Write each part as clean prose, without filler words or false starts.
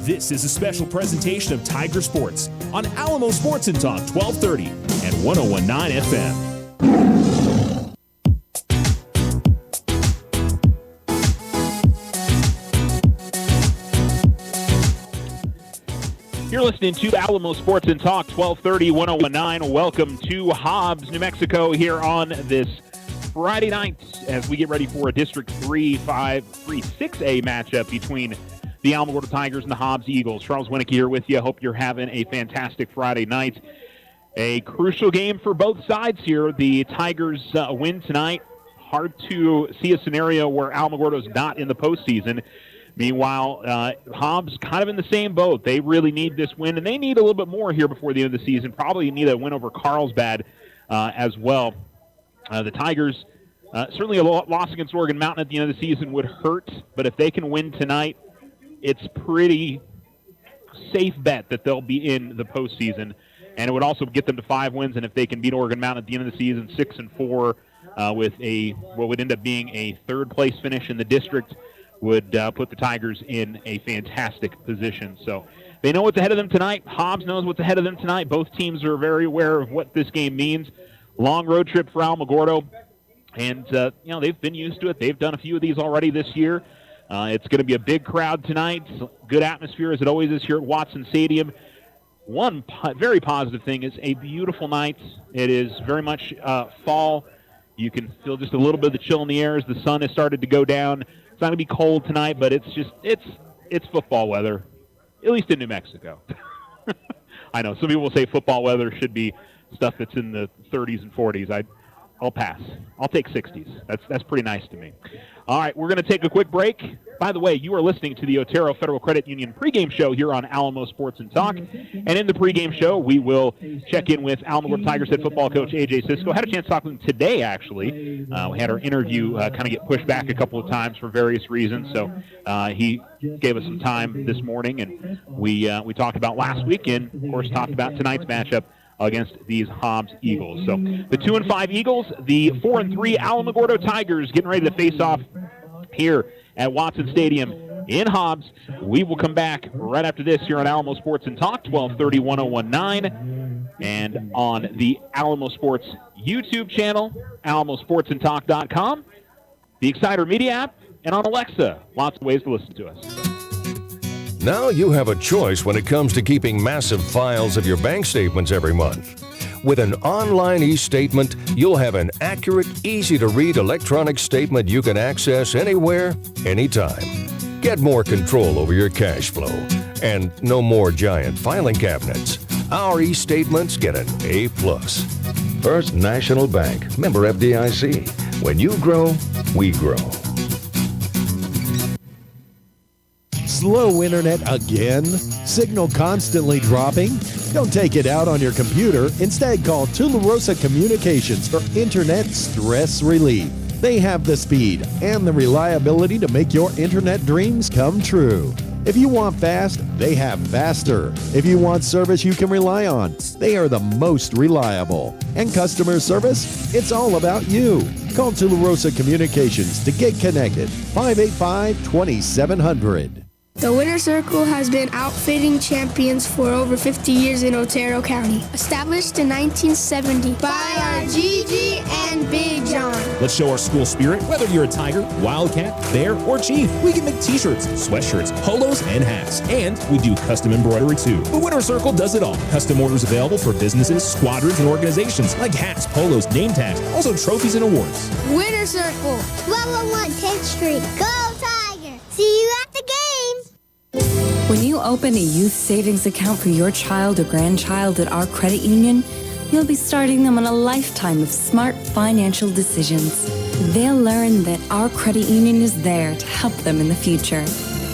This is a special presentation of Tiger Sports on Alamo Sports and Talk 1230 and 101.9 FM. You're listening to Alamo Sports and Talk 1230, 101.9. Welcome to Hobbs, New Mexico here on this Friday night as we get ready for a District 6A matchup between the Alamogordo Tigers and the Hobbs Eagles. Charles Winnick here with you. Hope you're having a fantastic Friday night. A crucial game for both sides here. The Tigers win tonight. Hard to see a scenario where Alamogordo's not in the postseason. Meanwhile, Hobbs kind of in the same boat. They really need this win, and they need a little bit more here before the end of the season. Probably need a win over Carlsbad as well. The Tigers, certainly a loss against Oregon Mountain at the end of the season would hurt, but if they can win tonight, it's pretty safe bet that they'll be in the postseason, and it would also get them to 5 wins, and if they can beat Oregon Mountain at the end of the season, 6-4, with what would end up being a third-place finish in the district, would put the Tigers in a fantastic position. So they know what's ahead of them tonight. Hobbs knows what's ahead of them tonight. Both teams are very aware of what this game means. Long road trip for Alamogordo, and they've been used to it. They've done a few of these already this year. It's going to be a big crowd tonight. Good atmosphere as it always is here at Watson Stadium. One very positive thing is a beautiful night. It is very much fall. You can feel just a little bit of the chill in the air as the sun has started to go down. It's not going to be cold tonight, but it's football weather, at least in New Mexico. I know some people will say football weather should be stuff that's in the 30s and 40s. I'll pass. I'll take 60s. That's pretty nice to me. All right, we're going to take a quick break. By the way, you are listening to the Otero Federal Credit Union pregame show here on Alamo Sports and Talk. And in the pregame show, we will check in with Alamogordo Tigers head football coach A.J. Cisco. Had a chance to talk with him today, actually. We had our interview kind of get pushed back a couple of times for various reasons. So he gave us some time this morning, and we talked about last weekend, of course, talked about tonight's matchup against these Hobbs Eagles. So the 2-5 Eagles, the 4-3 Alamogordo Tigers getting ready to face off here at Watson Stadium in Hobbs. We will come back right after this here on Alamo Sports and Talk, 1230 1019, and on the Alamo Sports YouTube channel, alamosportsandtalk.com, the Exciter Media app, and on Alexa. Lots of ways to listen to us. Now you have a choice when it comes to keeping massive files of your bank statements every month. With an online e-statement, you'll have an accurate, easy-to-read electronic statement you can access anywhere, anytime. Get more control over your cash flow. And no more giant filing cabinets. Our e-statements get an A+. First National Bank, member FDIC. When you grow, we grow. Slow internet again? Signal constantly dropping? Don't take it out on your computer. Instead, call Tularosa Communications for internet stress relief. They have the speed and the reliability to make your internet dreams come true. If you want fast, they have faster. If you want service you can rely on, they are the most reliable. And customer service? It's all about you. Call Tularosa Communications to get connected. 585-2700. The Winter Circle has been outfitting champions for over 50 years in Otero County. Established in 1970 by our Gigi and Big John. Let's show our school spirit. Whether you're a Tiger, Wildcat, Bear, or Chief, we can make t-shirts, sweatshirts, polos, and hats. And we do custom embroidery too. The Winter Circle does it all. Custom orders available for businesses, squadrons, and organizations like hats, polos, name tags, also trophies and awards. Winter Circle, 1201 10th Street. Go Tiger! See you at the game! When you open a youth savings account for your child or grandchild at our credit union, you'll be starting them on a lifetime of smart financial decisions. They'll learn that our credit union is there to help them in the future.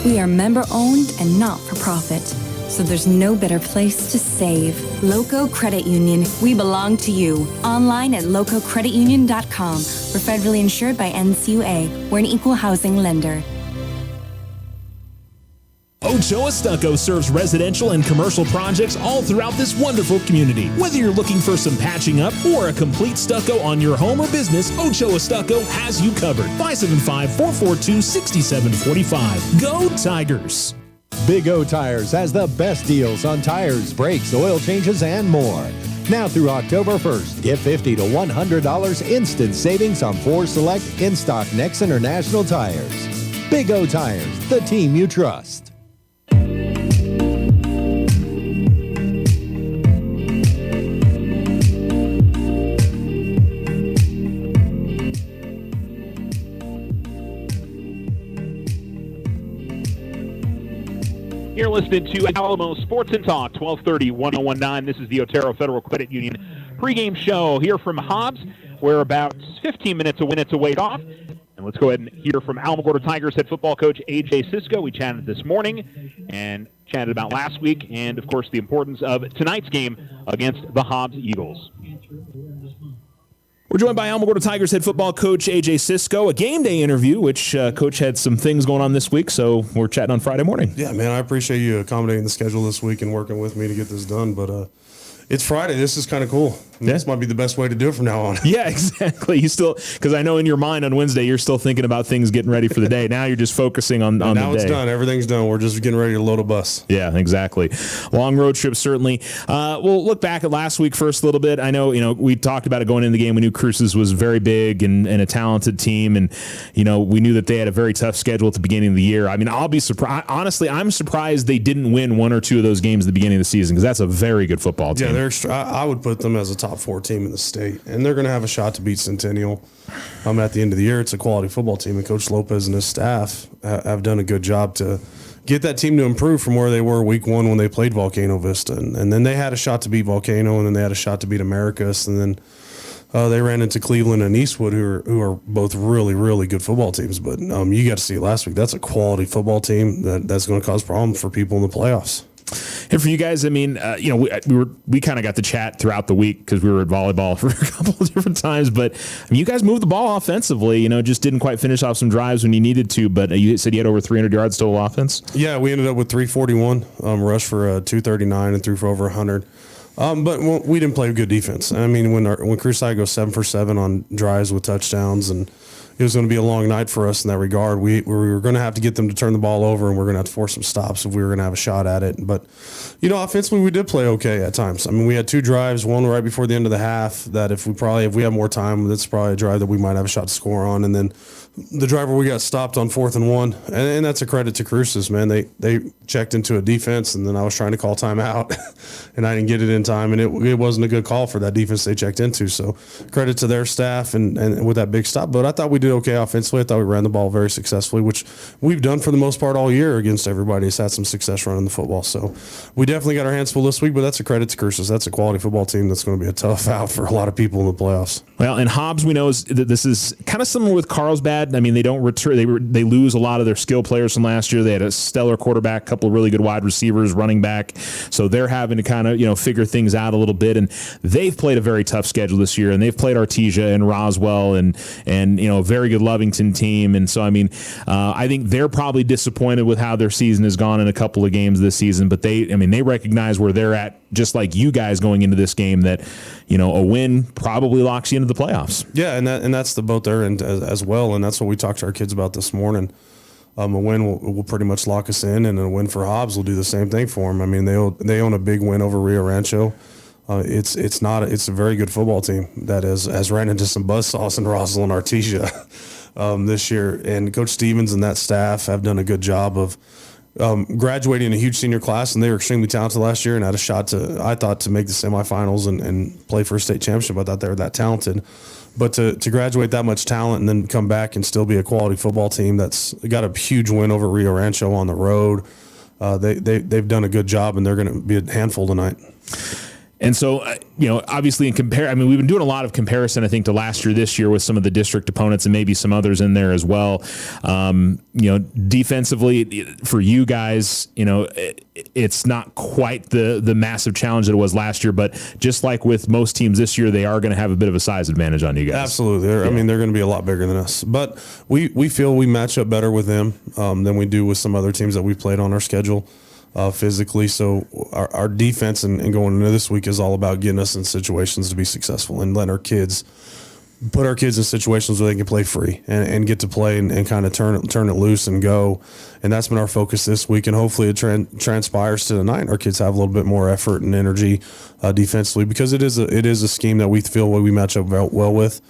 We are member-owned and not-for-profit, so there's no better place to save. Loco Credit Union, we belong to you. Online at lococreditunion.com. We're federally insured by NCUA. We're an equal housing lender. Ochoa Stucco serves residential and commercial projects all throughout this wonderful community. Whether you're looking for some patching up or a complete stucco on your home or business, Ochoa Stucco has you covered. 575-442-6745. Go Tigers! Big O Tires has the best deals on tires, brakes, oil changes, and more. Now through October 1st, get $50 to $100 instant savings on 4 select in-stock Next International tires. Big O Tires, the team you trust. You're listening to Alamo Sports and Talk, 1230, 1019. This is the Otero Federal Credit Union pregame show here from Hobbs. We're about 15 minutes away off. And let's go ahead and hear from Alamogordo Tigers head football coach A.J. Sisko. We chatted this morning and chatted about last week and, of course, the importance of tonight's game against the Hobbs Eagles. We're joined by Alamogordo Tigers head football coach A.J. Sisko, a game day interview, which Coach had some things going on this week, so we're chatting on Friday morning. Yeah, man, I appreciate you accommodating the schedule this week and working with me to get this done, but it's Friday. This is kind of cool. This might be the best way to do it from now on. Yeah, exactly. You still, because I know in your mind on Wednesday, you're still thinking about things getting ready for the day. Now you're just focusing on the day. Now it's done. Everything's done. We're just getting ready to load a bus. Yeah, exactly. Long road trip, certainly. We'll look back at last week first a little bit. I know, we talked about it going into the game. We knew Cruces was very big and a talented team. And, we knew that they had a very tough schedule at the beginning of the year. I mean, I'll be surprised. Honestly, I'm surprised they didn't win 1 or 2 of those games at the beginning of the season because that's a very good football team. Yeah, I would put them as a top 4 team in the state, and they're going to have a shot to beat Centennial at the end of the year. It's a quality football team, and Coach Lopez and his staff have done a good job to get that team to improve from where they were week 1 when they played Volcano Vista, and then they had a shot to beat Volcano, and then they had a shot to beat Americus, and then they ran into Cleveland and Eastwood, who are both really, really good football teams. But you got to see it last week. That's a quality football team that's going to cause problems for people in the playoffs. And for you guys, I mean, we kind of got to chat throughout the week because we were at volleyball for a couple of different times. But I mean, you guys moved the ball offensively. Just didn't quite finish off some drives when you needed to. But you said you had over 300 yards total offense. Yeah, we ended up with 341, rush for 239, and threw for over 100. But we didn't play good defense. I mean, when Cruside goes 7 for 7 on drives with touchdowns, and it was going to be a long night for us in that regard. We were going to have to get them to turn the ball over, and we're going to have to force some stops if we were going to have a shot at it. But, offensively, we did play okay at times. I mean, we had 2 drives, one right before the end of the half, that if we have more time, that's probably a drive that we might have a shot to score on. And then the drive where we got stopped on 4th and 1, and that's a credit to Cruces, man. They checked into a defense, and then I was trying to call timeout, and I didn't get it in time, and it wasn't a good call for that defense they checked into. So credit to their staff and with that big stop. But I thought we did okay offensively. I thought we ran the ball very successfully, which we've done for the most part all year against everybody. It's had some success running the football. So we definitely got our hands full this week, but that's a credit to Cruces. That's a quality football team that's going to be a tough out for a lot of people in the playoffs. Well, and Hobbs, we know this is kind of similar with Carlsbad. I mean, they don't return. They lose a lot of their skill players from last year. They had a stellar quarterback, a couple of really good wide receivers, running back. So they're having to kind of figure things out a little bit. And they've played a very tough schedule this year. And they've played Artesia and Roswell and a very good Lovington team. And so I think they're probably disappointed with how their season has gone in a couple of games this season. But they recognize where they're at, just like you guys going into this game, that a win probably locks you into the playoffs. Yeah, and that's the boat they're in as well. And that's what we talked to our kids about this morning. A win will pretty much lock us in, and a win for Hobbs will do the same thing for them. I mean, they own a big win over Rio Rancho. It's a very good football team that has ran into some buzzsaws in Roswell and Artesia this year. And Coach Stevens and that staff have done a good job of graduating a huge senior class, and they were extremely talented last year and had a shot to make the semifinals and play for a state championship. I thought they were that talented. But to graduate that much talent and then come back and still be a quality football team that's got a huge win over Rio Rancho on the road, they've done a good job, and they're going to be a handful tonight. And so, obviously we've been doing a lot of comparison, I think, to last year, this year with some of the district opponents and maybe some others in there as well. Defensively for you guys, it's not quite the massive challenge that it was last year, but just like with most teams this year, they are going to have a bit of a size advantage on you guys. Absolutely. They're going to be a lot bigger than us, but we feel we match up better with them than we do with some other teams that we've played on our schedule. Physically. So our defense and going into this week is all about getting us in situations to be successful and letting our kids put our kids in situations where they can play free and get to play and kind of turn it loose and go. And that's been our focus this week. And hopefully it transpires to tonight. Our kids have a little bit more effort and energy defensively, because it is a scheme that we feel we match up well with.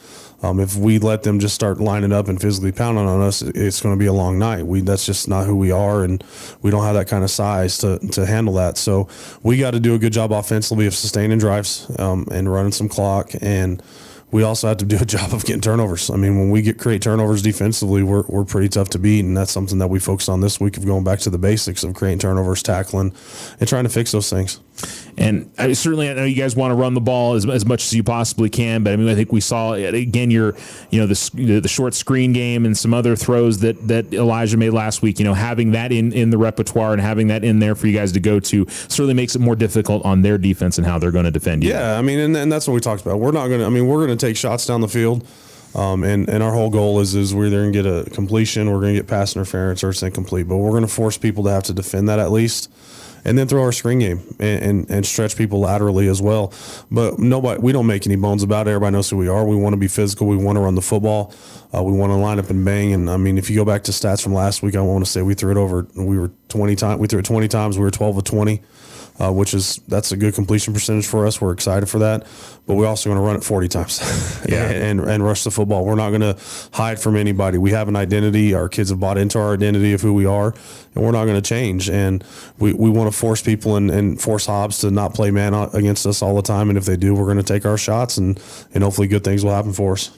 If we let them just start lining up and physically pounding on us, it's going to be a long night. That's just not who we are, and we don't have that kind of size to handle that. So we got to do a good job offensively of sustaining drives and running some clock, and we also have to do a job of getting turnovers. I mean, when we create turnovers defensively, we're pretty tough to beat, and that's something that we focus on this week, of going back to the basics of creating turnovers, tackling, and trying to fix those things. And I know you guys want to run the ball as much as you possibly can, but I mean, I think we saw again the short screen game and some other throws that Elijah made last week. Having that in the repertoire and having that in there for you guys to go to certainly makes it more difficult on their defense and how they're going to defend you. Yeah, I mean, and that's what we talked about. We're going to take shots down the field. And our whole goal is we're either going to get a completion, we're going to get pass interference, or it's incomplete. But we're going to force people to have to defend that at least, and then throw our screen game and stretch people laterally as well. But we don't make any bones about it. Everybody knows who we are. We want to be physical. We want to run the football. We want to line up and bang. And I mean, if you go back to stats from last week, I want to say we threw it 20 times. We were 12 of 20. That's a good completion percentage for us. We're excited for that, but we're also going to run it 40 times and rush the football. We're not going to hide from anybody. We have an identity. Our kids have bought into our identity of who we are, and we're not going to change. And we want to force people and force Hobbs to not play man against us all the time. And if they do, we're going to take our shots, and hopefully good things will happen for us.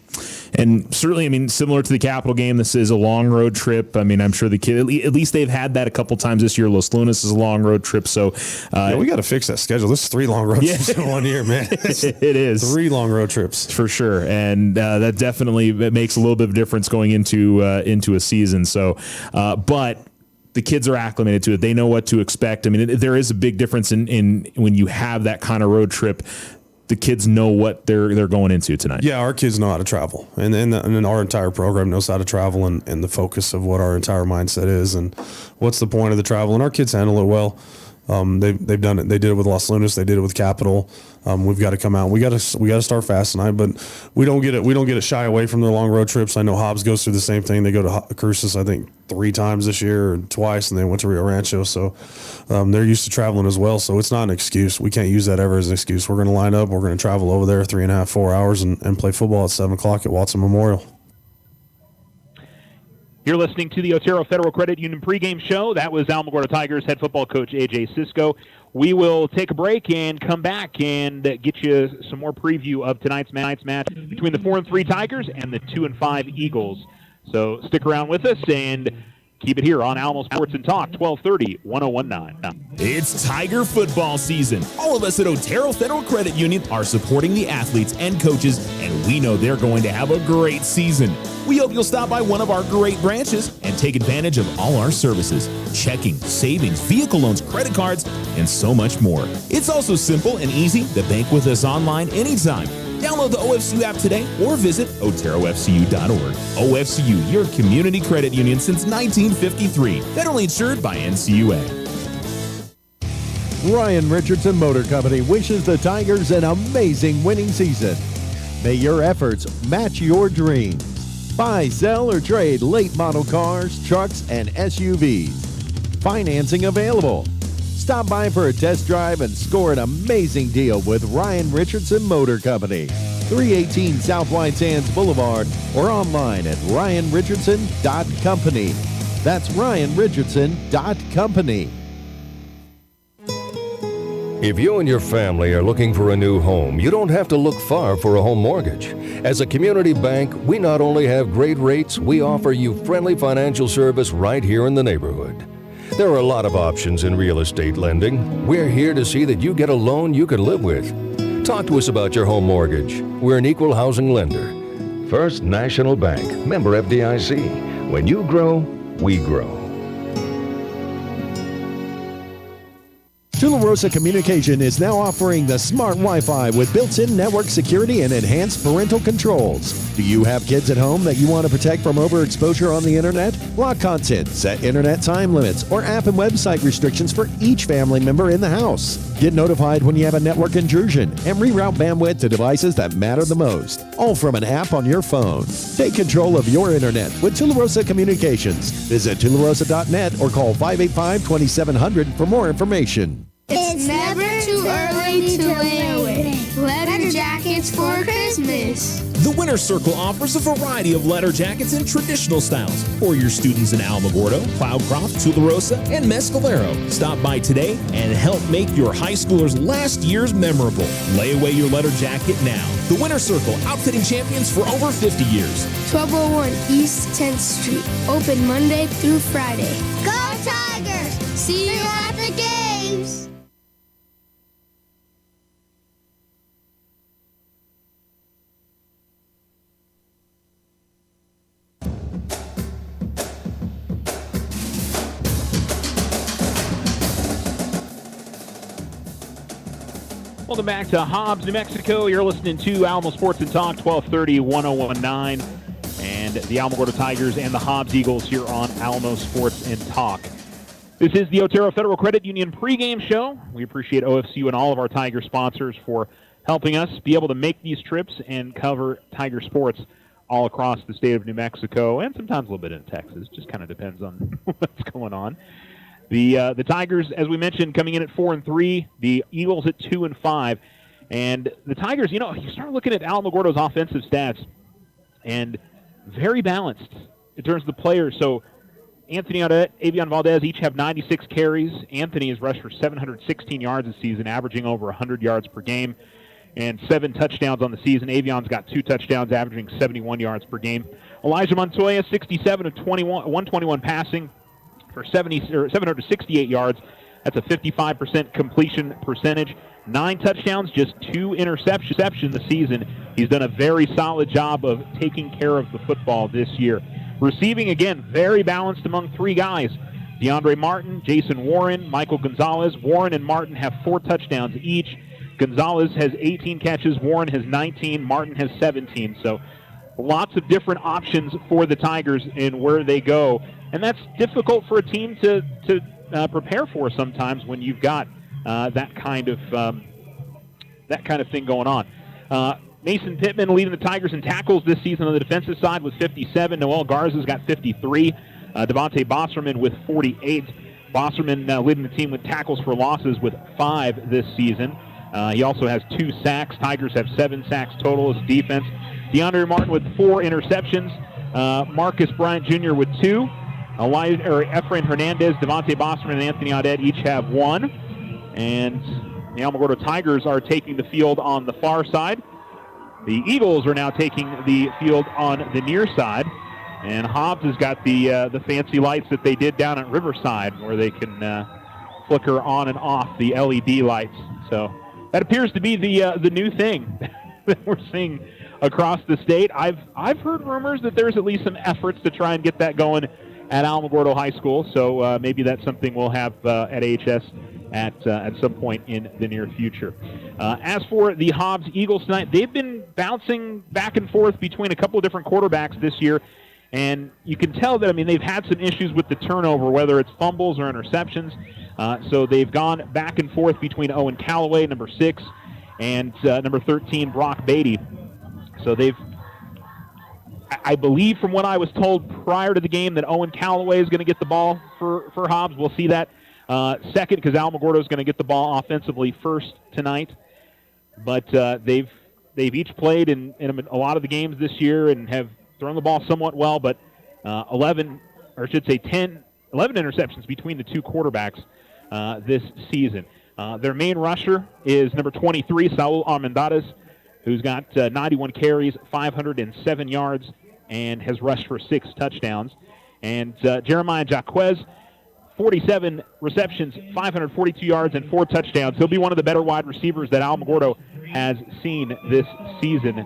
And certainly, I mean, similar to the Capital game, this is a long road trip. I mean, I'm sure the kid, at least they've had that a couple times this year. Los Lunas is a long road trip. So we got to fix that schedule. This is 3 long road trips in 1 year, man. It is 3 long road trips for sure. And that definitely makes a little bit of difference going into a season. So, but the kids are acclimated to it. They know what to expect. I mean, there is a big difference in when you have that kind of road trip. The kids know what they're going into tonight. Yeah, our kids know how to travel, and our entire program knows how to travel, and the focus of what our entire mindset is, and what's the point of the travel. And our kids handle it well. They've done it. They did it with Los Lunas. They did it with Capital. We've got to come out. We got to start fast tonight, but we don't get it shy away from the long road trips. I know Hobbs goes through the same thing. They go to Cruces, I think 3 times this year, or twice, and they went to Rio Rancho. So they're used to traveling as well. So it's not an excuse. We can't use that ever as an excuse. We're going to line up. We're going to travel over there 3.5, 4 hours and play football at 7:00 at Watson Memorial. You're listening to the Otero Federal Credit Union pregame show. That was Alamogordo Tigers head football coach A.J. Sisko. We will take a break and come back and get you some more preview of tonight's match between the 4-3 Tigers and the 2-5 Eagles. So stick around with us and keep it here on Alamo Sports and Talk, 1230, 1019. It's Tiger football season. All of us at Otero Federal Credit Union are supporting the athletes and coaches, and we know they're going to have a great season. We hope you'll stop by one of our great branches and take advantage of all our services: checking, savings, vehicle loans, credit cards, and so much more. It's also simple and easy to bank with us online anytime. Download the OFCU app today or visit oterofcu.org. OFCU, your community credit union since 1953. Federally insured by NCUA. Ryan Richardson Motor Company wishes the Tigers an amazing winning season. May your efforts match your dreams. Buy, sell, or trade late model cars, trucks, and SUVs. Financing available. Stop by for a test drive and score an amazing deal with Ryan Richardson Motor Company. 318 South White Sands Boulevard or online at ryanrichardson.company. That's ryanrichardson.company. If you and your family are looking for a new home, you don't have to look far for a home mortgage. As a community bank, we not only have great rates, we offer you friendly financial service right here in the neighborhood. There are a lot of options in real estate lending. We're here to see that you get a loan you can live with. Talk to us about your home mortgage. We're an equal housing lender. First National Bank, member FDIC. When you grow, we grow. Tularosa Communication is now offering the smart Wi-Fi with built-in network security and enhanced parental controls. Do you have kids at home that you want to protect from overexposure on the internet? Block content, set internet time limits, or app and website restrictions for each family member in the house. Get notified when you have a network intrusion and reroute bandwidth to devices that matter the most, all from an app on your phone. Take control of your internet with Tularosa Communications. Visit tularosa.net or call 585-2700 for more information. It's never too early to lay away. Letter jackets for Christmas. The Winter Circle offers a variety of letter jackets in traditional styles for your students in Alamogordo, Cloudcroft, Tularosa, and Mescalero. Stop by today and help make your high schoolers' last years memorable. Lay away your letter jacket now. The Winter Circle, outfitting champions for over 50 years. 1201 East 10th Street. Open Monday through Friday. Go Tigers! See you at the games! Welcome back to Hobbs, New Mexico. You're listening to Alamo Sports and Talk, 1230, 1019. And the Alamogordo Tigers and the Hobbs Eagles here on Alamo Sports and Talk. This is the Otero Federal Credit Union pregame show. We appreciate OFCU and all of our Tiger sponsors for helping us be able to make these trips and cover Tiger sports all across the state of New Mexico and sometimes a little bit in Texas. Just kind of depends on what's going on. The Tigers, as we mentioned, coming in at 4-3. The Eagles at 2-5. And the Tigers, you start looking at Alamogordo's offensive stats, and very balanced in terms of the players. So Anthony Audette, Avion Valdez each have 96 carries. Anthony has rushed for 716 yards this season, averaging over 100 yards per game, and 7 touchdowns on the season. Avion's got 2 touchdowns, averaging 71 yards per game. Elijah Montoya, 67 of 121 passing for 768 yards. That's a 55% completion percentage. 9 touchdowns, just 2 interceptions this season. He's done a very solid job of taking care of the football this year. Receiving, again, very balanced among 3 guys. DeAndre Martin, Jason Warren, Michael Gonzalez. Warren and Martin have 4 touchdowns each. Gonzalez has 18 catches. Warren has 19. Martin has 17. So lots of different options for the Tigers in where they go. And that's difficult for a team to prepare for sometimes when you've got that kind of thing going on. Mason Pittman leading the Tigers in tackles this season on the defensive side with 57. Noel Garza's got 53. Devontae Bosserman with 48. Bosserman leading the team with tackles for losses with 5 this season. He also has 2 sacks. Tigers have 7 sacks total as defense. DeAndre Martin with 4 interceptions. Marcus Bryant Jr. with 2. Efrain Hernandez, Devontae Bosserman, and Anthony Audette each have 1. And the Alamogordo Tigers are taking the field on the far side. The Eagles are now taking the field on the near side. And Hobbs has got the fancy lights that they did down at Riverside, where they can flicker on and off the LED lights. So that appears to be the new thing that we're seeing across the state. I've heard rumors that there's at least some efforts to try and get that going at Alamogordo High School, so maybe that's something we'll have at AHS at some point in the near future. As for the Hobbs Eagles tonight, they've been bouncing back and forth between a couple of different quarterbacks this year, and you can tell that, they've had some issues with the turnover, whether it's fumbles or interceptions. So they've gone back and forth between Owen Callaway, number 6, and number 13, Brock Beatty. So I believe from what I was told prior to the game that Owen Callaway is going to get the ball for Hobbs. We'll see that second, because Alamogordo is going to get the ball offensively first tonight. But they've each played in a lot of the games this year and have thrown the ball somewhat well, but 11 interceptions between the 2 quarterbacks this season. Their main rusher is number 23, Saul Armendariz, who's got 91 carries, 507 yards, and has rushed for 6 touchdowns. And Jeremiah Jaquez, 47 receptions, 542 yards, and 4 touchdowns. He'll be one of the better wide receivers that Alamogordo has seen this season.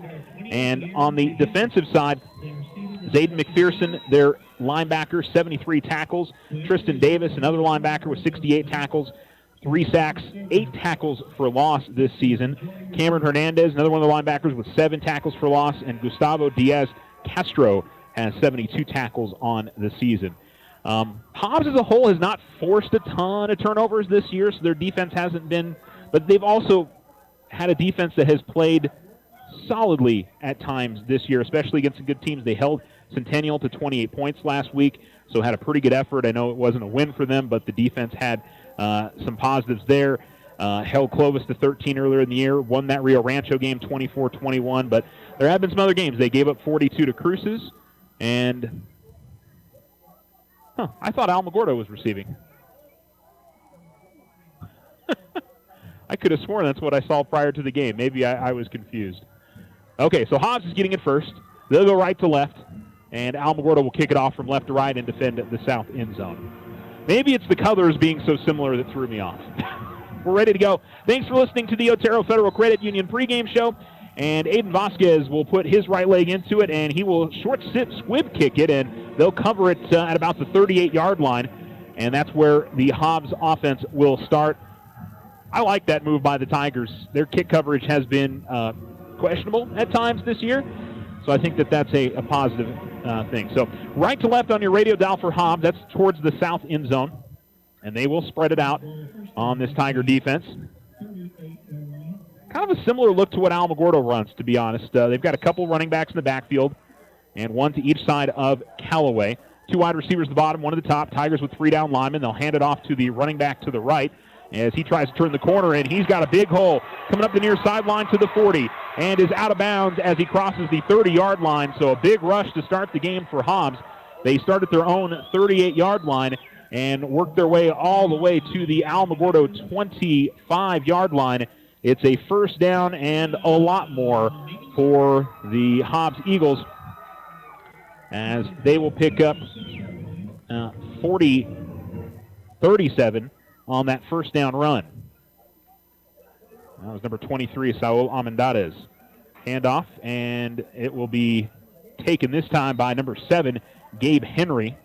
And on the defensive side, Zayden McPherson, their linebacker, 73 tackles. Tristan Davis, another linebacker with 68 tackles, 3 sacks, 8 tackles for loss this season. Cameron Hernandez, another one of the linebackers, with 7 tackles for loss, and Gustavo Diaz Castro has 72 tackles on the season. Hobbs as a whole has not forced a ton of turnovers this year, so their defense hasn't been, but they've also had a defense that has played solidly at times this year, especially against some good teams. They held Centennial to 28 points last week, so had a pretty good effort. I know it wasn't a win for them, but the defense had some positives there. Held Clovis to 13 earlier in the year, won that Rio Rancho game 24-21, but there have been some other games. They gave up 42 to Cruces, and I thought Alamogordo was receiving. I could have sworn that's what I saw prior to the game. Maybe I was confused. Okay, so Hobbs is getting it first. They'll go right to left, and Alamogordo will kick it off from left to right and defend the south end zone. Maybe it's the colors being so similar that threw me off. We're ready to go. Thanks for listening to the Otero Federal Credit Union pregame show. And Aiden Vasquez will put his right leg into it, and he will short squib kick it, and they'll cover it at about the 38-yard line. And that's where the Hobbs offense will start. I like that move by the Tigers. Their kick coverage has been questionable at times this year, so I think that that's a positive thing. So right to left on your radio dial for Hobbs, that's towards the south end zone, and they will spread it out on this Tiger defense. Kind of a similar look to what Alamogordo runs, to be honest. They've got a couple running backs in the backfield, and one to each side of Callaway. 2 wide receivers at the bottom, one at the top. Tigers with 3 down linemen. They'll hand it off to the running back to the right as he tries to turn the corner, and he's got a big hole coming up the near sideline to the 40 and is out of bounds as he crosses the 30-yard line. So a big rush to start the game for Hobbs. They start at their own 38-yard line and work their way all the way to the Alamogordo 25-yard line. It's a first down and a lot more for the Hobbs Eagles as they will pick up 37 on that first down run. That was number 23, Saul Almendarez. Handoff, and it will be taken this time by number 7, Gabe Henry.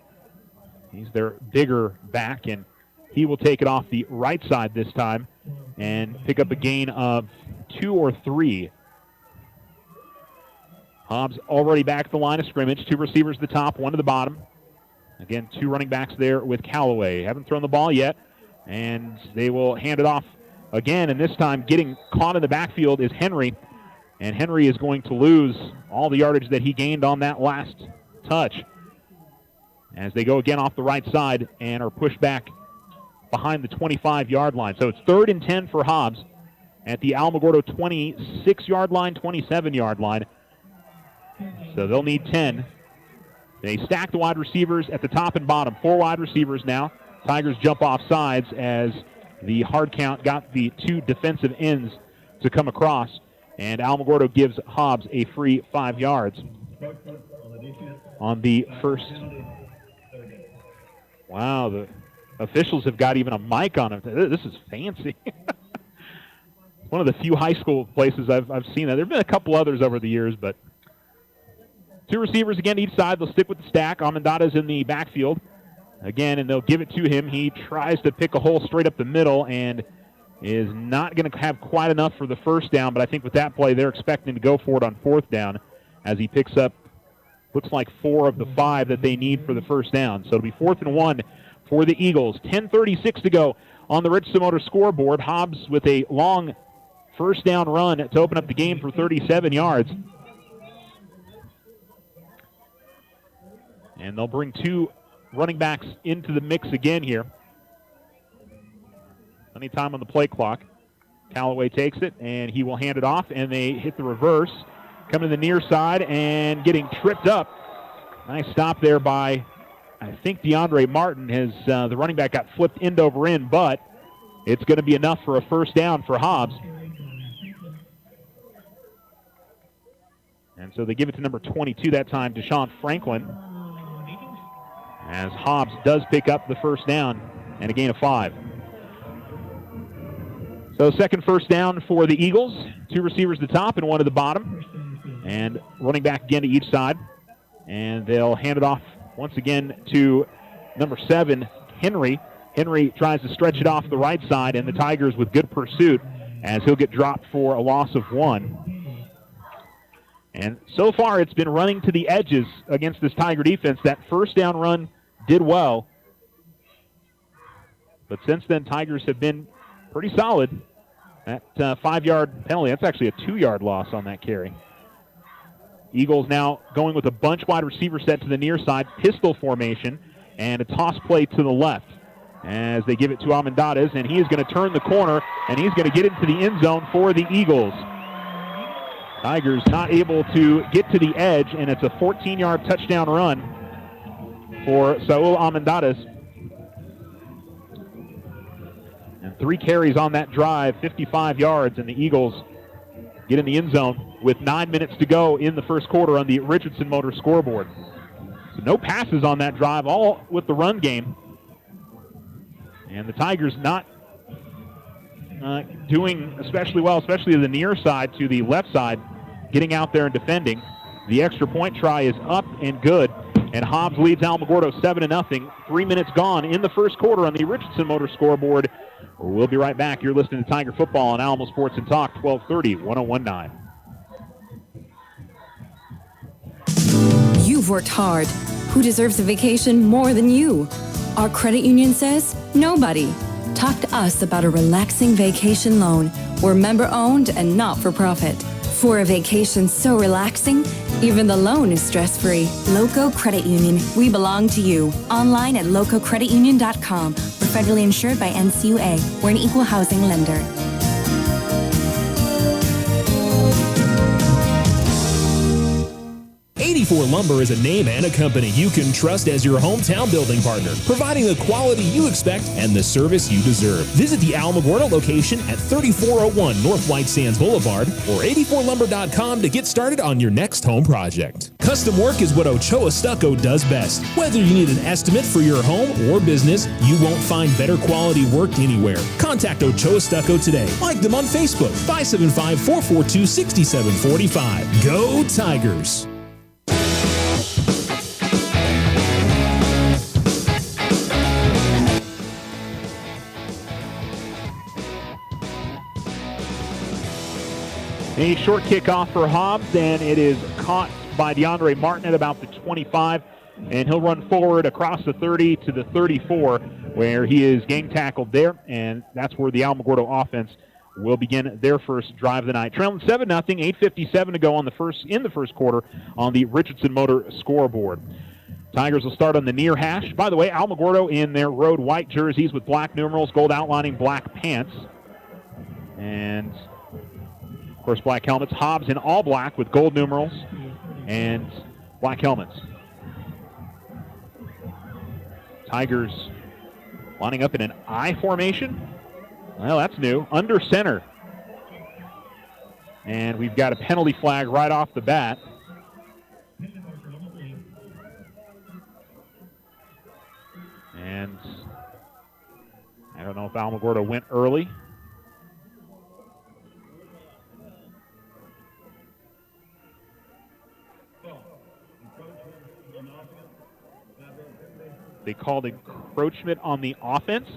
He's their bigger back, and he will take it off the right side this time and pick up a gain of 2 or 3. Hobbs already back at the line of scrimmage. 2 receivers at the top, 1 at the bottom. Again, 2 running backs there with Callaway. Haven't thrown the ball yet, and they will hand it off again, and this time getting caught in the backfield is Henry, and Henry is going to lose all the yardage that he gained on that last touch as they go again off the right side and are pushed back behind the 25-yard line. So it's 3rd and 10 for Hobbs at the Alamogordo 26-yard line, 27-yard line. So they'll need 10. They stack the wide receivers at the top and bottom. 4 wide receivers now. Tigers jump off sides as the hard count got the 2 defensive ends to come across, and Alamogordo gives Hobbs a free 5 yards on the first. Wow, the officials have got even a mic on them. This is fancy. One of the few high school places I've seen that. There have been a couple others over the years, but 2 receivers again each side. They'll stick with the stack. Almendada's in the backfield again, and they'll give it to him. He tries to pick a hole straight up the middle and is not going to have quite enough for the first down, but I think with that play, they're expecting to go for it on 4th down as he picks up, looks like 4 of the 5 that they need for the first down. So it'll be 4th and 1 for the Eagles. 10:36 to go on the Richardson Motor scoreboard. Hobbs with a long first down run to open up the game for 37 yards. And they'll bring 2 running backs into the mix again here. Plenty of time on the play clock. Callaway takes it, and he will hand it off, and they hit the reverse. Coming to the near side and getting tripped up. Nice stop there by, I think, DeAndre Martin. The running back got flipped end over end, but it's going to be enough for a first down for Hobbs. And so they give it to number 22 that time, Deshaun Franklin, as Hobbs does pick up the first down and a gain of 5. So second first down for the Eagles. 2 receivers at the top and 1 at the bottom. And running back again to each side. And they'll hand it off once again to number 7, Henry. Henry tries to stretch it off the right side, and the Tigers with good pursuit as he'll get dropped for a loss of 1. And so far it's been running to the edges against this Tiger defense. That first down run did well. But since then, Tigers have been pretty solid. That 5-yard penalty, that's actually a 2-yard loss on that carry. Eagles now going with a bunch wide receiver set to the near side, pistol formation, and a toss play to the left as they give it to Almendades, and he is going to turn the corner, and he's going to get into the end zone for the Eagles. Tigers not able to get to the edge, and it's a 14-yard touchdown run for Saul Almendades. And 3 carries on that drive, 55 yards, and the Eagles get in the end zone with 9 minutes to go in the first quarter on the Richardson Motor scoreboard. So no passes on that drive, all with the run game. And the Tigers not doing especially well, especially the near side to the left side, getting out there and defending. The extra point try is up and good. And Hobbs leads Alamogordo 7-0. 3 minutes gone in the first quarter on the Richardson Motor scoreboard. We'll be right back. You're listening to Tiger Football on Alamo Sports and Talk, 1230, 1019. You've worked hard. Who deserves a vacation more than you? Our credit union says nobody. Talk to us about a relaxing vacation loan. We're member-owned and not-for-profit. For a vacation so relaxing, even the loan is stress-free. Loco Credit Union. We belong to you. Online at lococreditunion.com. We're federally insured by NCUA. We're an equal housing lender. 84 Lumber is a name and a company you can trust as your hometown building partner, providing the quality you expect and the service you deserve. Visit the Alamogordo location at 3401 North White Sands Boulevard or 84lumber.com to get started on your next home project. Custom work is what Ochoa Stucco does best. Whether you need an estimate for your home or business, you won't find better quality work anywhere. Contact Ochoa Stucco today. Like them on Facebook, 575-442-6745. Go Tigers! A short kickoff for Hobbs, and it is caught by DeAndre Martin at about the 25, and he'll run forward across the 30 to the 34, where he is gang tackled there, and that's where the Alamogordo offense will begin their first drive of the night. Trailing 7-0, 8:57 to go in the first quarter on the Richardson Motor scoreboard. Tigers will start on the near hash. By the way, Alamogordo in their road white jerseys with black numerals, gold outlining, black pants, and of course, black helmets. Hobbs in all black with gold numerals and black helmets. Tigers lining up in an I formation. Well, that's new. Under center. And we've got a penalty flag right off the bat. And I don't know if Alamogordo went early. They called encroachment on the offense.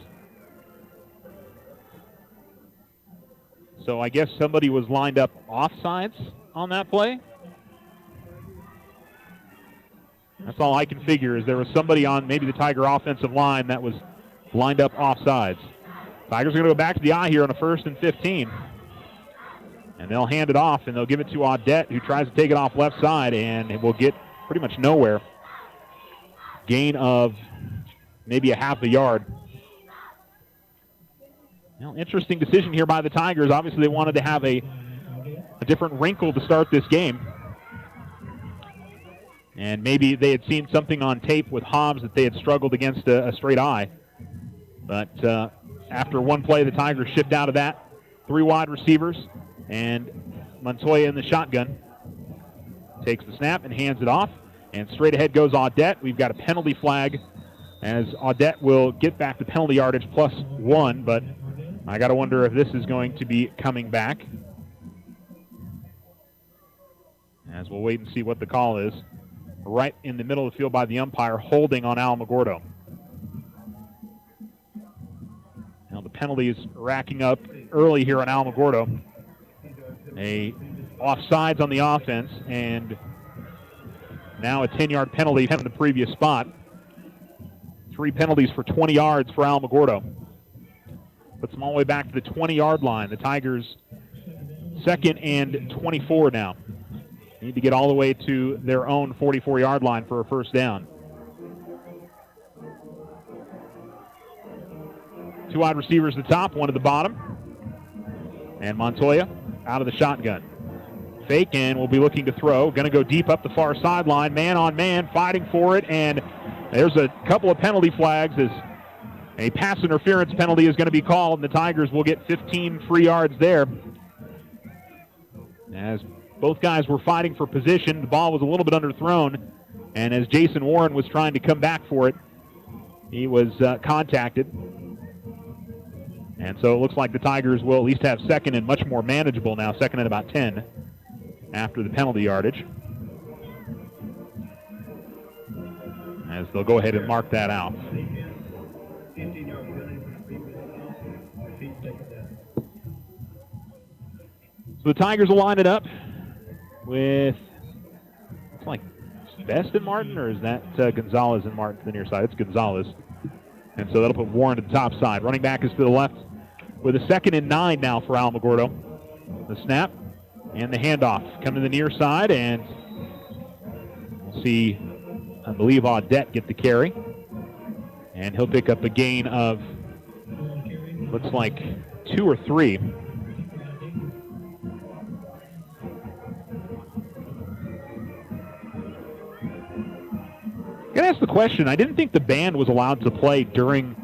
So I guess somebody was lined up offsides on that play. That's all I can figure is there was somebody on maybe the Tiger offensive line that was lined up offsides. Tigers are going to go back to the I here on a 1st and 15. And they'll hand it off, and they'll give it to Audette, who tries to take it off left side, and it will get pretty much nowhere. Gain of maybe a half a yard. Well, interesting decision here by the Tigers. Obviously, they wanted to have a different wrinkle to start this game. And maybe they had seen something on tape with Hobbs that they had struggled against a straight eye. But after one play, the Tigers shift out of that. 3 wide receivers, and Montoya in the shotgun. Takes the snap and hands it off. And straight ahead goes Audette. We've got a penalty flag as Audette will get back the penalty yardage +1, but I got to wonder if this is going to be coming back. As we'll wait and see what the call is. Right in the middle of the field by the umpire, holding on Alamogordo. penalties racking up early here on Alamogordo. A offsides on the offense, and now a 10-yard penalty from the previous spot. 3 penalties for 20 yards for Alamogordo. Puts them all the way back to the 20-yard line. The Tigers 2nd and 24 now. Need to get all the way to their own 44-yard line for a first down. 2 wide receivers at the top, 1 at the bottom. And Montoya out of the shotgun. Fake, and will be looking to throw. Going to go deep up the far sideline. Man on man, fighting for it. And there's a couple of penalty flags as a pass interference penalty is going to be called. And the Tigers will get 15 free yards there. As both guys were fighting for position, the ball was a little bit underthrown. And as Jason Warren was trying to come back for it, he was contacted. And so it looks like the Tigers will at least have 2nd and much more manageable now, 2nd and about 10 after the penalty yardage. As they'll go ahead and mark that out. So the Tigers will line it up with, it's like Best and Martin, or is that Gonzalez and Martin to the near side? It's Gonzalez. And so that'll put Warren to the top side. Running back is to the left with a 2nd and 9 now for Alamogordo. The snap and the handoff. Come to the near side, and we'll see, I believe, Audette get the carry. And he'll pick up a gain of, looks like 2 or 3. I'm going to ask the question. I didn't think the band was allowed to play during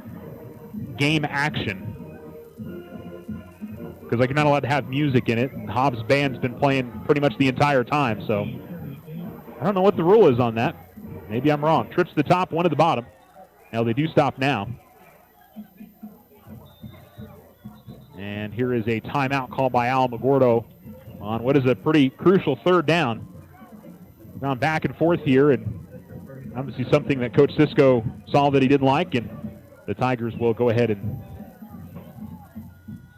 game action because like, you're not allowed to have music in it. Hobbs' band's been playing pretty much the entire time, so I don't know what the rule is on that. Maybe I'm wrong. Trips to the top, 1 at the bottom. Now they do stop now. And here is a timeout called by Alamogordo on what is a pretty crucial 3rd down. Gone back and forth here, and obviously something that Coach Cisco saw that he didn't like, and the Tigers will go ahead and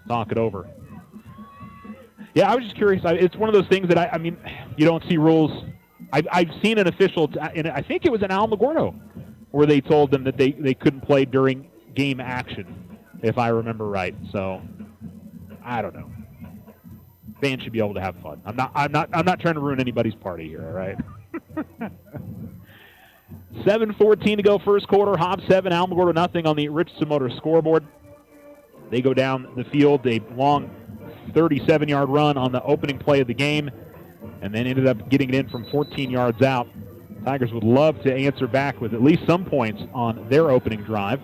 talk it over. Yeah, I was just curious. It's one of those things that, I mean, you don't see rules. I've seen an official, and I think it was in Alamogordo, where they told them that they couldn't play during game action, if I remember right. So, I don't know. Fans should be able to have fun. I'm not trying to ruin anybody's party here, all right? 7:14 to go first quarter. Hobbs 7, Alamogordo nothing on the Richardson Motor scoreboard. They go down the field, a long 37-yard run on the opening play of the game, and then ended up getting it in from 14 yards out. Tigers would love to answer back with at least some points on their opening drive.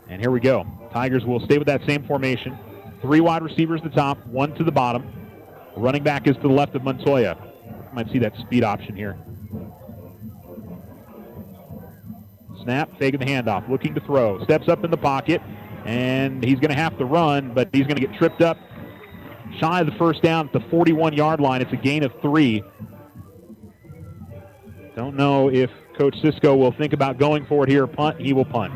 And here we go. Tigers will stay with that same formation. 3 wide receivers at the top, 1 to the bottom. Running back is to the left of Montoya. Might see that speed option here. Snap, faking the handoff, looking to throw. Steps up in the pocket, and he's going to have to run, but he's going to get tripped up shy of the first down at the 41-yard line. It's a gain of 3. Don't know if Coach Cisco will think about going for it here. Punt, he will punt.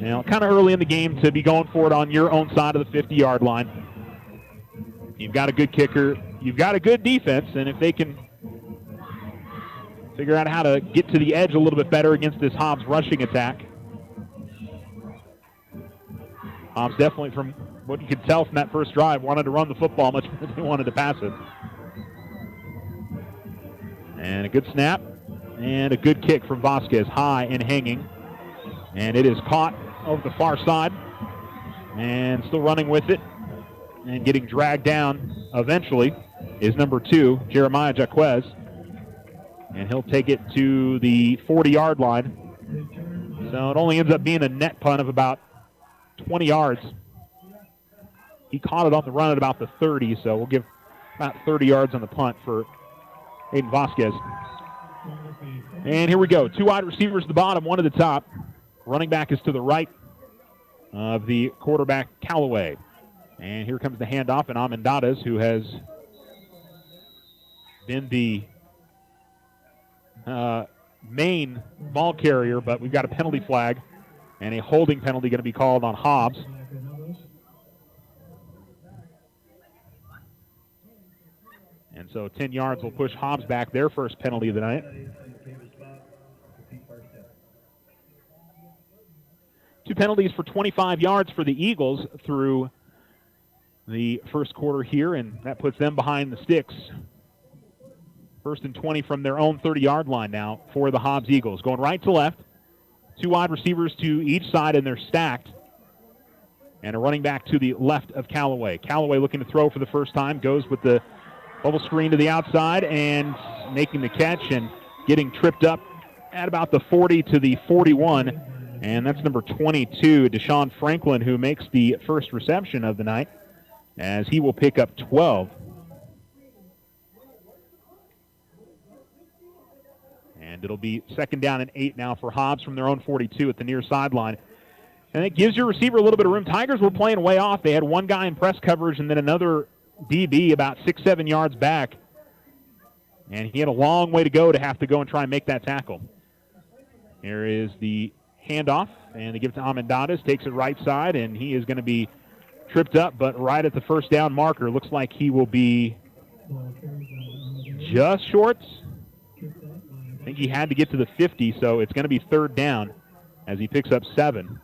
Now, kind of early in the game to be going for it on your own side of the 50-yard line. You've got a good kicker. You've got a good defense, and if they can figure out how to get to the edge a little bit better against this Hobbs rushing attack. Hobbs definitely, from what you could tell from that first drive, wanted to run the football much more than they wanted to pass it. And a good snap and a good kick from Vasquez, high and hanging. And it is caught over the far side and still running with it and getting dragged down eventually is number 2, Jeremiah Jaquez. And he'll take it to the 40-yard line. So it only ends up being a net punt of about 20 yards. He caught it on the run at about the 30, so we'll give about 30 yards on the punt for Aiden Vasquez. And here we go. 2 wide receivers at the bottom, 1 at the top. Running back is to the right of the quarterback, Callaway. And here comes the handoff, and Amendadas, who has been the main ball carrier, but we've got a penalty flag, And a holding penalty going to be called on Hobbs. And so 10 yards will push Hobbs back, their first penalty of the night. 2 penalties for 25 yards for the Eagles through the first quarter here, and that puts them behind the sticks. 1st and 20 from their own 30-yard line now for the Hobbs Eagles. Going right to left. 2 wide receivers to each side, and they're stacked. And a running back to the left of Callaway. Callaway looking to throw for the first time. Goes with the bubble screen to the outside and making the catch and getting tripped up at about the 40 to the 41. And that's number 22, Deshaun Franklin, who makes the first reception of the night, as he will pick up 12. And it'll be 2nd down and 8 now for Hobbs from their own 42 at the near sideline. And it gives your receiver a little bit of room. Tigers were playing way off. They had one guy in press coverage and then another DB about 6-7 yards back. And he had a long way to go and try and make that tackle. Here is the handoff, and they give it to Amendadas. Takes it right side, and he is going to be tripped up, but right at the first down marker. Looks like he will be just short. I think he had to get to the 50, so it's going to be 3rd down as he picks up 7.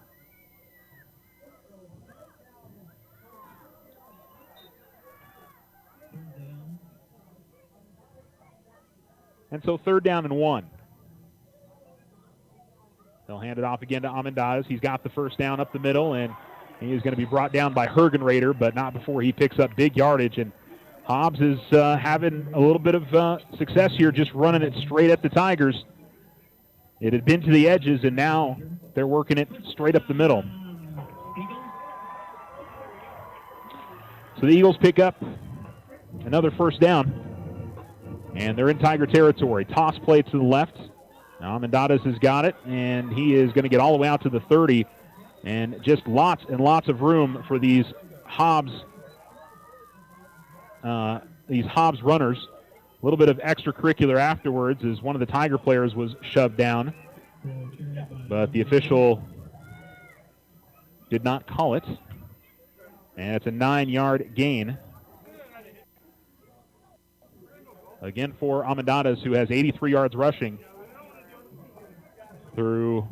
And so 3rd down and 1. They'll hand it off again to Amendadas. He's got the first down up the middle, and he is going to be brought down by Hergenrader, but not before he picks up big yardage. And Hobbs is having a little bit of success here, just running it straight at the Tigers. It had been to the edges, and now they're working it straight up the middle. So the Eagles pick up another first down, and they're in Tiger territory. Toss play to the left. Now Amendadas has got it, and he is going to get all the way out to the 30, and just lots and lots of room for these Hobbs runners. A little bit of extracurricular afterwards as one of the Tiger players was shoved down, but the official did not call it, and it's a 9-yard gain. Again for Amendadas, who has 83 yards rushing through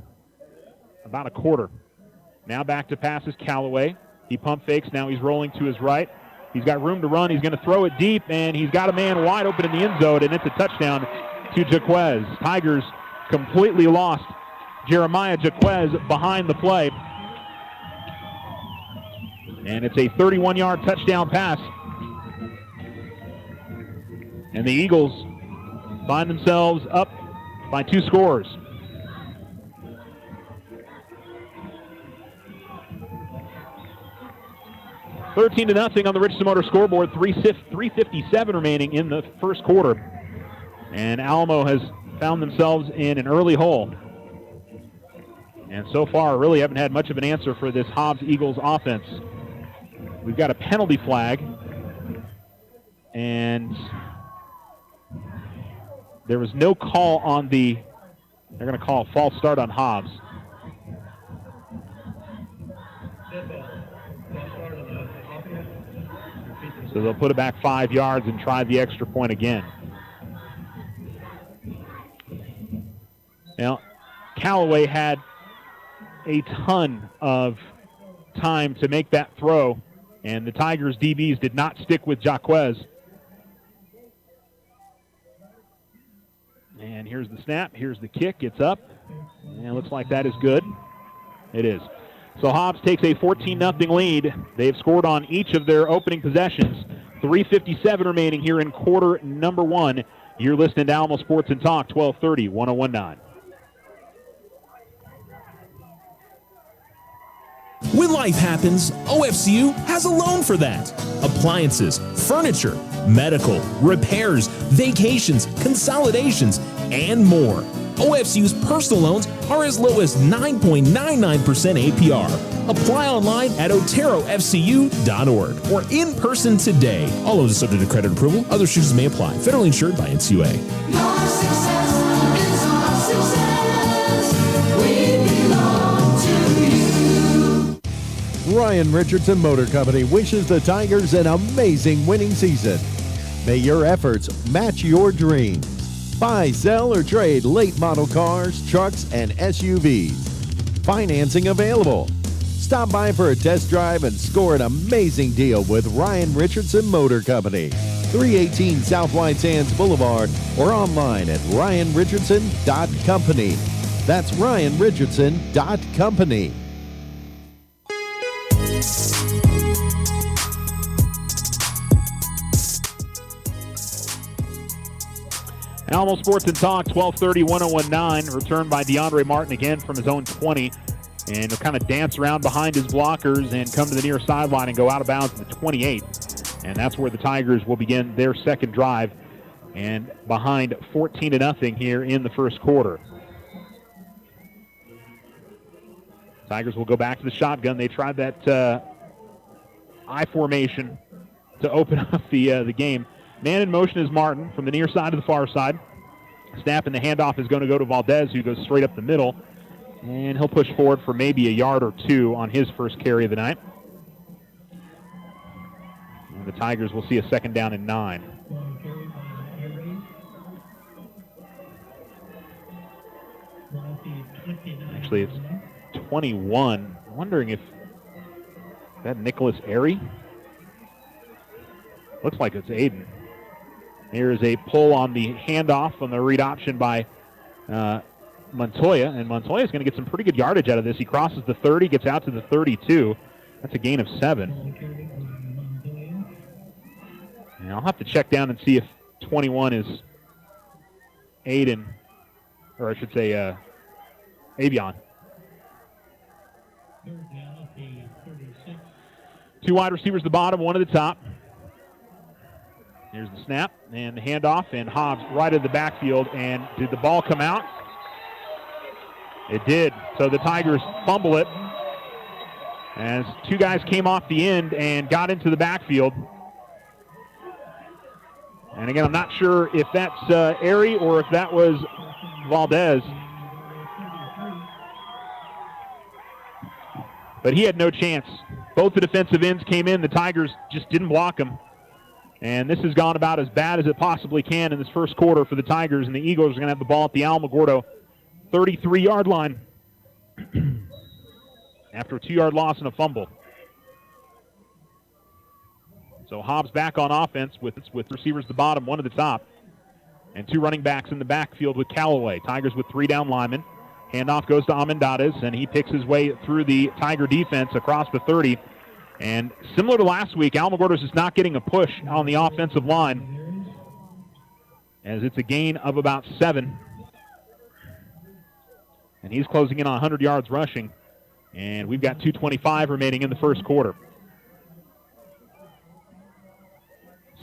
about a quarter. Now back to pass is Callaway. He pump fakes. Now he's rolling to his right. He's got room to run. He's going to throw it deep, and he's got a man wide open in the end zone, and it's a touchdown to Jaquez. Tigers completely lost Jeremiah Jaquez behind the play. And it's a 31-yard touchdown pass. And the Eagles find themselves up by 2 scores. $13-0 on the Richardson Motor scoreboard. 3:57 remaining in the first quarter. And Alamo has found themselves in an early hole. And so far, really haven't had much of an answer for this Hobbs-Eagles offense. We've got a penalty flag. And there was no call on they're going to call a false start on Hobbs. So they'll put it back 5 yards and try the extra point again. Now, Callaway had a ton of time to make that throw, and the Tigers DBs did not stick with Jaquez. And here's the snap. Here's the kick. It's up. And it looks like that is good. It is. So Hobbs takes a 14-0 lead. They've scored on each of their opening possessions. 3:57 remaining here in quarter number 1. You're listening to Alamo Sports and Talk, 1230, 1019. When life happens, OFCU has a loan for that. Appliances, furniture, medical, repairs, vacations, consolidations, and more. OFCU's personal loans are as low as 9.99% APR. Apply online at oterofcu.org or in person today. All loans are subject to credit approval. Other restrictions may apply. Federally insured by NCUA. Your success is our success. We belong to you. Ryan Richardson Motor Company wishes the Tigers an amazing winning season. May your efforts match your dreams. Buy, sell, or trade late model cars, trucks, and SUVs. Financing available. Stop by for a test drive and score an amazing deal with Ryan Richardson Motor Company. 318 South White Sands Boulevard or online at ryanrichardson.company. That's ryanrichardson.company. Alamo Sports and Talk, 12:30, 101.9. Returned by DeAndre Martin again from his own 20. And he'll kind of dance around behind his blockers and come to the near sideline and go out of bounds at the 28. And that's where the Tigers will begin their second drive. And behind 14-0 here in the first quarter. Tigers will go back to the shotgun. They tried that I formation to open up the game. Man in motion is Martin from the near side to the far side. Snap and the handoff is going to go to Valdez, who goes straight up the middle. And he'll push forward for maybe a yard or two on his first carry of the night. And the Tigers will see a 2nd down and 9. Actually, it's 21. I'm wondering if that Nicholas Airy? Looks like it's Aiden. Here is a pull on the handoff on the read option by Montoya, and Montoya is going to get some pretty good yardage out of this. He crosses the 30, gets out to the 32. That's a gain of 7. And I'll have to check down and see if 21 is Aiden, or I should say Avion. 2 wide receivers at the bottom, 1 at the top. Here's the snap and the handoff, and Hobbs right at the backfield. And did the ball come out? It did. So the Tigers fumble it as 2 guys came off the end and got into the backfield. And again, I'm not sure if that's Airy or if that was Valdez. But he had no chance. Both the defensive ends came in. The Tigers just didn't block him. And this has gone about as bad as it possibly can in this first quarter for the Tigers. And the Eagles are going to have the ball at the Alamogordo 33-yard line after a 2-yard loss and a fumble. So Hobbs back on offense with receivers at the bottom, 1 at the top, and 2 running backs in the backfield with Callaway. Tigers with 3 down linemen. Handoff goes to Amendades, and he picks his way through the Tiger defense across the 30. And similar to last week, Alamogordo's is not getting a push on the offensive line, as it's a gain of about 7. And he's closing in on 100 yards rushing. And we've got 2:25 remaining in the first quarter.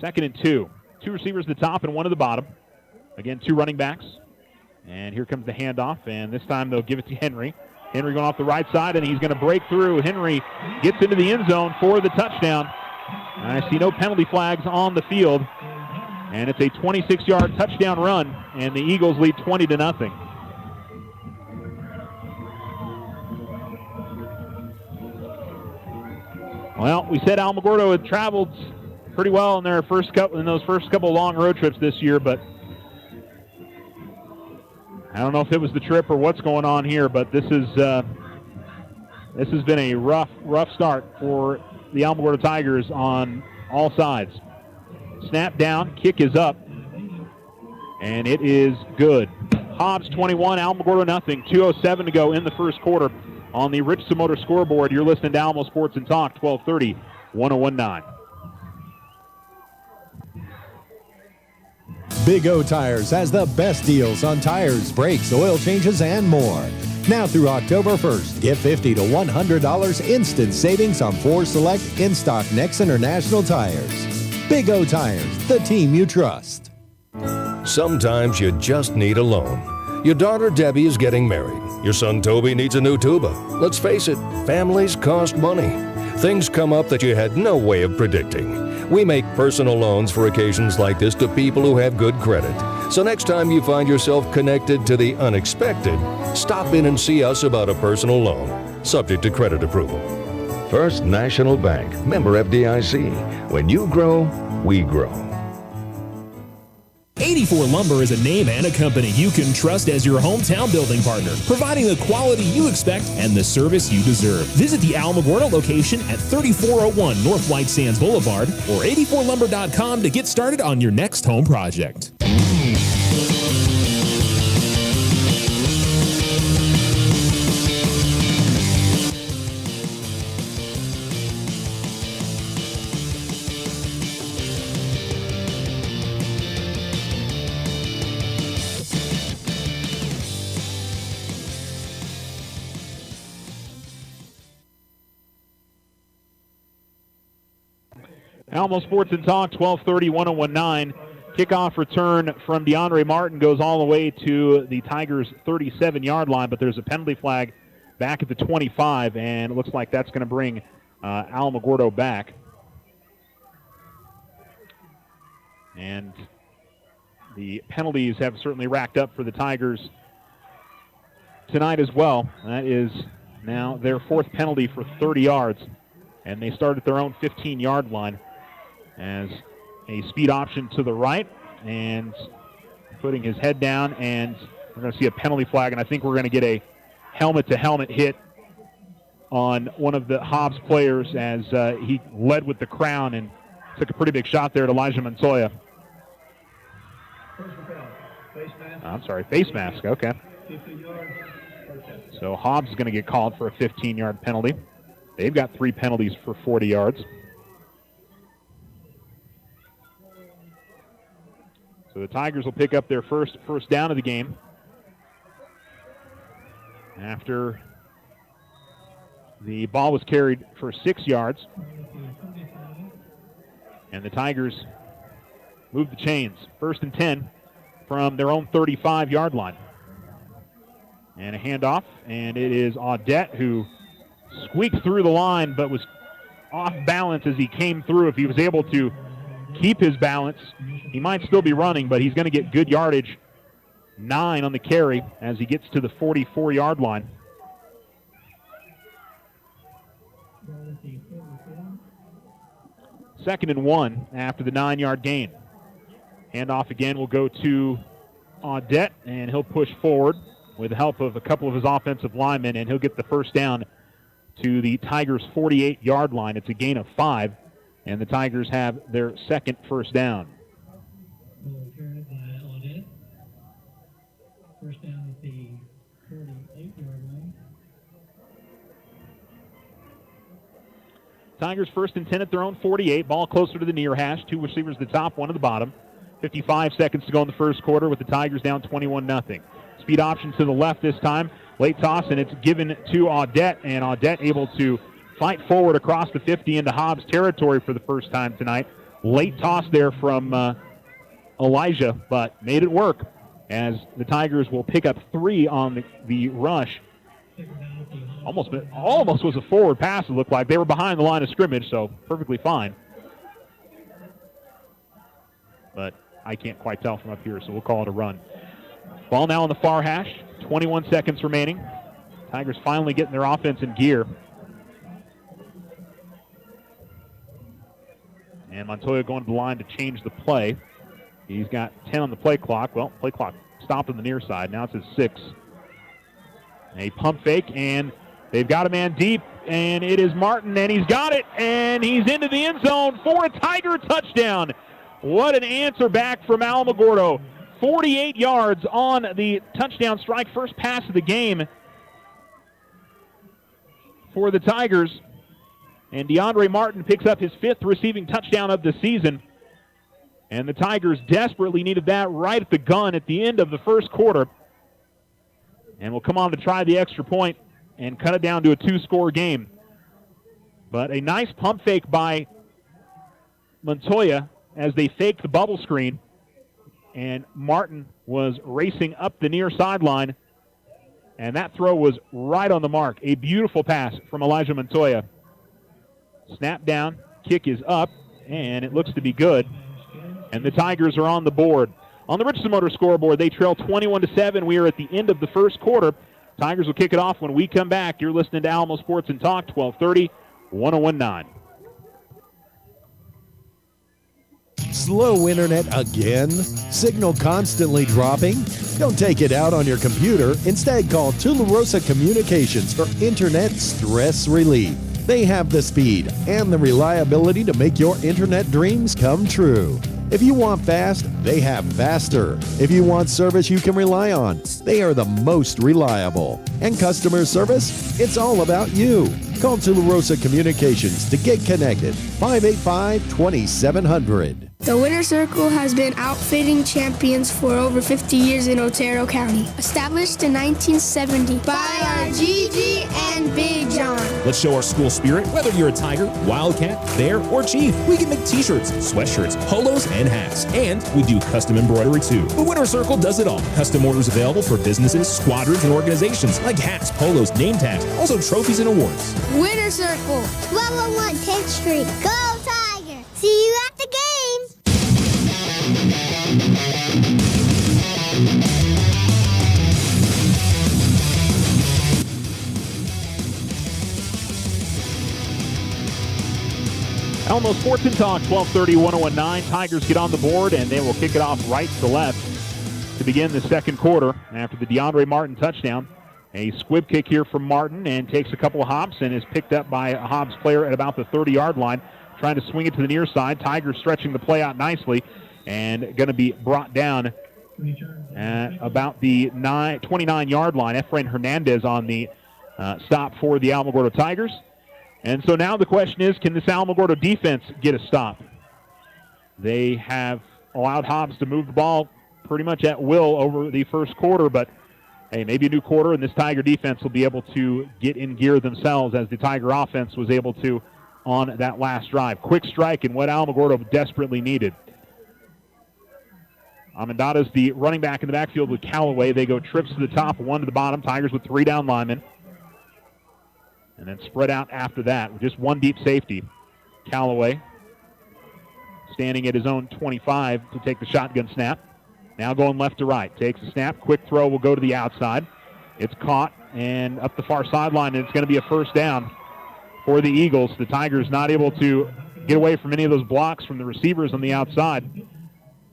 2nd and 2. 2 receivers at the top and 1 at the bottom. Again, 2 running backs. And here comes the handoff, and this time they'll give it to Henry. Henry going off the right side, and he's going to break through. Henry gets into the end zone for the touchdown. I see no penalty flags on the field. And it's a 26-yard touchdown run, and the Eagles lead 20-0. Well, we said Alamogordo had traveled pretty well in those first couple long road trips this year, but I don't know if it was the trip or what's going on here, but this has been a rough start for the Alamogordo Tigers on all sides. Snap down, kick is up, and it is good. Hobbs 21, Alamogordo nothing. 2:07 to go in the first quarter on the Richardson Motor scoreboard. You're listening to Alamo Sports and Talk, 1230, 101.9. Big O Tires has the best deals on tires, brakes, oil changes, and more. Now through October 1st, get $50 to $100 instant savings on 4 select in-stock Next International tires. Big O Tires, the team you trust. Sometimes you just need a loan. Your daughter Debbie is getting married. Your son Toby needs a new tuba. Let's face it, families cost money. Things come up that you had no way of predicting. We make personal loans for occasions like this to people who have good credit. So next time you find yourself connected to the unexpected, stop in and see us about a personal loan, subject to credit approval. First National Bank, member FDIC. When you grow, we grow. 84 Lumber is a name and a company you can trust as your hometown building partner, providing the quality you expect and the service you deserve. Visit the Alamogordo location at 3401 North White Sands Boulevard or 84lumber.com to get started on your next home project. Alamo Sports and Talk, 12:30, 101.9. Kickoff return from DeAndre Martin goes all the way to the Tigers' 37-yard line, but there's a penalty flag back at the 25, and it looks like that's going to bring Alamogordo back. And the penalties have certainly racked up for the Tigers tonight as well. That is now their fourth penalty for 30 yards, and they start at their own 15-yard line. As a speed option to the right and putting his head down, and we're going to see a penalty flag, and I think we're going to get a helmet-to-helmet hit on one of the Hobbs players as he led with the crown and took a pretty big shot there at Elijah Montoya. Face mask, okay. So Hobbs is going to get called for a 15-yard penalty. They've got 3 penalties for 40 yards. So the Tigers will pick up their first down of the game after the ball was carried for 6 yards. And the Tigers move the chains. 1st and 10 from their own 35-yard line. And a handoff, and it is Audette who squeaked through the line but was off balance as he came through. If he was able to keep his balance, he might still be running, but he's going to get good yardage. 9 on the carry as he gets to the 44-yard line. Second and 1 after the 9-yard gain. Handoff again will go to Audette, and he'll push forward with the help of a couple of his offensive linemen, and he'll get the first down to the Tigers' 48-yard line. It's a gain of 5, and the Tigers have their second first down. First down at the 48-yard line. Tigers 1st and 10 at their own 48. Ball closer to the near hash. 2 receivers at the top, 1 at the bottom. 55 seconds to go in the first quarter with the Tigers down 21-0. Speed option to the left this time. Late toss, and it's given to Audette, and Audette able to fight forward across the 50 into Hobbs territory for the first time tonight. Late toss there from Elijah, but made it work as the Tigers will pick up 3 on the rush. Almost was a forward pass, it looked like. They were behind the line of scrimmage, so perfectly fine. But I can't quite tell from up here, so we'll call it a run. Ball now on the far hash, 21 seconds remaining. Tigers finally getting their offense in gear. And Montoya going to the line to change the play. He's got 10 on the play clock. Well, play clock stopped on the near side. Now it's his 6. A pump fake, and they've got a man deep, and it is Martin, and he's got it, and he's into the end zone for a Tiger touchdown. What an answer back from Alamogordo. 48 yards on the touchdown strike, first pass of the game for the Tigers. And DeAndre Martin picks up his 5th receiving touchdown of the season. And the Tigers desperately needed that right at the gun at the end of the first quarter. And will come on to try the extra point and cut it down to a 2-score game. But a nice pump fake by Montoya as they faked the bubble screen. And Martin was racing up the near sideline. And that throw was right on the mark. A beautiful pass from Elijah Montoya. Snap down, kick is up, and it looks to be good. And the Tigers are on the board. On the Richardson Motor scoreboard, they trail 21-7. We are at the end of the first quarter. Tigers will kick it off when we come back. You're listening to Alamo Sports and Talk, 1230, 1019. Slow internet again? Signal constantly dropping? Don't take it out on your computer. Instead, call Tularosa Communications for internet stress relief. They have the speed and the reliability to make your internet dreams come true. If you want fast, they have faster. If you want service you can rely on, they are the most reliable. And customer service? It's all about you. Call Tularosa Communications to get connected. 585-2700. The Winter Circle has been outfitting champions for over 50 years in Otero County. Established in 1970 by our Gigi and Big John. Let's show our school spirit. Whether you're a Tiger, Wildcat, Bear, or Chief, we can make t-shirts, sweatshirts, polos, and hats. And we do custom embroidery too. The Winter Circle does it all. Custom orders available for businesses, squadrons, and organizations like hats, polos, name tags, also trophies and awards. Winter Circle, 1201 10th Street. Go Tiger! See you at the games! Alamo Sports and Talk, 1230, 1019. Tigers get on the board, and they will kick it off right to left to begin the second quarter after the DeAndre Martin touchdown. A squib kick here from Martin, and takes a couple of hops and is picked up by a Hobbs player at about the 30-yard line, trying to swing it to the near side. Tigers stretching the play out nicely and going to be brought down at about the 29-yard line. Efrain Hernandez on the stop for the Alamogordo Tigers. And so now the question is, can this Alamogordo defense get a stop? They have allowed Hobbs to move the ball pretty much at will over the first quarter, but hey, maybe a new quarter, and this Tiger defense will be able to get in gear themselves as the Tiger offense was able to on that last drive. Quick strike and what Alamogordo desperately needed. Amendada's the running back in the backfield with Callaway. They go trips to the top, one to the bottom. Tigers with 3 down linemen. And then spread out after that with just one deep safety. Callaway standing at his own 25 to take the shotgun snap. Now going left to right. Takes a snap. Quick throw will go to the outside. It's caught and up the far sideline, and it's going to be a first down for the Eagles. The Tigers not able to get away from any of those blocks from the receivers on the outside.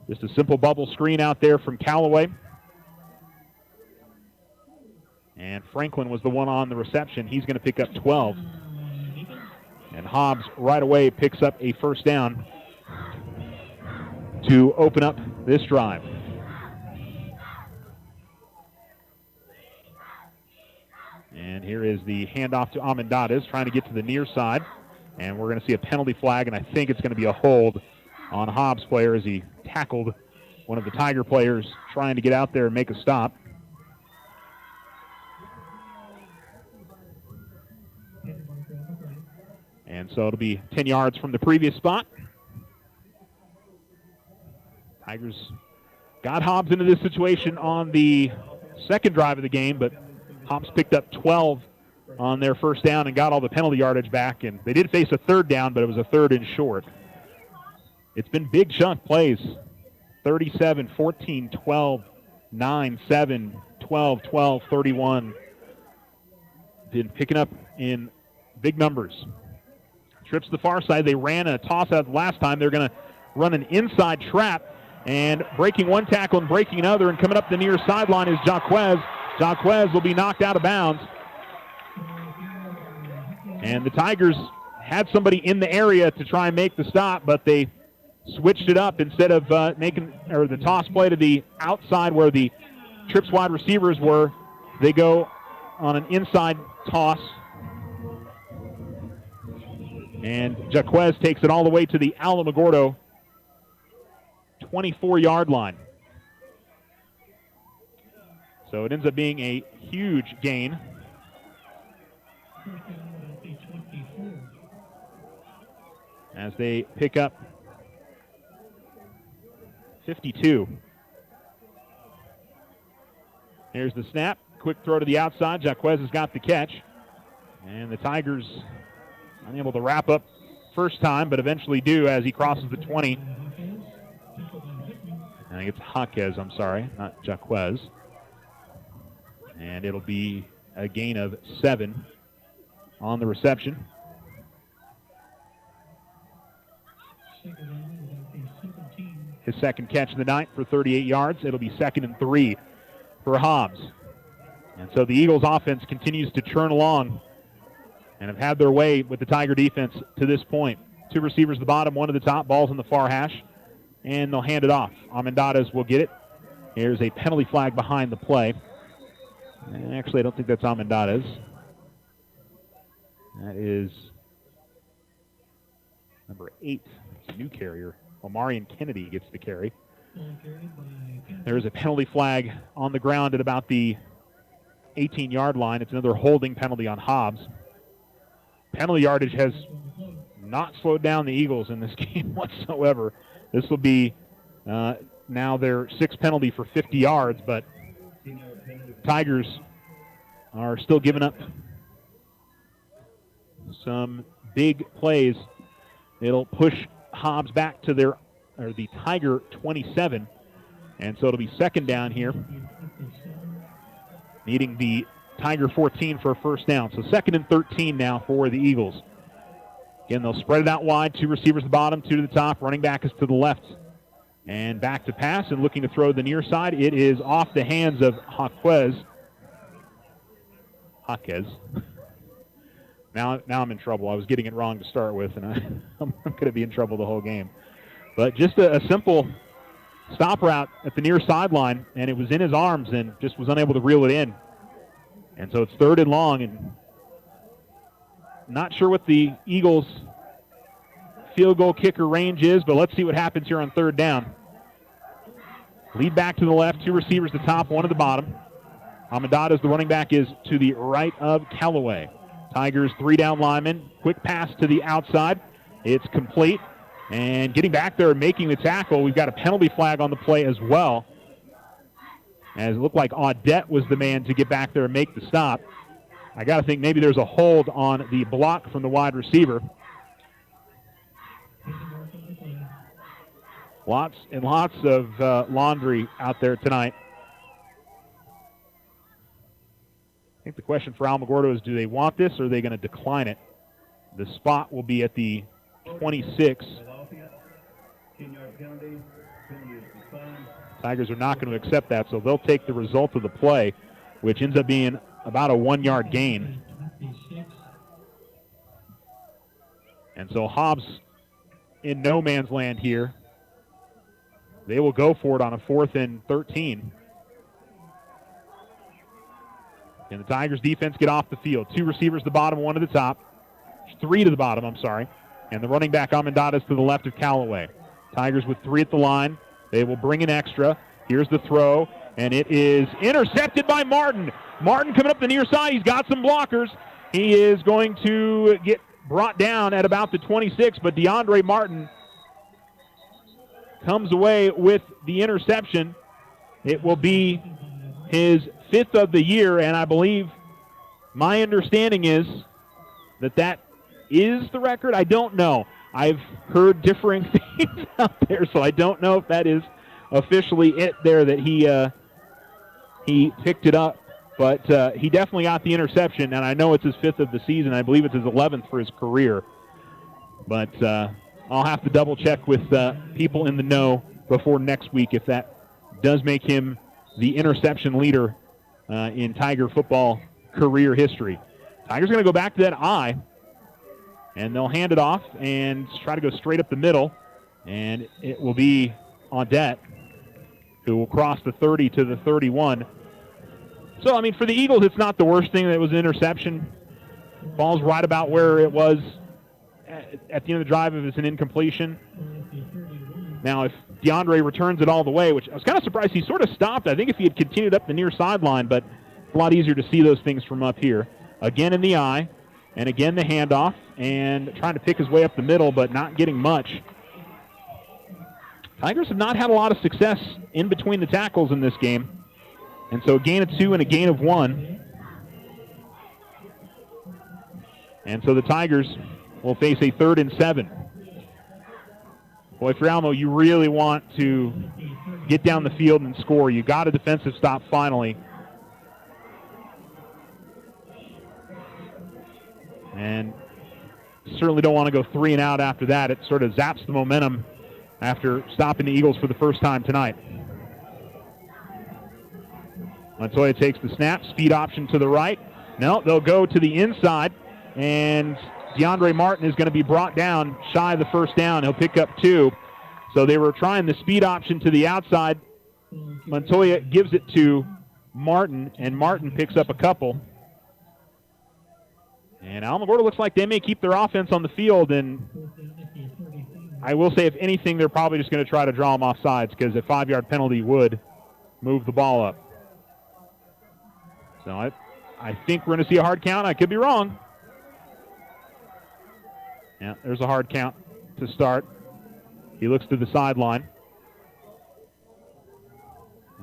Just a simple bubble screen out there from Callaway. And Franklin was the one on the reception. He's going to pick up 12. And Hobbs right away picks up a first down to open up this drive. And here is the handoff to Amendades, trying to get to the near side. And we're going to see a penalty flag, and I think it's going to be a hold on Hobbs' player as he tackled one of the Tiger players trying to get out there and make a stop. And so it'll be 10 yards from the previous spot. Tigers got Hobbs into this situation on the second drive of the game, but Hobbs picked up 12 on their first down and got all the penalty yardage back. And they did face a third down, but it was a third and short. It's been big chunk plays. 37, 14, 12, 9, 7, 12, 12, 31. Been picking up in big numbers. Trips to the far side. They ran a toss out last time. They're going to run an inside trap, and breaking one tackle and breaking another, and coming up the near sideline is Jaquez. Jaquez will be knocked out of bounds. And the Tigers had somebody in the area to try and make the stop, but they switched it up. Instead of the toss play to the outside where the trips wide receivers were, they go on an inside toss. And Jaquez takes it all the way to the Alamogordo 24-yard line. So it ends up being a huge gain. As they pick up 52. Here's the snap. Quick throw to the outside. Jaquez has got the catch. And the Tigers unable to wrap up first time, but eventually do as he crosses the 20. I think it's Jaquez, I'm sorry, not Jaquez. And it'll be a gain of 7 on the reception. His second catch of the night for 38 yards. It'll be 2nd and 3 for Hobbs. And so the Eagles offense continues to churn along and have had their way with the Tiger defense to this point. 2 receivers at the bottom, 1 at the top, ball's in the far hash, and they'll hand it off. Almendares will get it. Here's a penalty flag behind the play. Actually, I don't think that's Almendares. That is number 8. It's a new carrier. Omarion Kennedy gets the carry. There's a penalty flag on the ground at about the 18-yard line. It's another holding penalty on Hobbs. Penalty yardage has not slowed down the Eagles in this game whatsoever. This will be now their 6th penalty for 50 yards, but Tigers are still giving up some big plays. It'll push Hobbs back to the Tiger 27, and so it'll be 2nd down here, needing the Tiger 14 for a first down. So 2nd and 13 now for the Eagles. Again, they'll spread it out wide. 2 receivers at the bottom, 2 to the top. Running back is to the left. And back to pass and looking to throw the near side. It is off the hands of Jaquez. Now I'm in trouble. I was getting it wrong to start with, and I'm going to be in trouble the whole game. But just a simple stop route at the near sideline, and it was in his arms and just was unable to reel it in. And so it's 3rd and long, and not sure what the Eagles' field goal kicker range is, but let's see what happens here on 3rd down. Lead back to the left, 2 receivers at the top, 1 at the bottom. Almendares, the running back, is to the right of Callaway. Tigers 3 down linemen. Quick pass to the outside. It's complete. And getting back there and making the tackle, we've got a penalty flag on the play as well. As it looked like Audette was the man to get back there and make the stop. I got to think maybe there's a hold on the block from the wide receiver. Lots and lots of laundry out there tonight. I think the question for Alamogordo is, do they want this or are they going to decline it? The spot will be at the 26. Tigers are not going to accept that, so they'll take the result of the play, which ends up being about a 1-yard gain. And so Hobbs in no man's land here. They will go for it on a 4th and 13. And the Tigers defense get off the field. 2 receivers to the bottom, 1 to the top. 3 to the bottom, I'm sorry. And the running back, Almendares, to the left of Callaway. Tigers with 3 at the line. They will bring an extra. Here's the throw, and it is intercepted by Martin. Martin coming up the near side. He's got some blockers. He is going to get brought down at about the 26, but DeAndre Martin comes away with the interception. It will be his 5th of the year, and I believe my understanding is that is the record. I don't know. I've heard differing things out there, so I don't know if that is officially it there that he picked it up. But he definitely got the interception, and I know it's his 5th of the season. I believe it's his 11th for his career. But I'll have to double-check with people in the know before next week if that does make him the interception leader in Tiger football career history. Tigers going to go back to that I, and they'll hand it off and try to go straight up the middle, and it will be Audette who will cross the 30 to the 31. So, I mean, for the Eagles, it's not the worst thing that it was an interception. Ball's right about where it was at the end of the drive if it's an incompletion. Now, if DeAndre returns it all the way, which I was kind of surprised he sort of stopped. I think if he had continued up the near sideline, but it's a lot easier to see those things from up here. Again in the eye, and again the handoff, and trying to pick his way up the middle, but not getting much. Tigers have not had a lot of success in between the tackles in this game. And so a gain of 2 and a gain of 1. And so the Tigers will face a 3rd and 7. Boy, for Alamo, you really want to get down the field and score. You got a defensive stop finally. And certainly don't want to go 3 and out after that. It sort of zaps the momentum after stopping the Eagles for the first time tonight. Montoya takes the snap, speed option to the right. No, they'll go to the inside, and DeAndre Martin is going to be brought down shy of the first down. He'll pick up 2. So they were trying the speed option to the outside. Montoya gives it to Martin, and Martin picks up a couple. And Alamogordo looks like they may keep their offense on the field, and I will say, if anything, they're probably just going to try to draw them off sides because a 5-yard penalty would move the ball up. So I think we're going to see a hard count. I could be wrong. Yeah, there's a hard count to start. He looks to the sideline.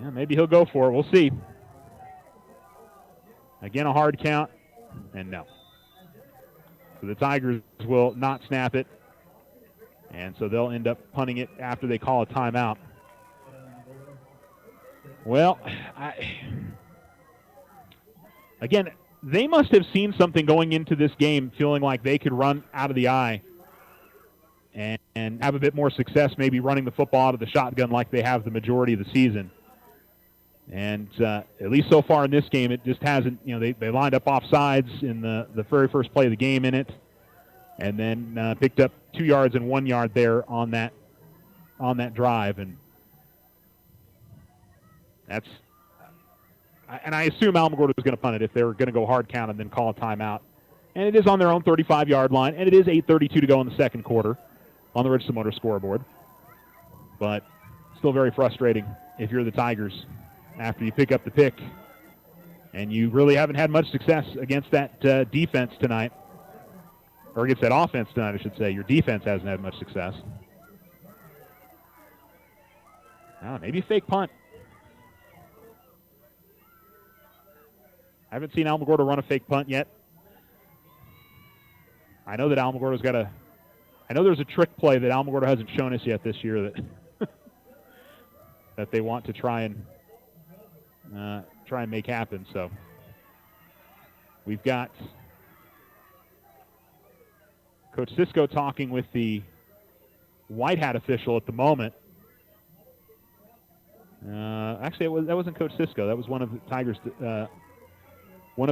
Yeah, maybe he'll go for it. We'll see. Again, a hard count, and no. So the Tigers will not snap it, and so they'll end up punting it after they call a timeout. Well, again, they must have seen something going into this game, feeling like they could run out of the eye and have a bit more success maybe running the football out of the shotgun like they have the majority of the season. And at least so far in this game, it just hasn't, they lined up off sides in the very first play of the game in it, and then picked up 2 yards and 1 yard there on that drive. And I assume Alamogordo is going to punt it if they're going to go hard count and then call a timeout. And it is on their own 35-yard line, and it is 8:32 to go in the second quarter on the Richardson Motor scoreboard. But still very frustrating if you're the Tigers after you pick up the pick and you really haven't had much success against that defense tonight, or against that offense tonight, I should say. Your defense hasn't had much success. Maybe a fake punt. I haven't seen Alamogordo run a fake punt yet. I know that Alamogordo's got I know there's a trick play that Alamogordo hasn't shown us yet this year that that they want to try and make happen. So we've got Coach Cisco talking with the white hat official at the moment. Actually, that wasn't Coach Cisco. That was one of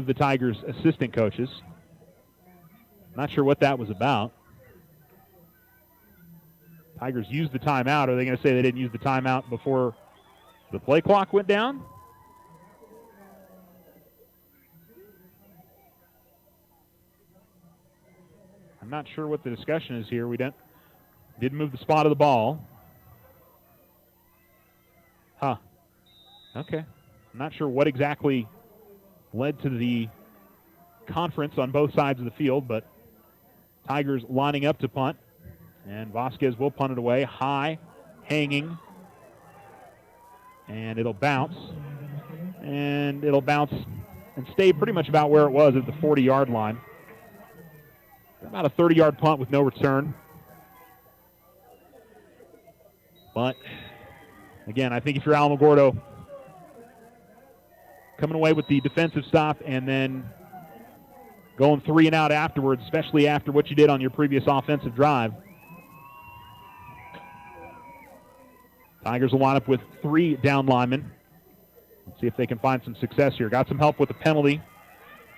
the Tigers' assistant coaches. Not sure what that was about. Tigers used the timeout. Are they going to say they didn't use the timeout before the play clock went down? I'm not sure what the discussion is here. We didn't move the spot of the ball. Huh. Okay. I'm not sure what exactly led to the conference on both sides of the field, but Tigers lining up to punt. And Vasquez will punt it away, high, hanging. And it'll bounce. And it'll bounce and stay pretty much about where it was at the 40-yard line. About a 30-yard punt with no return. But, again, I think if you're Alamogordo, coming away with the defensive stop and then going 3 and out afterwards, especially after what you did on your previous offensive drive, Tigers will wind up with 3 down linemen. Let's see if they can find some success here. Got some help with the penalty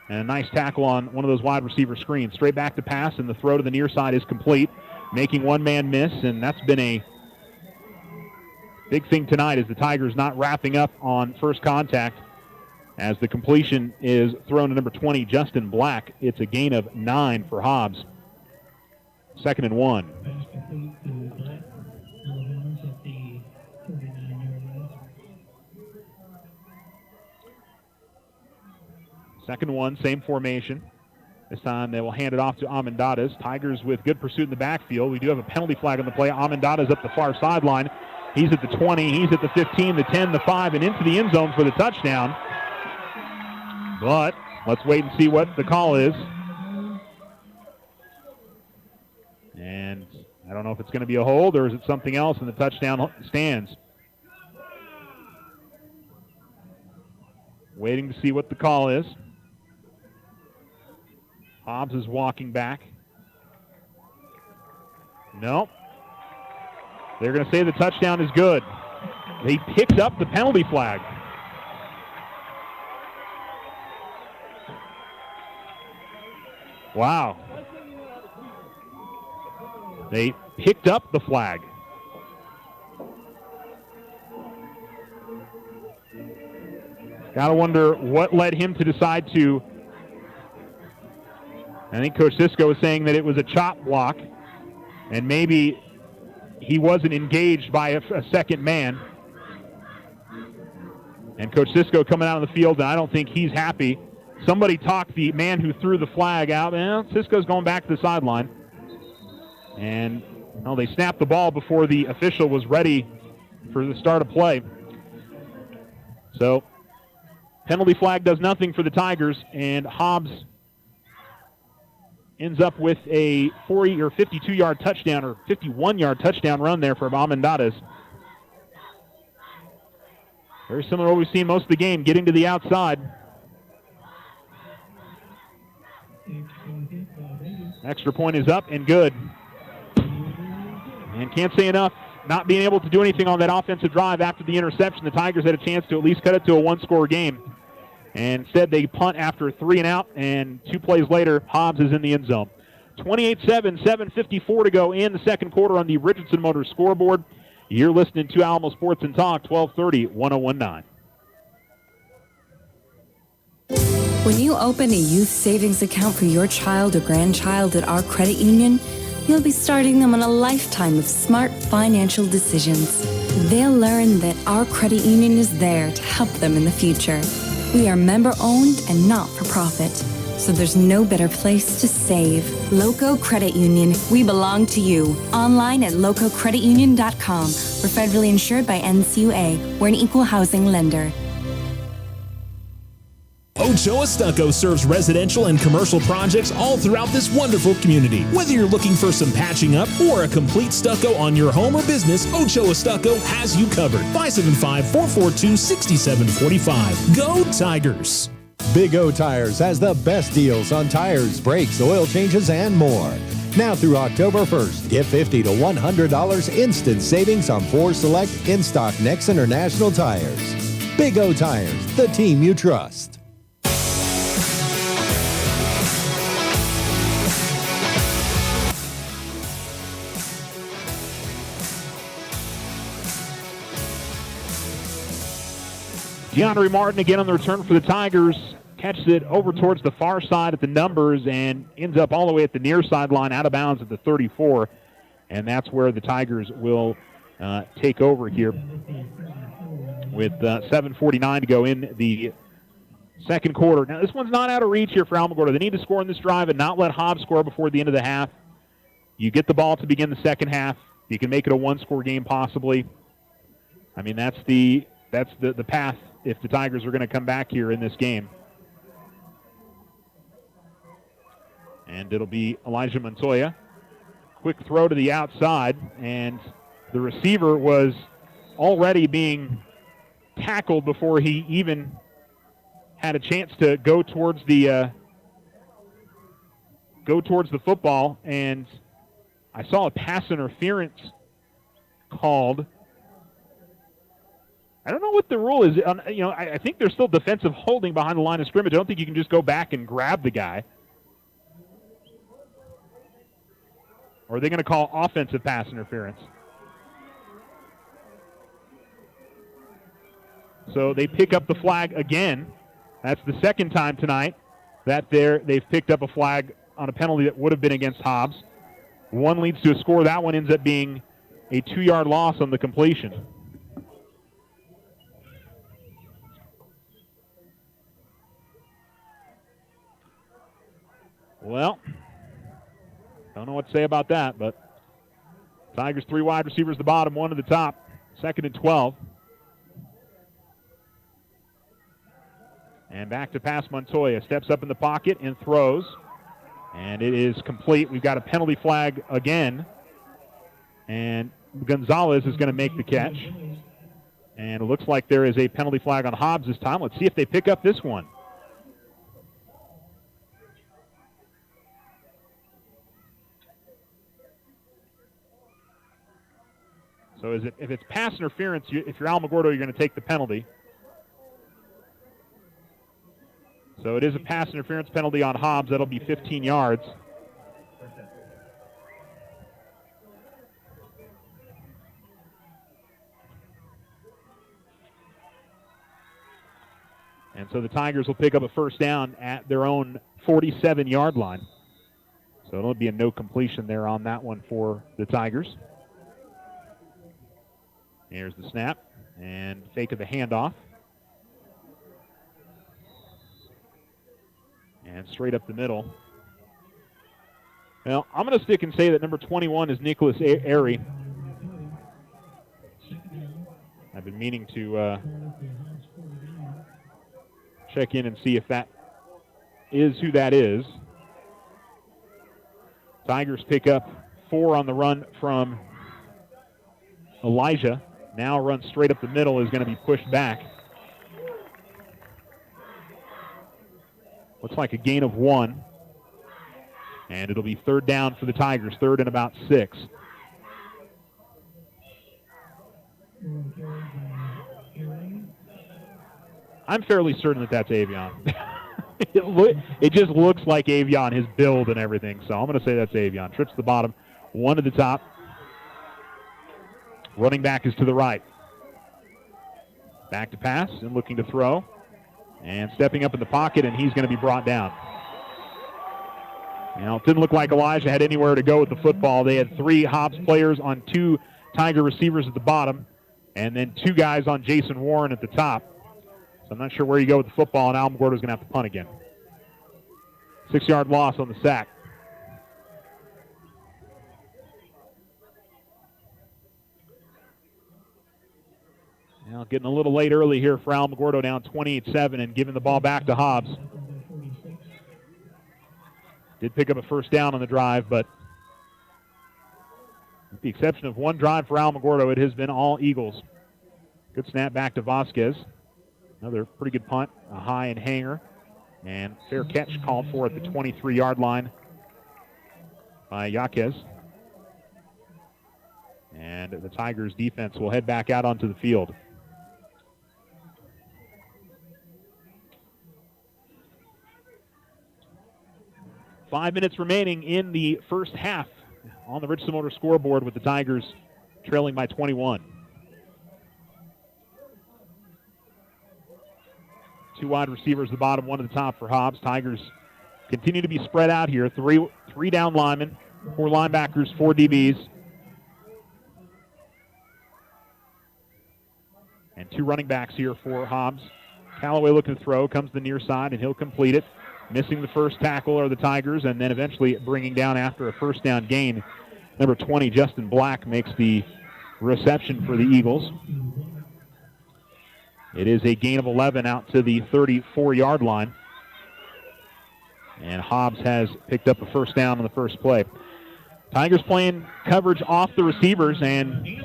and a nice tackle on one of those wide receiver screens. Straight back to pass, and the throw to the near side is complete, making one man miss, and that's been a big thing tonight is the Tigers not wrapping up on first contact as the completion is thrown to number 20, Justin Black. It's a gain of 9 for Hobbs. 2nd and 1. Pass complete to Black. Alabama's at the 39-yard line. 2nd and 1, same formation. This time they will hand it off to Amendadas. Tigers with good pursuit in the backfield. We do have a penalty flag on the play. Amendadas up the far sideline. He's at the 20, he's at the 15, the 10, the 5, and into the end zone for the touchdown. But let's wait and see what the call is. And I don't know if it's going to be a hold or is it something else, and the touchdown stands. Waiting to see what the call is. Hobbs is walking back. No. They're going to say the touchdown is good. They picked up the penalty flag. Wow. They picked up the flag. Got to wonder what led him to decide to. I think Coach Sisko is saying that it was a chop block, and maybe he wasn't engaged by a second man. And Coach Sisko coming out on the field, and I don't think he's happy. Somebody talked the man who threw the flag out. Well, Sisko's going back to the sideline. And they snapped the ball before the official was ready for the start of play. So, penalty flag does nothing for the Tigers, and Hobbs ends up with a 40 or 52-yard touchdown or 51-yard touchdown run there for Amendades. Very similar to what we've seen most of the game, getting to the outside. Extra point is up and good. And can't say enough, not being able to do anything on that offensive drive after the interception. The Tigers had a chance to at least cut it to a one-score game. And instead, they punt after 3 and out, and 2 plays later, Hobbs is in the end zone. 28-7, 7:54 to go in the second quarter on the Richardson Motors scoreboard. You're listening to Alamo Sports and Talk, 1230, 1019. When you open a youth savings account for your child or grandchild at our credit union, you'll be starting them on a lifetime of smart financial decisions. They'll learn that our credit union is there to help them in the future. We are member-owned and not-for-profit, so there's no better place to save. Loco Credit Union, we belong to you. Online at lococreditunion.com. We're federally insured by NCUA. We're an equal housing lender. Ochoa Stucco serves residential and commercial projects all throughout this wonderful community. Whether you're looking for some patching up or a complete stucco on your home or business, Ochoa Stucco has you covered. 575-442-6745. Go Tigers! Big O Tires has the best deals on tires, brakes, oil changes, and more. Now through October 1st, get $50 to $100 instant savings on 4 select in-stock Nex International tires. Big O Tires, the team you trust. DeAndre Martin again on the return for the Tigers. Catches it over towards the far side at the numbers and ends up all the way at the near sideline, out of bounds at the 34. And that's where the Tigers will take over here with 7:49 to go in the second quarter. Now, this one's not out of reach here for Alamogordo. They need to score in this drive and not let Hobbs score before the end of the half. You get the ball to begin the second half. You can make it a one-score game possibly. I mean, that's the path if the Tigers are going to come back here in this game. And it'll be Elijah Montoya. Quick throw to the outside, and the receiver was already being tackled before he even had a chance to go towards the football, and I saw a pass interference called. I don't know what the rule is. I think there's still defensive holding behind the line of scrimmage. I don't think you can just go back and grab the guy. Or are they going to call offensive pass interference? So they pick up the flag again. That's the second time tonight that they've picked up a flag on a penalty that would have been against Hobbs. One leads to a score. That one ends up being a 2-yard loss on the completion. Well, don't know what to say about that, but Tigers 3 wide receivers at the bottom, 1 at the top, 2nd and 12. And back to pass Montoya. Steps up in the pocket and throws. And it is complete. We've got a penalty flag again. And Gonzalez is going to make the catch. And it looks like there is a penalty flag on Hobbs this time. Let's see if they pick up this one. So if it's pass interference, if you're Alamogordo, you're going to take the penalty. So it is a pass interference penalty on Hobbs. That'll be 15 yards. And so the Tigers will pick up a first down at their own 47-yard line. So it'll be a no completion there on that one for the Tigers. Here's the snap and fake of the handoff. And straight up the middle. Well, I'm going to stick and say that number 21 is Nicholas Airy. I've been meaning to check in and see if that is who that is. Tigers pick up 4 on the run from Elijah. Now runs straight up the middle, is going to be pushed back. Looks like a gain of 1. And it'll be third down for the Tigers, third and about 6. I'm fairly certain that that's Avion. It just looks like Avion, his build and everything. So I'm going to say that's Avion. Trips the bottom, 1 to the top. Running back is to the right. Back to pass and looking to throw. And stepping up in the pocket, and he's going to be brought down. Now, it didn't look like Elijah had anywhere to go with the football. They had 3 Hobbs players on 2 Tiger receivers at the bottom, and then 2 guys on Jason Warren at the top. So I'm not sure where you go with the football, and Alamogordo's going to have to punt again. 6-yard loss on the sack. Now getting a little late early here for Alamogordo, down 28-7 and giving the ball back to Hobbs. Did pick up a first down on the drive, but with the exception of 1 drive for Alamogordo, it has been all Eagles. Good snap back to Vasquez. Another pretty good punt, a high and hanger, and fair catch called for at the 23-yard line by Yaquez. And the Tigers defense will head back out onto the field. Five minutes remaining in the first half on the Richland Motor scoreboard with the Tigers trailing by 21. 2 wide receivers, the bottom, 1 at the top for Hobbs. Tigers continue to be spread out here. Three down linemen, 4 linebackers, 4 DBs. And 2 running backs here for Hobbs. Callaway looking to throw, comes to the near side, and he'll complete it. Missing the first tackle are the Tigers, and then eventually bringing down after a first down gain. Number 20, Justin Black, makes the reception for the Eagles. It is a gain of 11 out to the 34-yard line. And Hobbs has picked up a first down on the first play. Tigers playing coverage off the receivers, and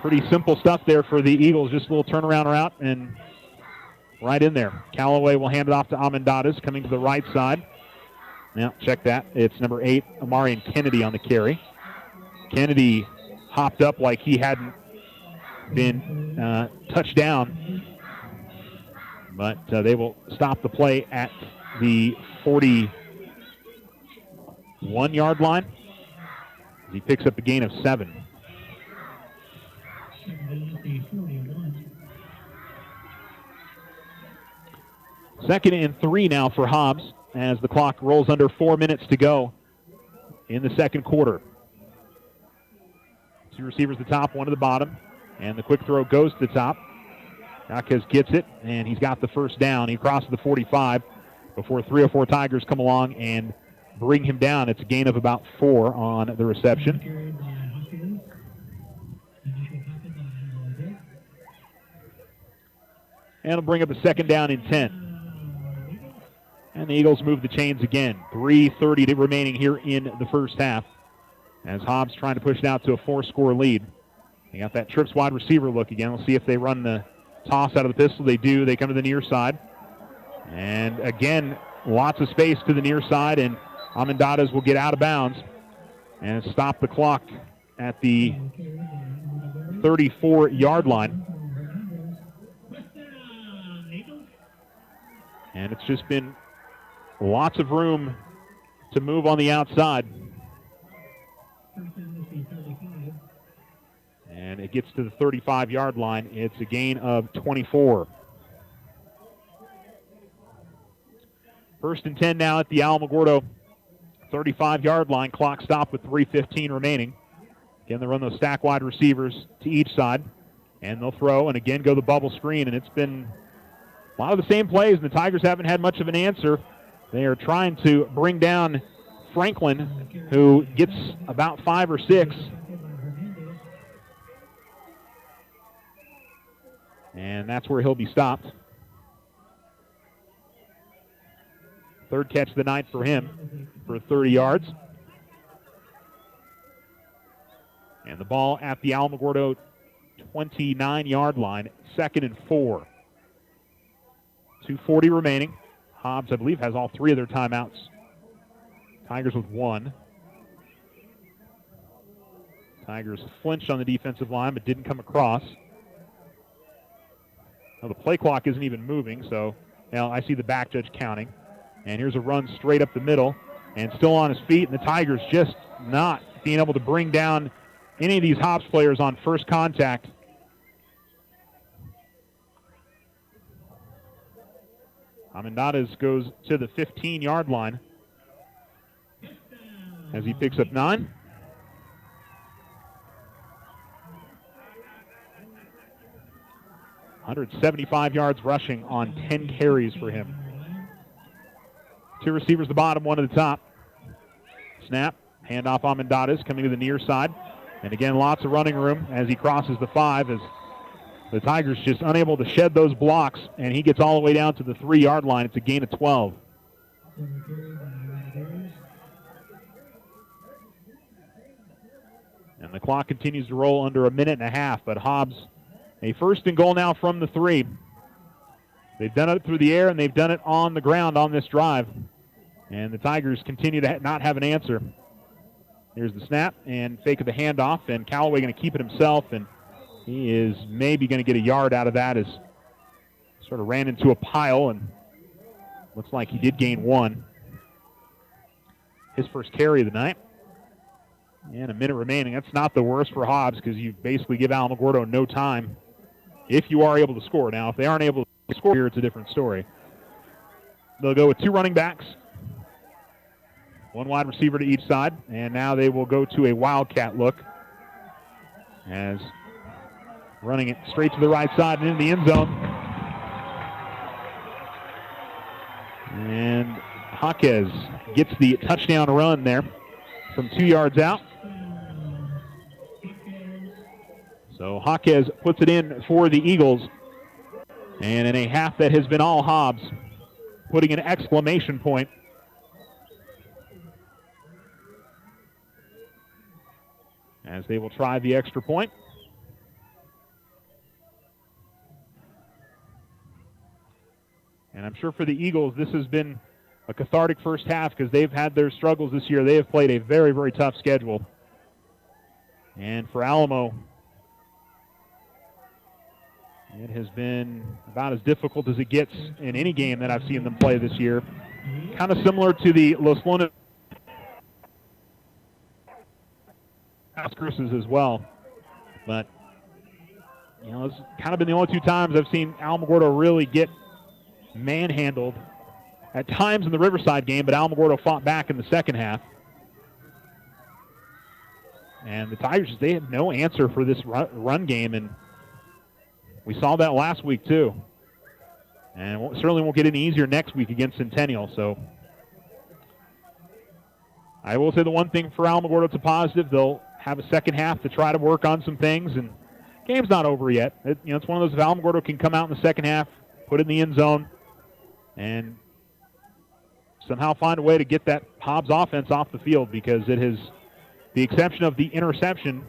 pretty simple stuff there for the Eagles. Just a little turnaround route and right in there. Callaway will hand it off to Amendadas, coming to the right side. Now, check that. It's number 8, Amarian Kennedy on the carry. Kennedy hopped up like he hadn't been touched down. But they will stop the play at the 41-yard line. He picks up a gain of 7. Second and 3 now for Hobbs as the clock rolls under 4 minutes to go in the second quarter. 2 receivers at the top, 1 at the bottom, and the quick throw goes to the top. Yaquez gets it, and he's got the first down. He crosses the 45 before 3 or 4 Tigers come along and bring him down. It's a gain of about 4 on the reception. And it'll bring up a second down and 10. And the Eagles move the chains again. 3:30 remaining here in the first half as Hobbs trying to push it out to a 4-score lead. They got that trips wide receiver look again. We'll see if they run the toss out of the pistol. They do. They come to the near side. And again, lots of space to the near side, and Amendadas will get out of bounds and stop the clock at the 34-yard line. And it's just been lots of room to move on the outside. And it gets to the 35-yard line. It's a gain of 24. First and 10 now at the Alamogordo 35-yard line. Clock stopped with 3:15 remaining. Again, they run those stack wide receivers to each side. And they'll throw and again go the bubble screen. And it's been a lot of the same plays, and the Tigers haven't had much of an answer. They are trying to bring down Franklin, who gets about 5 or 6. And that's where he'll be stopped. Third catch of the night for him for 30 yards. And the ball at the Alamogordo 29-yard line, 2nd and 4. 2:40 remaining. Hobbs, I believe, has all 3 of their timeouts. Tigers with 1. Tigers flinched on the defensive line, but didn't come across. Well, the play clock isn't even moving, so now I see the back judge counting. And here's a run straight up the middle, and still on his feet, and the Tigers just not being able to bring down any of these Hobbs players on first contact. Amendadas goes to the 15-yard line as he picks up 9. .175 yards rushing on 10 carries for him. 2 receivers the bottom, 1 at the top. Snap, handoff Amendadas coming to the near side. And again, lots of running room as he crosses the 5 as the Tigers just unable to shed those blocks, and he gets all the way down to the 3-yard line. It's a gain of 12. And the clock continues to roll under a minute and a half, but Hobbs, a 1st and goal now from the 3. They've done it through the air, and they've done it on the ground on this drive. And the Tigers continue to not have an answer. Here's the snap and fake of the handoff, and Callaway going to keep it himself, and he is maybe going to get a yard out of that as sort of ran into a pile, and looks like he did gain 1. His first carry of the night. And a minute remaining. That's not the worst for Hobbs because you basically give Alamogordo no time if you are able to score. Now, if they aren't able to score here, it's a different story. They'll go with 2 running backs, 1 wide receiver to each side, and now they will go to a wildcat look as running it straight to the right side and into the end zone. And Jaquez gets the touchdown run there from 2 yards out. So Jaquez puts it in for the Eagles. And in a half that has been all Hobbs, putting an exclamation point. As they will try the extra point. And I'm sure for the Eagles, this has been a cathartic first half because they've had their struggles this year. They have played a very, very tough schedule. And for Alamo, it has been about as difficult as it gets in any game that I've seen them play this year. Kind of similar to the Los Lunas Cruces as well. But, you know, it's kind of been the only 2 times I've seen Alamogordo really get manhandled at times in the Riverside game, but Alamogordo fought back in the second half. And the Tigers, they have no answer for this run game, and we saw that last week too. And certainly won't get any easier next week against Centennial. So I will say the one thing for Alamogordo, it's a positive. They'll have a second half to try to work on some things, and game's not over yet. It's one of those, if Alamogordo can come out in the second half, put it in the end zone, and somehow find a way to get that Hobbs offense off the field, because it has, the exception of the interception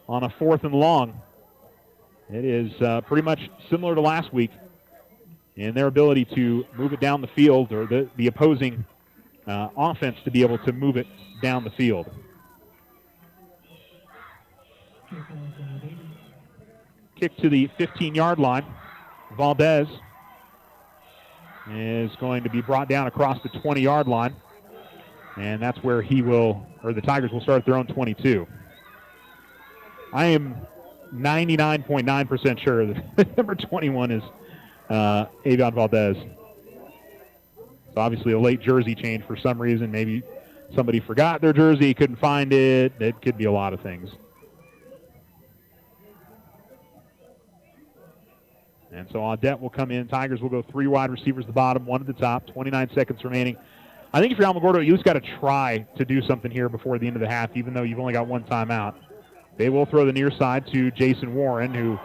on a 4th and long, it is pretty much similar to last week in their ability to move it down the field, or the opposing offense to be able to move it down the field. Kick to the 15-yard line. Valdez is going to be brought down across the 20-yard line. And that's where the Tigers will start at their own 22. I am 99.9% sure that number 21 is Avion Valdez. So obviously a late jersey change for some reason. Maybe somebody forgot their jersey, couldn't find it. It could be a lot of things. And so Audette will come in. Tigers will go 3 wide receivers at the bottom, 1 at the top, 29 seconds remaining. I think if you're Alamogordo, you just got to try to do something here before the end of the half, even though you've only got 1 timeout. They will throw the near side to Jason Warren, who,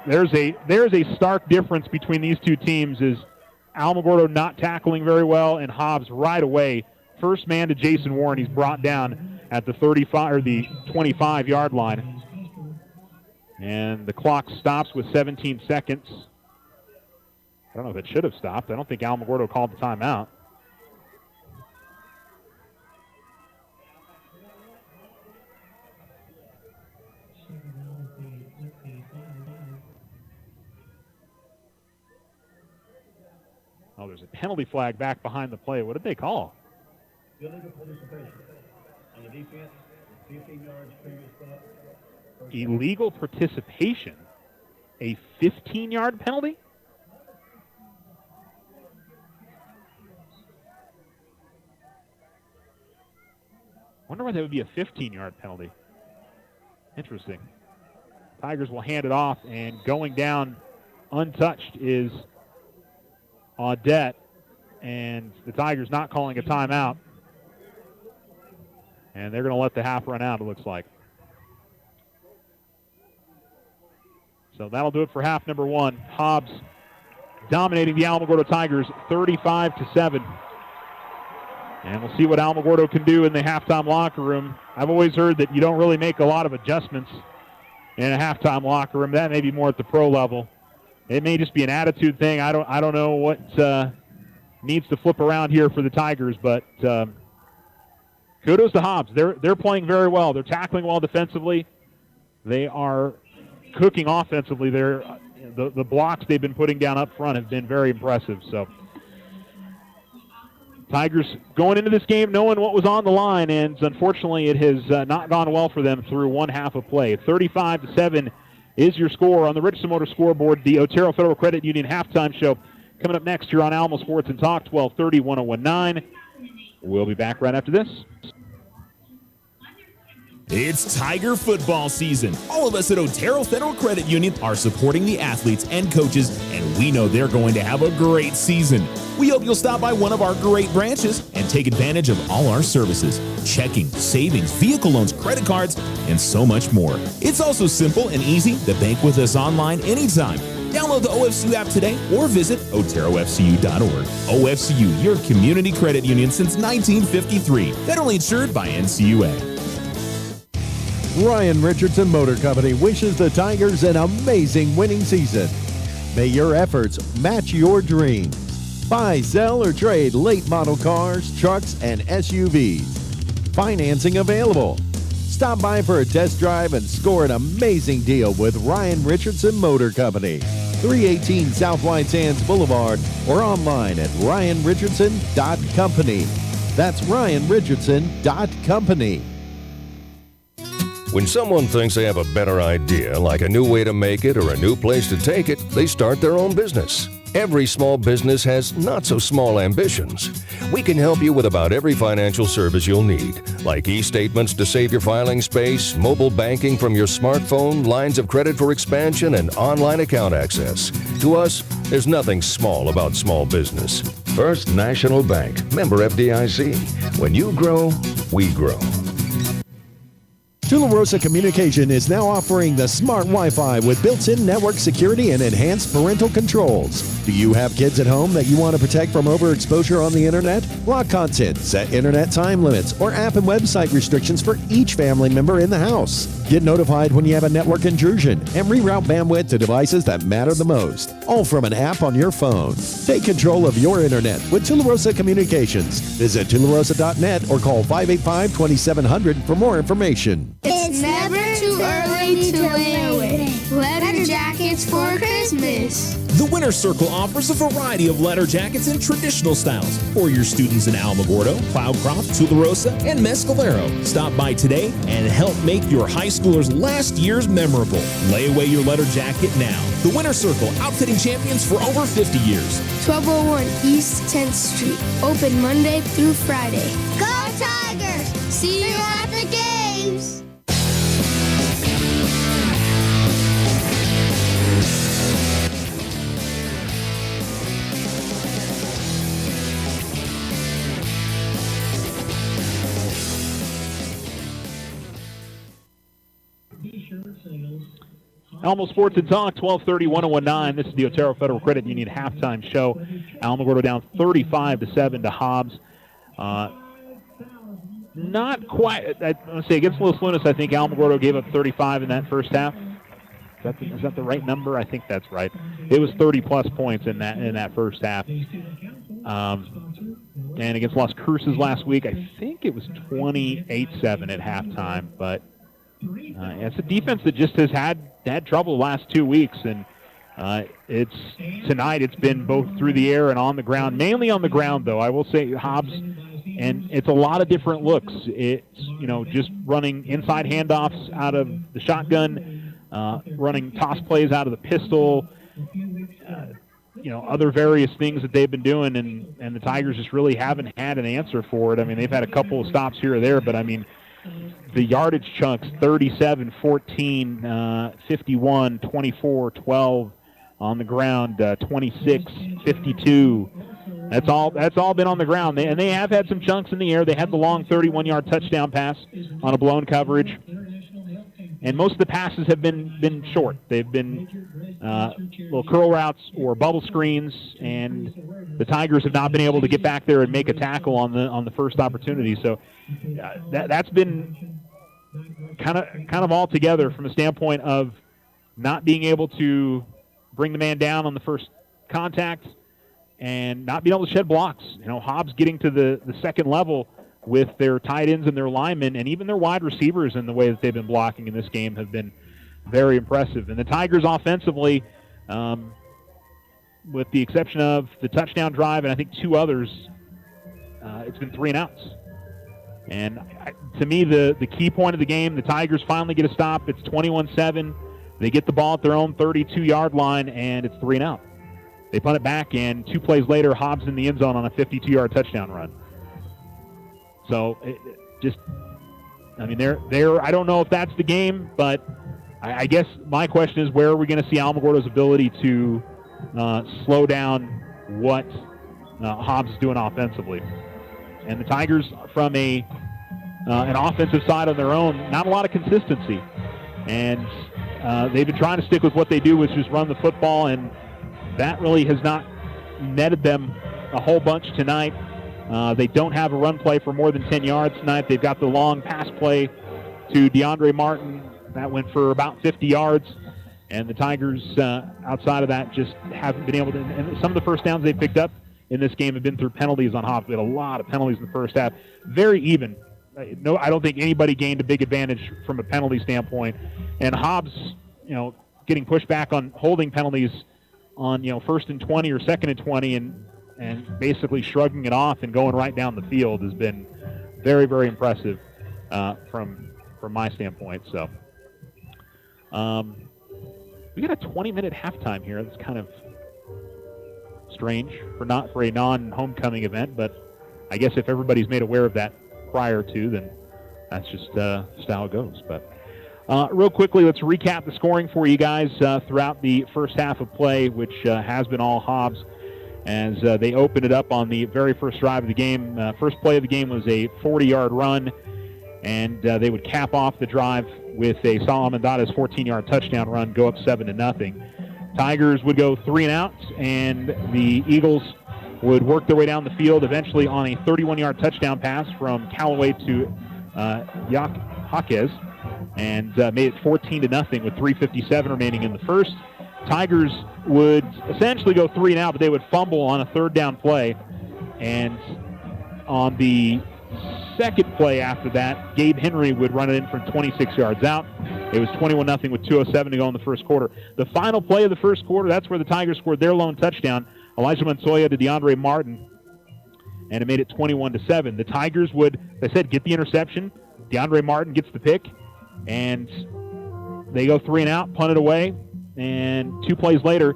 there's a stark difference between these two teams. Is Alamogordo not tackling very well, and Hobbs right away, first man to Jason Warren. He's brought down at the 35 or the 25-yard line. And the clock stops with 17 seconds. I don't know if it should have stopped. I don't think Alamogordo called the timeout. Oh, there's a penalty flag back behind the play. What did they call? Illegal participation on the defense, 15 yards previous stop. Illegal participation? A 15-yard penalty? Wonder why that would be a 15-yard penalty. Interesting. Tigers will hand it off, and going down untouched is Audette, and the Tigers not calling a timeout. And they're going to let the half run out, it looks like. So that'll do it for half number 1. Hobbs dominating the Alamogordo Tigers 35-7. And we'll see what Alamogordo can do in the halftime locker room. I've always heard that you don't really make a lot of adjustments in a halftime locker room. That may be more at the pro level. It may just be an attitude thing. I don't know what needs to flip around here for the Tigers, but kudos to Hobbs. They're playing very well. They're tackling well defensively. They are cooking offensively. The blocks they've been putting down up front have been very impressive. So Tigers going into this game knowing what was on the line, and unfortunately it has not gone well for them through one half of play. 35-7 is your score on the Richardson Motor scoreboard. The Otero Federal Credit Union halftime show coming up next here on Alamo Sports and Talk, 1230, 1019. We'll be back right after this. It's Tiger football season. All of us at Otero Federal Credit Union are supporting the athletes and coaches, and we know they're going to have a great season. We hope you'll stop by one of our great branches and take advantage of all our services: checking, savings, vehicle loans, credit cards, and so much more. It's also simple and easy to bank with us online anytime. Download the OFCU app today or visit oterofcu.org. OFCU, your community credit union since 1953. Federally insured by NCUA. Ryan Richardson Motor Company wishes the Tigers an amazing winning season. May your efforts match your dreams. Buy, sell, or trade late model cars, trucks, and SUVs. Financing available. Stop by for a test drive and score an amazing deal with Ryan Richardson Motor Company. 318 South White Sands Boulevard or online at ryanrichardson.company. That's ryanrichardson.company. When someone thinks they have a better idea, like a new way to make it or a new place to take it, they start their own business. Every small business has not-so-small ambitions. We can help you with about every financial service you'll need, like e-statements to save your filing space, mobile banking from your smartphone, lines of credit for expansion, and online account access. To us, there's nothing small about small business. First National Bank, member FDIC. When you grow, we grow. Tularosa Communication is now offering the smart Wi-Fi with built-in network security and enhanced parental controls. Do you have kids at home that you want to protect from overexposure on the internet? Block content, set internet time limits, or app and website restrictions for each family member in the house. Get notified when you have a network intrusion and reroute bandwidth to devices that matter the most, all from an app on your phone. Take control of your internet with Tularosa Communications. Visit tularosa.net or call 585-2700 for more information. It's never too need to lay away. Letter jackets for Christmas. The Winter Circle offers a variety of letter jackets in traditional styles for your students in Alamogordo, Cloudcroft, Tularosa, and Mescalero. Stop by today and help make your high schoolers' last years memorable. Lay away your letter jacket now. The Winter Circle, outfitting champions for over 50 years. 1201 East 10th Street. Open Monday through Friday. Go Tigers! See you at the games! Alamo Sports and Talk, 1230, 1019. This is the Otero Federal Credit Union halftime show. Alamogordo down 35-7 to Hobbs. Not quite. I want to say against Los Lunas, I think Alamogordo gave up 35 in that first half. Is that the right number? I think that's right. It was 30-plus points in that first half. And against Las Cruces last week, I think it was 28-7 at halftime. But it's a defense that just has had trouble the last 2 weeks, and tonight it's been both through the air and on the ground, mainly on the ground though. I will say Hobbs, and it's a lot of different looks. It's just running inside handoffs out of the shotgun, running toss plays out of the pistol, other various things that they've been doing, and the Tigers just really haven't had an answer for it. I mean, they've had a couple of stops here or there, but I mean, the yardage chunks, 37, 14, 51, 24, 12 on the ground, 26, 52. That's all been on the ground. They have had some chunks in the air. They had the long 31-yard touchdown pass on a blown coverage. And most of the passes have been short. They've been little curl routes or bubble screens, and the Tigers have not been able to get back there and make a tackle on the first opportunity. So that's been kind of all together from a standpoint of not being able to bring the man down on the first contact and not being able to shed blocks. Hobbs getting to the second level with their tight ends and their linemen and even their wide receivers in the way that they've been blocking in this game have been very impressive. And the Tigers offensively, with the exception of the touchdown drive and I think two others, it's been 3 and outs. And to me, the key point of the game, the Tigers finally get a stop. It's 21-7. They get the ball at their own 32-yard line, and it's 3 and out. They punt it back, and 2 plays later, Hobbs in the end zone on a 52-yard touchdown run. So, I don't know if that's the game, but I guess my question is, where are we going to see Alamogordo's ability to slow down what Hobbs is doing offensively? And the Tigers, from an offensive side on their own, not a lot of consistency. And they've been trying to stick with what they do, which is run the football, and that really has not netted them a whole bunch tonight. They don't have a run play for more than 10 yards tonight. They've got the long pass play to DeAndre Martin. That went for about 50 yards. And the Tigers, outside of that, just haven't been able to. And some of the first downs they picked up in this game have been through penalties on Hobbs. We had a lot of penalties in the first half. Very even. No, I don't think anybody gained a big advantage from a penalty standpoint. And Hobbs, getting pushed back on holding penalties on, first and 20 or second and 20 and basically shrugging it off and going right down the field has been very, very impressive from my standpoint. So we got a 20-minute halftime here. That's kind of strange for a non-homecoming event, but I guess if everybody's made aware of that prior to, then that's just how it goes. But real quickly, let's recap the scoring for you guys throughout the first half of play, which has been all Hobbs, as they opened it up on the very first drive of the game. First play of the game was a 40-yard run, and they would cap off the drive with a Solomon Dada's 14-yard touchdown run, go up 7-0. Tigers would go 3 and outs, and the Eagles would work their way down the field, eventually on a 31-yard touchdown pass from Callaway to Jaquez, and made it 14-0 with 3:57 remaining in the first. Tigers would essentially go 3 and out, but they would fumble on a third down play, and on the second play after that, Gabe Henry would run it in from 26 yards out. It was 21-0 with 2:07 to go in the first quarter. The final play of the first quarter, that's where the Tigers scored their lone touchdown. Elijah Montoya to DeAndre Martin, and it made it 21-7. The Tigers would, as I said, get the interception. DeAndre Martin gets the pick, and they go 3 and out, punt it away, and 2 plays later,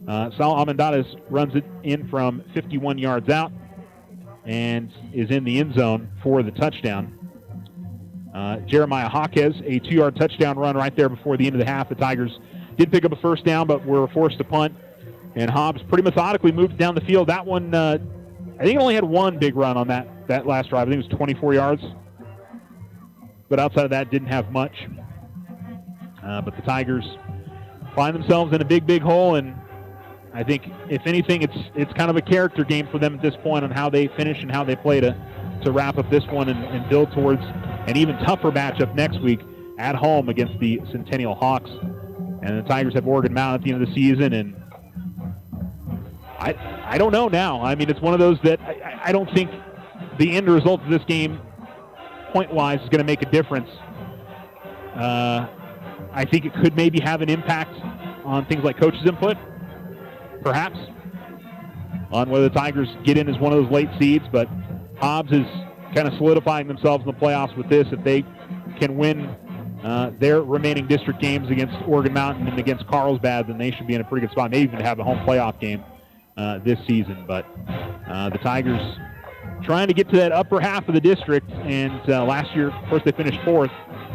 Sal Amendadas runs it in from 51 yards out and is in the end zone for the touchdown. Jeremiah Hawkes, a 2-yard touchdown run right there before the end of the half. The Tigers did pick up a first down, but were forced to punt, and Hobbs pretty methodically moved down the field. That one, I think it only had one big run on that last drive. I think it was 24 yards. But outside of that, didn't have much. But the Tigers find themselves in a big hole, and I think, if anything, it's kind of a character game for them at this point on how they finish and how they play to wrap up this one and build towards an even tougher matchup next week at home against the Centennial Hawks. And the Tigers have Oregon Mountain at the end of the season, and I don't know now. I mean, it's one of those that I don't think the end result of this game, point-wise, is going to make a difference. I think it could maybe have an impact on things like coaches' input, perhaps, on whether the Tigers get in as one of those late seeds. But Hobbs is kind of solidifying themselves in the playoffs with this. If they can win their remaining district games against Oregon Mountain and against Carlsbad, then they should be in a pretty good spot. Maybe even have a home playoff game this season. But the Tigers trying to get to that upper half of the district, and last year, of course, they finished 4th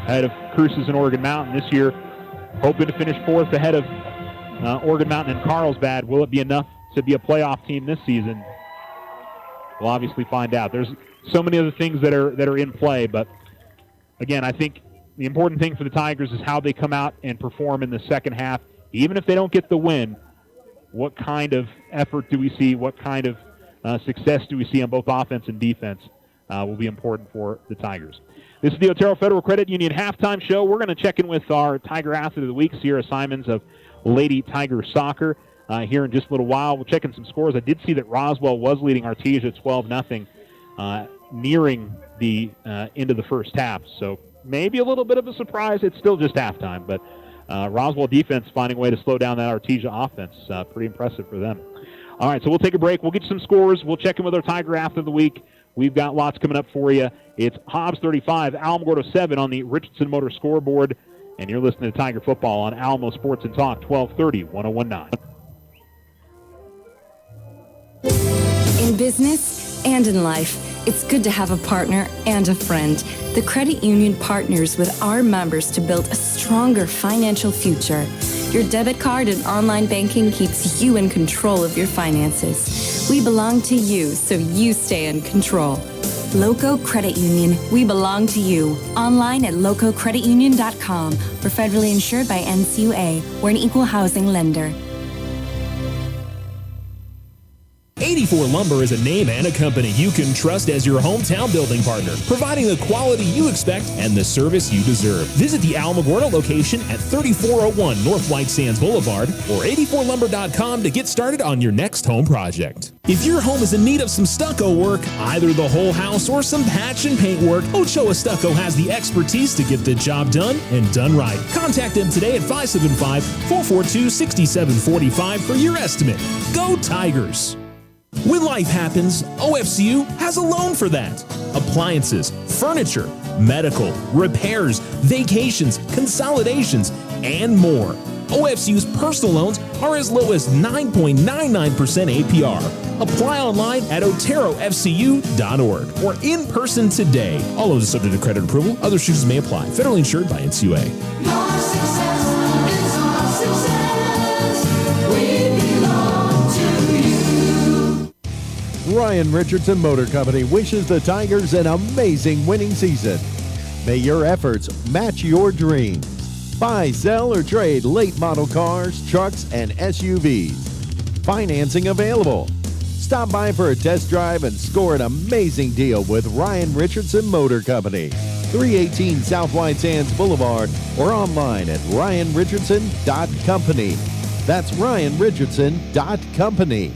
ahead of Cruces and Oregon Mountain. This year, hoping to finish 4th ahead of Oregon Mountain and Carlsbad. Will it be enough to be a playoff team this season? We'll obviously find out. There's so many other things that are in play, but again, I think the important thing for the Tigers is how they come out and perform in the second half. Even if they don't get the win, what kind of effort do we see? What kind of success do we see on both offense and defense will be important for the Tigers. This is the Otero Federal Credit Union halftime show. We're going to check in with our Tiger Athlete of the Week, Sierra Simons of Lady Tiger Soccer, here in just a little while. We'll check in some scores. I did see that Roswell was leading Artesia 12-0, nearing the end of the first half. So maybe a little bit of a surprise. It's still just halftime, but Roswell defense finding a way to slow down that Artesia offense. Pretty impressive for them. All right, so we'll take a break. We'll get you some scores. We'll check in with our Tiger Athlete of the Week. We've got lots coming up for you. It's Hobbs 35, Alamogordo 7 on the Richardson Motor scoreboard. And you're listening to Tiger Football on Alamo Sports and Talk, 1230, 1019. In business and in life, it's good to have a partner and a friend. The credit union partners with our members to build a stronger financial future. Your debit card and online banking keeps you in control of your finances. We belong to you, so you stay in control. Loco Credit Union, we belong to you. Online at lococreditunion.com. We're federally insured by NCUA. We're an equal housing lender. 84 Lumber is a name and a company you can trust as your hometown building partner, providing the quality you expect and the service you deserve. Visit the Alamogordo location at 3401 North White Sands Boulevard or 84lumber.com to get started on your next home project. If your home is in need of some stucco work, either the whole house or some patch and paint work, Ochoa Stucco has the expertise to get the job done and done right. Contact them today at 575-442-6745 for your estimate. Go Tigers! When life happens, OFCU has a loan for that. Appliances, furniture, medical, repairs, vacations, consolidations, and more. OFCU's personal loans are as low as 9.99% APR. Apply online at oterofcu.org or in person today. All loans are subject to credit approval. Other restrictions may apply. Federally insured by NCUA. Your success is our success. We belong to you. Ryan Richardson Motor Company wishes the Tigers an amazing winning season. May your efforts match your dreams. Buy, sell, or trade late model cars, trucks, and SUVs. Financing available. Stop by for a test drive and score an amazing deal with Ryan Richardson Motor Company. 318 South White Sands Boulevard or online at ryanrichardson.company. That's ryanrichardson.company.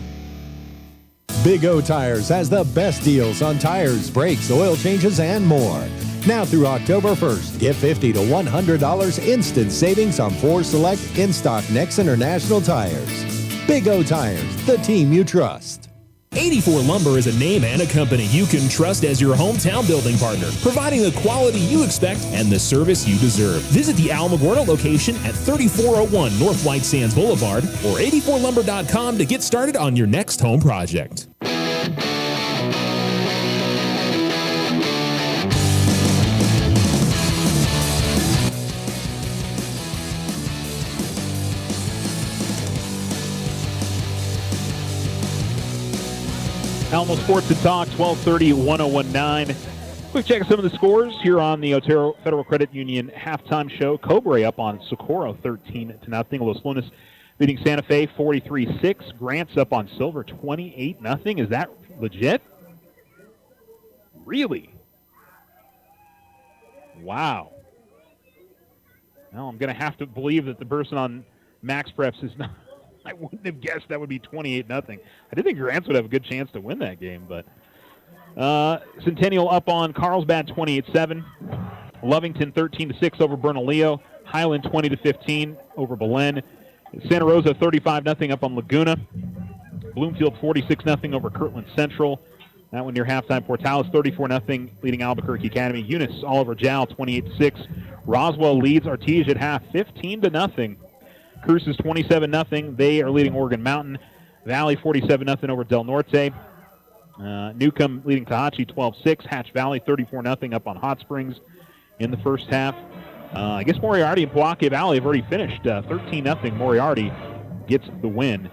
Big O Tires has the best deals on tires, brakes, oil changes, and more. Now through October 1st, get $50 to $100 instant savings on 4 select in-stock Next International tires. Big O Tires, the team you trust. 84 Lumber is a name and a company you can trust as your hometown building partner, providing the quality you expect and the service you deserve. Visit the Alamogordo location at 3401 North White Sands Boulevard or 84lumber.com to get started on your next home project. Alamo Sports and Talk, 1230, 1019. Quick check of some of the scores here on the Otero Federal Credit Union halftime show. Cobre up on Socorro 13-0. Los Lunas beating Santa Fe 43-6. Grant's up on Silver 28-0. Is that legit? Really? Wow. Well, I'm going to have to believe that the person on Max Preps is not. I wouldn't have guessed that would be 28-0. I did think Grants would have a good chance to win that game, but Centennial up on Carlsbad 28-7. Lovington 13-6 over Bernalillo. Highland 20-15 over Belen. Santa Rosa 35-0 up on Laguna. Bloomfield 46-0 over Kirtland Central. That one near halftime. Portales 34-0 leading Albuquerque Academy. Eunice Oliver Jowl 28-6. Roswell leads Artesia at half 15-0. Cruces 27-0. They are leading Oregon Mountain. Valley 47-0 over Del Norte. Newcomb leading Tahachi 12-6. Hatch Valley 34-0 up on Hot Springs in the first half. I guess Moriarty and Poake Valley have already finished 13-0. Moriarty gets the win.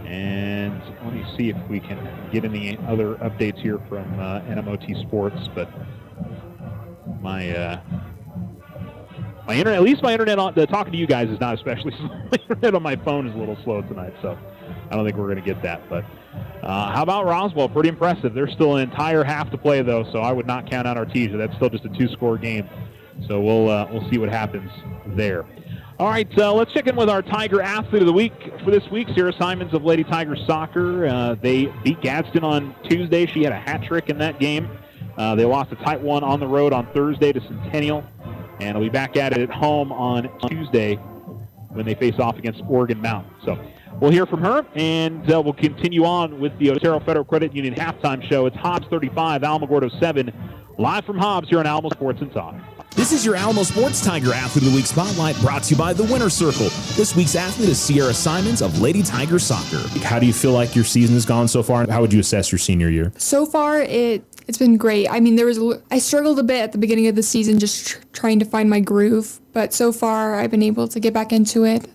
And let me see if we can get any other updates here from NMOT Sports. But my internet, at least my internet on talking to you guys is not especially slow. My internet on my phone is a little slow tonight, so I don't think we're going to get that. But how about Roswell? Pretty impressive. There's still an entire half to play, though, so I would not count out Artesia. That's still just a 2-score game. So we'll see what happens there. All right, let's check in with our Tiger Athlete of the Week for this week. Sarah Simons of Lady Tiger Soccer. They beat Gadsden on Tuesday. She had a hat trick in that game. They lost a tight one on the road on Thursday to Centennial. And we'll be back at it at home on Tuesday when they face off against Oregon Mountain. So we'll hear from her, and we'll continue on with the Otero Federal Credit Union halftime show. It's Hobbs 35, Alamogordo 7, live from Hobbs here on Alamo Sports and Talk. This is your Alamo Sports Tiger Athlete of the Week Spotlight, brought to you by the Winner's Circle. This week's athlete is Sierra Simons of Lady Tiger Soccer. How do you feel like your season has gone so far? How would you assess your senior year? So far, it's been great. I mean, I struggled a bit at the beginning of the season just trying to find my groove, but so far I've been able to get back into it.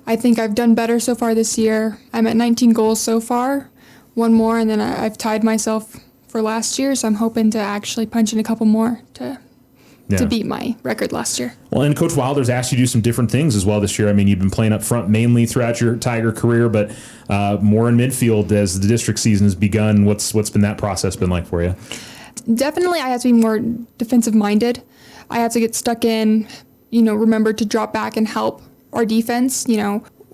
I think I've done better so far this year. I'm at 19 goals so far, one more, and then I've tied myself for last year, so I'm hoping to actually punch in a couple more to beat my record last year. Well, and Coach Wilder's asked you to do some different things as well this year. I mean, you've been playing up front mainly throughout your Tiger career, but more in midfield as the district season has begun. What's been that process been like for you? Definitely, I have to be more defensive-minded. I have to get stuck in, remember to drop back and help our defense,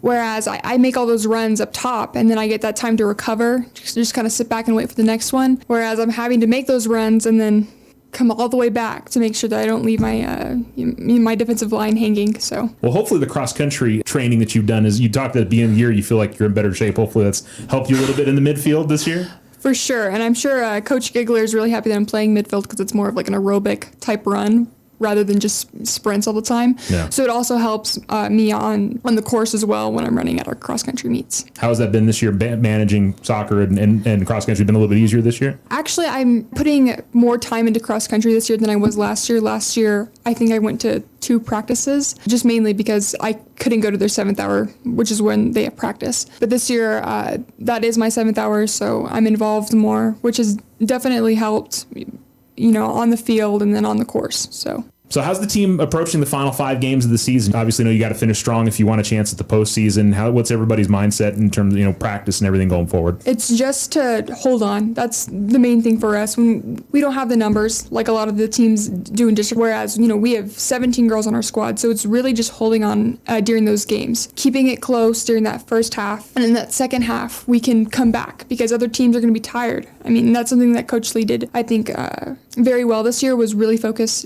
whereas I make all those runs up top and then I get that time to recover, just kind of sit back and wait for the next one, whereas I'm having to make those runs and then come all the way back to make sure that I don't leave my defensive line hanging. So, well, hopefully the cross country training that you've done is, you talked at the beginning of the year, you feel like you're in better shape. Hopefully that's helped you a little bit in the midfield this year. For sure, and I'm sure Coach Giggler is really happy that I'm playing midfield because it's more of like an aerobic type run rather than just sprints all the time. Yeah. So it also helps me on the course as well when I'm running at our cross-country meets. How has that been this year, managing soccer and cross-country? Been a little bit easier this year? Actually, I'm putting more time into cross-country this year than I was last year. Last year, I think I went to 2 practices, just mainly because I couldn't go to their 7th hour, which is when they have practice. But this year, that is my 7th hour, so I'm involved more, which has definitely helped on the field and then on the course. So So how's the team approaching the final 5 games of the season? Obviously, you got to finish strong if you want a chance at the postseason. What's everybody's mindset in terms of practice and everything going forward? It's just to hold on. That's the main thing for us. When we don't have the numbers like a lot of the teams do in district, whereas we have 17 girls on our squad, so it's really just holding on during those games, keeping it close during that first half, and in that second half we can come back because other teams are going to be tired. I mean, that's something that Coach Lee did, I think, very well this year, was really focused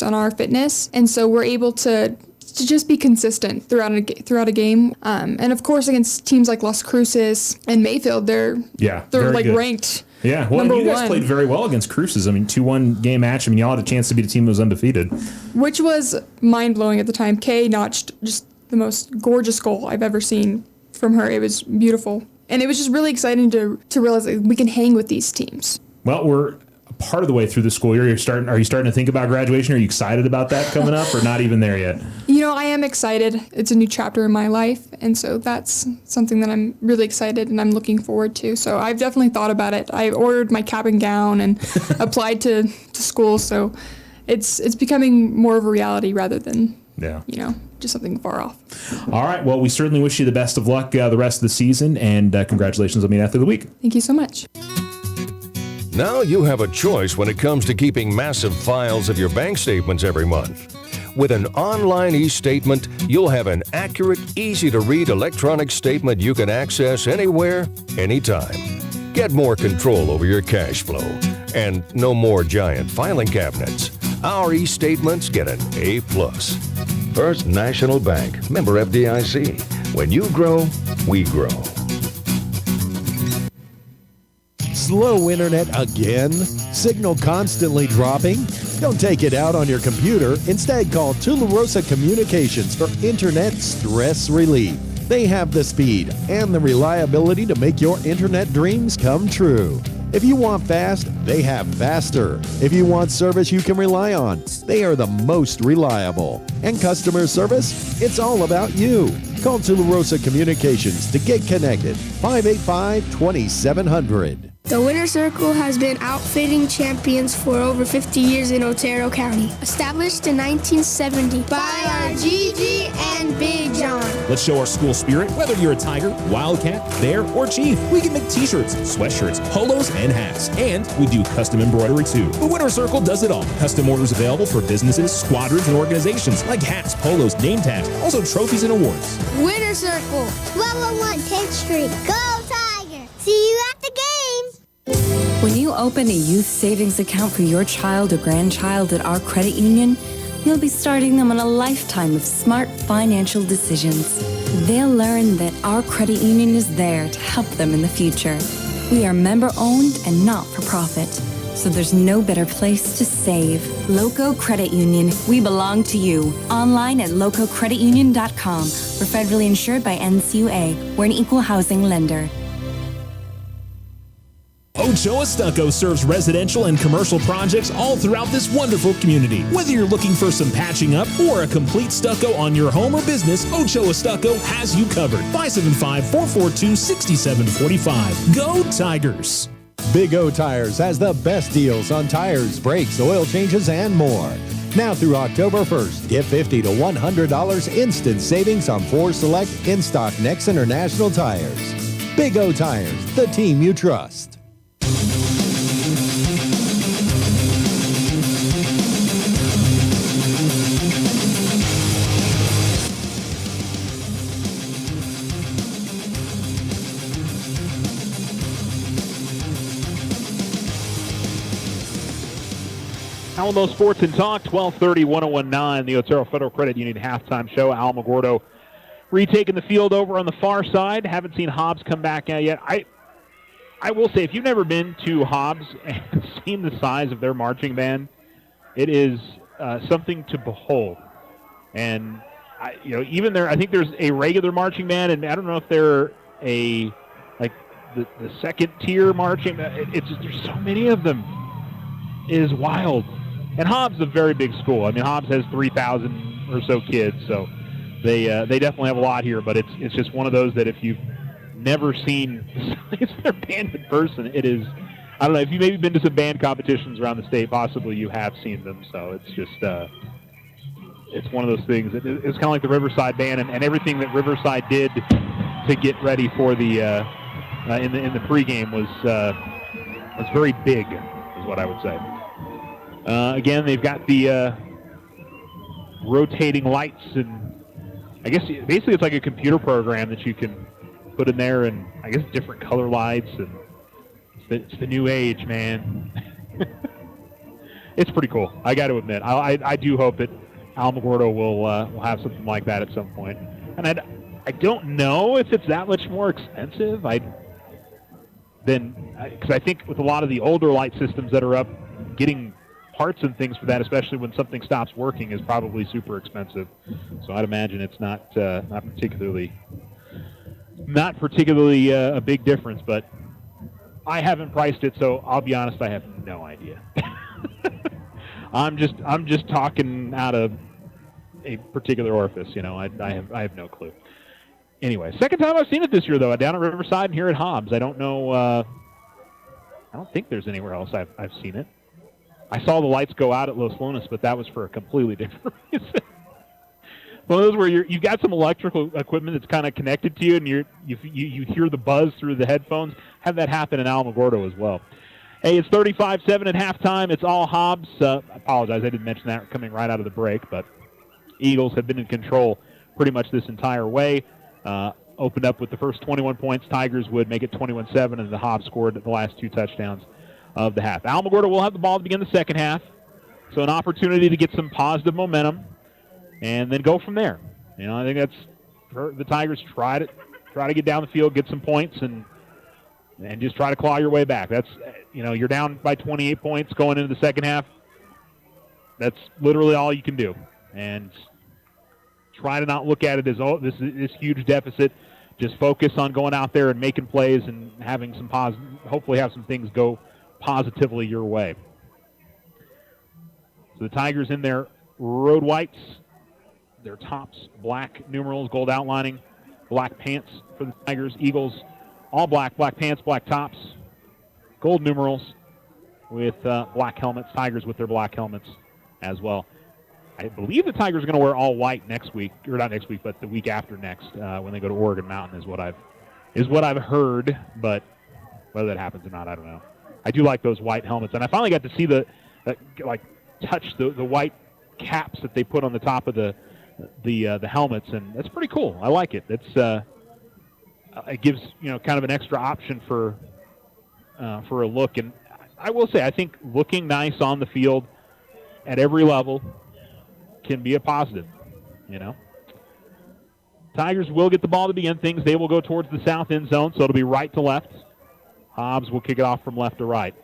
on our fitness, and so we're able to just be consistent throughout a game. And of course, against teams like Las Cruces and Mayfield, they're like good. Ranked. Yeah, well, you guys played very well against Cruces. I mean, 2-1 game match. I mean, y'all had a chance to beat a team that was undefeated, which was mind blowing at the time. Kay notched just the most gorgeous goal I've ever seen from her. It was beautiful, and it was just really exciting to realize that we can hang with these teams. Well, we're part of the way through the school year. Are you starting to think about graduation? Are you excited about that coming up, or not even there yet? I am excited. It's a new chapter in my life, and so that's something that I'm really excited and I'm looking forward to. So I've definitely thought about it. I ordered my cap and gown and applied to school, so it's becoming more of a reality rather than just something far off. All right. Well, we certainly wish you the best of luck the rest of the season, and congratulations on being Athlete of the Week. Thank you so much. Now you have a choice when it comes to keeping massive files of your bank statements every month. With an online e-statement, you'll have an accurate, easy-to-read electronic statement you can access anywhere, anytime. Get more control over your cash flow. And no more giant filing cabinets. Our e-statements get an A+. First National Bank, member FDIC. When you grow, we grow. Slow internet again? Signal constantly dropping? Don't take it out on your computer. Instead, call Tularosa Communications for internet stress relief. They have the speed and the reliability to make your internet dreams come true. If you want fast, they have faster. If you want service you can rely on, they are the most reliable. And customer service? It's all about you. Call Tularosa Communications to get connected. 585-2700. The Winter Circle has been outfitting champions for over 50 years in Otero County. Established in 1970 by our Gigi and Big John. Let's show our school spirit. Whether you're a Tiger, Wildcat, Bear, or Chief, we can make t-shirts, sweatshirts, polos, and hats. And we do custom embroidery too. The Winter Circle does it all. Custom orders available for businesses, squadrons, and organizations like hats, polos, name tags, also trophies and awards. Winter Circle, 1201 10th Street. Go Tiger! See you at the games! When you open a youth savings account for your child or grandchild at our credit union, you'll be starting them on a lifetime of smart financial decisions. They'll learn that our credit union is there to help them in the future. We are member-owned and not-for-profit, so there's no better place to save. Loco Credit Union, we belong to you. Online at lococreditunion.com. We're federally insured by NCUA. We're an equal housing lender. Ochoa Stucco serves residential and commercial projects all throughout this wonderful community. Whether you're looking for some patching up or a complete stucco on your home or business, Ochoa Stucco has you covered. 575-442-6745. Go Tigers! Big O Tires has the best deals on tires, brakes, oil changes, and more. Now through October 1st, get $50 to $100 instant savings on 4 select in-stock Nex International tires. Big O Tires, the team you trust. Alamo Sports and Talk, 1230, 1019, the Otero Federal Credit Union halftime show. Alamogordo retaking the field over on the far side. Haven't seen Hobbs come back out yet. I will say, if you've never been to Hobbs and seen the size of their marching band, it is something to behold. And, even there, I think there's a regular marching band, and I don't know if they're the second tier marching. It's just, there's so many of them. It is wild. And Hobbs is a very big school. I mean, Hobbs has 3,000 or so kids, so they definitely have a lot here. But it's just one of those that if you've never seen the size of their band in person, it is. I don't know if you've maybe been to some band competitions around the state. Possibly you have seen them. So it's just it's one of those things. It's kind of like the Riverside band, and everything that Riverside did to get ready for the in the pregame was very big, is what I would say. Again, they've got the rotating lights, and I guess basically it's like a computer program that you can put in there, and I guess different color lights, and it's the new age, man. It's pretty cool. I got to admit, I do hope that Alamogordo will have something like that at some point. And I don't know if it's that much more expensive. Because I think with a lot of the older light systems that are up, getting parts and things for that, especially when something stops working, is probably super expensive. So I'd imagine it's not particularly a big difference. But I haven't priced it, so I'll be honest, I have no idea. I'm just talking out of a particular orifice, I have no clue. Anyway, second time I've seen it this year, though, down at Riverside and here at Hobbs. I don't know. I don't think there's anywhere else I've seen it. I saw the lights go out at Los Lunas, but that was for a completely different reason. One of those where you've got some electrical equipment that's kind of connected to you, and you hear the buzz through the headphones. Have that happen in Alamogordo as well. Hey, it's 35-7 at halftime. It's all Hobbs. I apologize, I didn't mention that coming right out of the break, but Eagles have been in control pretty much this entire way. Opened up with the first 21 points. Tigers would make it 21-7, and the Hobbs scored the last 2 touchdowns of the half. Alamogordo will have the ball to begin the second half, so an opportunity to get some positive momentum and then go from there. I think that's the Tigers try to get down the field, get some points, and just try to claw your way back. That's you're down by 28 points going into the second half. That's literally all you can do, and try to not look at it as this huge deficit. Just focus on going out there and making plays and having some hopefully have some things go positively your way. So the Tigers in their road whites, their tops black numerals, gold outlining, black pants for the Tigers. Eagles all black pants, black tops, gold numerals with black helmets. Tigers with their black helmets as well. I believe the Tigers are going to wear all white next week, or not next week, but the week after next when they go to Oregon Mountain is what I've heard. But whether that happens or not, I don't know. I do like those white helmets, and I finally got to see touch the white caps that they put on the top of the helmets, and that's pretty cool. I like it. It gives kind of an extra option for a look, and I will say I think looking nice on the field at every level can be a positive. Tigers will get the ball to begin things. They will go towards the south end zone, so it'll be right to left. Hobbs will kick it off from left to right.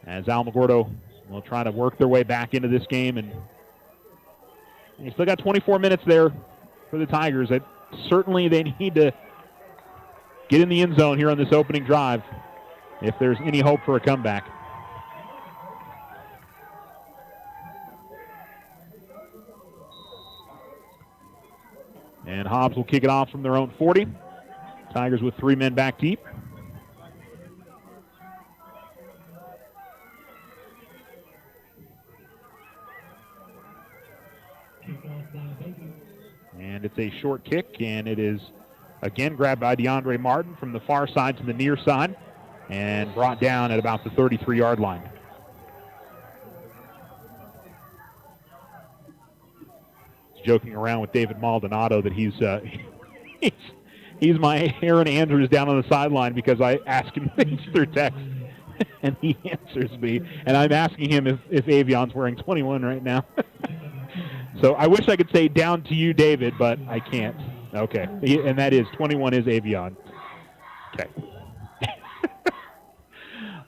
As Alamogordo will try to work their way back into this game, and you still got 24 minutes there for the Tigers. Certainly they need to get in the end zone here on this opening drive if there's any hope for a comeback. And Hobbs will kick it off from their own 40. Tigers with 3 men back deep. And it's a short kick, and it is again grabbed by DeAndre Martin from the far side to the near side and brought down at about the 33-yard line. Joking around with David Maldonado that he's my Aaron Andrews down on the sideline because I ask him things through text, and he answers me. And I'm asking him if Avion's wearing 21 right now. So I wish I could say down to you, David, but I can't. Okay, and that is 21 is Avion. Okay.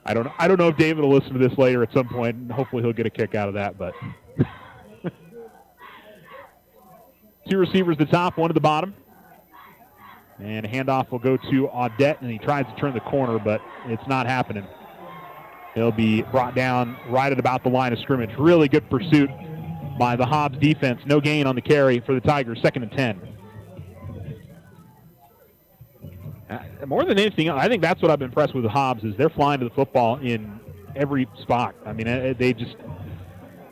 I don't know if David will listen to this later at some point, and hopefully he'll get a kick out of that, but. 2 receivers at the top, 1 at the bottom. And a handoff will go to Audette, and he tries to turn the corner, but it's not happening. He'll be brought down right at about the line of scrimmage. Really good pursuit by the Hobbs defense. No gain on the carry for the Tigers, 2nd and 10. More than anything, I think that's what I've been impressed with the Hobbs is they're flying to the football in every spot. I mean,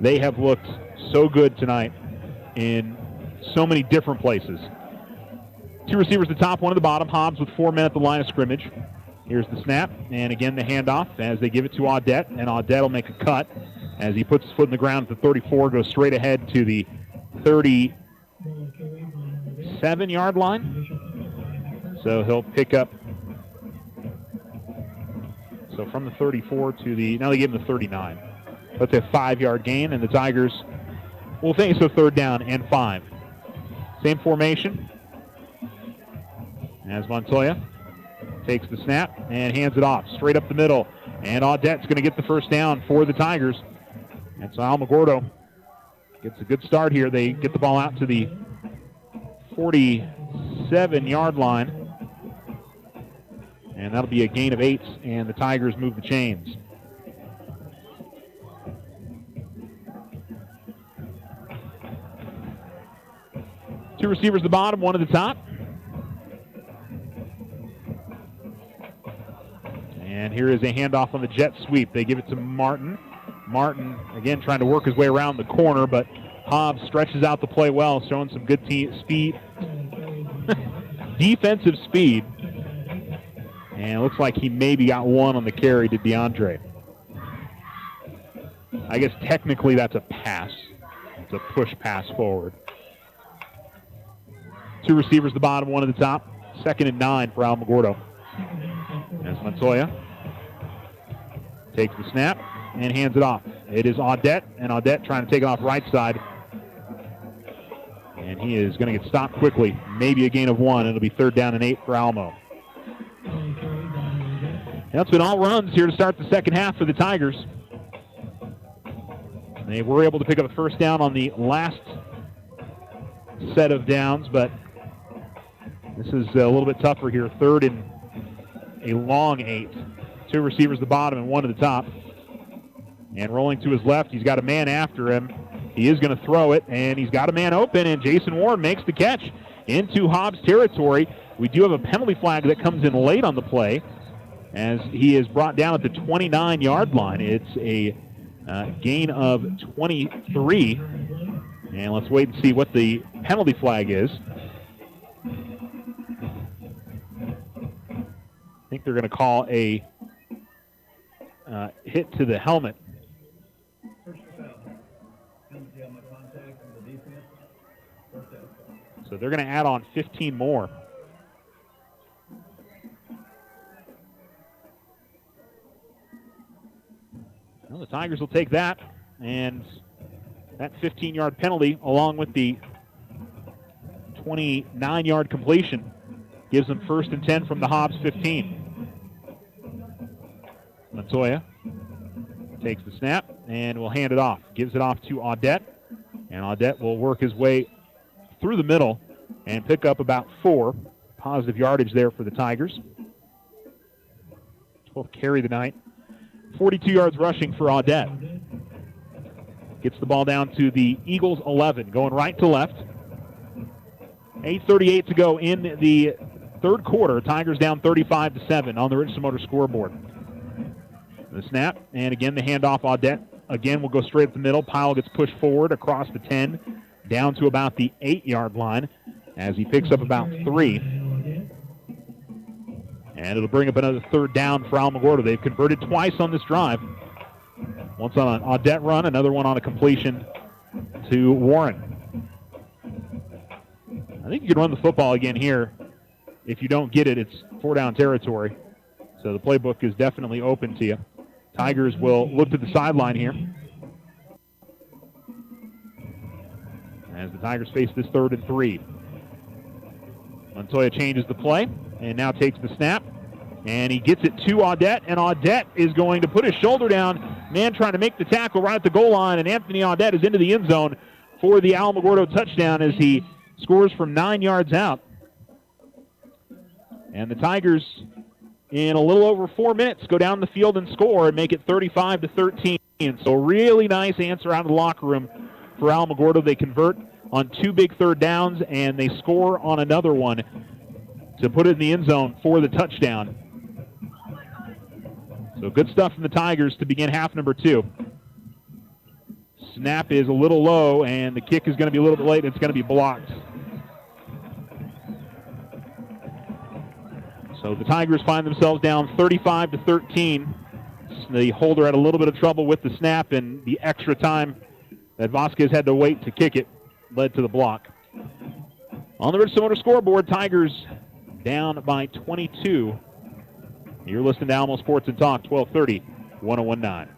They have looked so good tonight in so many different places. Two receivers at the top, one at the bottom. Hobbs with 4 men at the line of scrimmage. Here's the snap, and again the handoff as they give it to Audette, and Audette will make a cut as he puts his foot in the ground at the 34, goes straight ahead to the 37-yard line. So he'll pick up. So from the 34 to the, now they give him the 39. That's a 5-yard gain, and the Tigers will face a 3rd down and 5. Same formation as Montoya takes the snap and hands it off straight up the middle. And Audette's going to get the 1st down for the Tigers. And so Alamogordo gets a good start here. They get the ball out to the 47-yard line. And that'll be a gain of 8, and the Tigers move the chains. Two receivers at the bottom, one at the top. And here is a handoff on the jet sweep. They give it to Martin. Martin, again, trying to work his way around the corner, but Hobbs stretches out the play well, showing some good speed. Defensive speed. And it looks like he maybe got one on the carry to DeAndre. I guess technically that's a pass. It's a push pass forward. Two receivers at the bottom, one at the top. 2nd and 9 for Alamogordo. As Montoya takes the snap and hands it off. It is Audette, and Audette trying to take it off right side. And he is going to get stopped quickly. Maybe a gain of 1. It'll be 3rd down and 8 for Alamo. That's been all runs here to start the second half for the Tigers. They were able to pick up a 1st down on the last set of downs, but this is a little bit tougher here. 3rd and a long 8. Two receivers at the bottom and one at the top. And rolling to his left, he's got a man after him. He is going to throw it, and he's got a man open, and Jason Warren makes the catch into Hobbs territory. We do have a penalty flag that comes in late on the play as he is brought down at the 29-yard line. It's a gain of 23. And let's wait and see what the penalty flag is. I think they're going to call a hit to the helmet. So they're going to add on 15 more. Well, the Tigers will take that, and that 15-yard penalty, along with the 29-yard completion, gives them 1st and 10 from the Hobbs 15. Montoya takes the snap and will hand it off. Gives it off to Audette, and Audette will work his way through the middle and pick up about 4. Positive yardage there for the Tigers. 12th carry of the night. 42 yards rushing for Audette. Gets the ball down to the Eagles 11, going right to left. 8:38 to go in the 3rd quarter. Tigers down 35-7 on the Richardson Motor scoreboard. The snap, and again the handoff. Audette again will go straight up the middle. Powell gets pushed forward across the 10, down to about the 8-yard line as he picks up about 3. And it'll bring up another 3rd down for Alamogordo. They've converted twice on this drive. Once on an Audette run, another one on a completion to Warren. I think you can run the football again here. If you don't get it, it's 4-down territory. So the playbook is definitely open to you. Tigers will look to the sideline here as the Tigers face this 3rd and 3. Montoya changes the play and now takes the snap. And he gets it to Audette, and Audette is going to put his shoulder down. Man trying to make the tackle right at the goal line, and Anthony Audette is into the end zone for the Alamogordo touchdown as he scores from 9 yards out. And the Tigers, in a little over 4 minutes, go down the field and score and make it 35-13. So really nice answer out of the locker room for Alamogordo. They convert on 2 big 3rd downs, and they score on another one to put it in the end zone for the touchdown. So good stuff from the Tigers to begin half number 2. Snap is a little low, and the kick is going to be a little bit late. It's going to be blocked. So the Tigers find themselves down 35-13. The holder had a little bit of trouble with the snap, and the extra time that Vasquez had to wait to kick it led to the block. On the Richardson Motor scoreboard, Tigers down by 22. You're listening to Alamo Sports and Talk, 1230, 1019.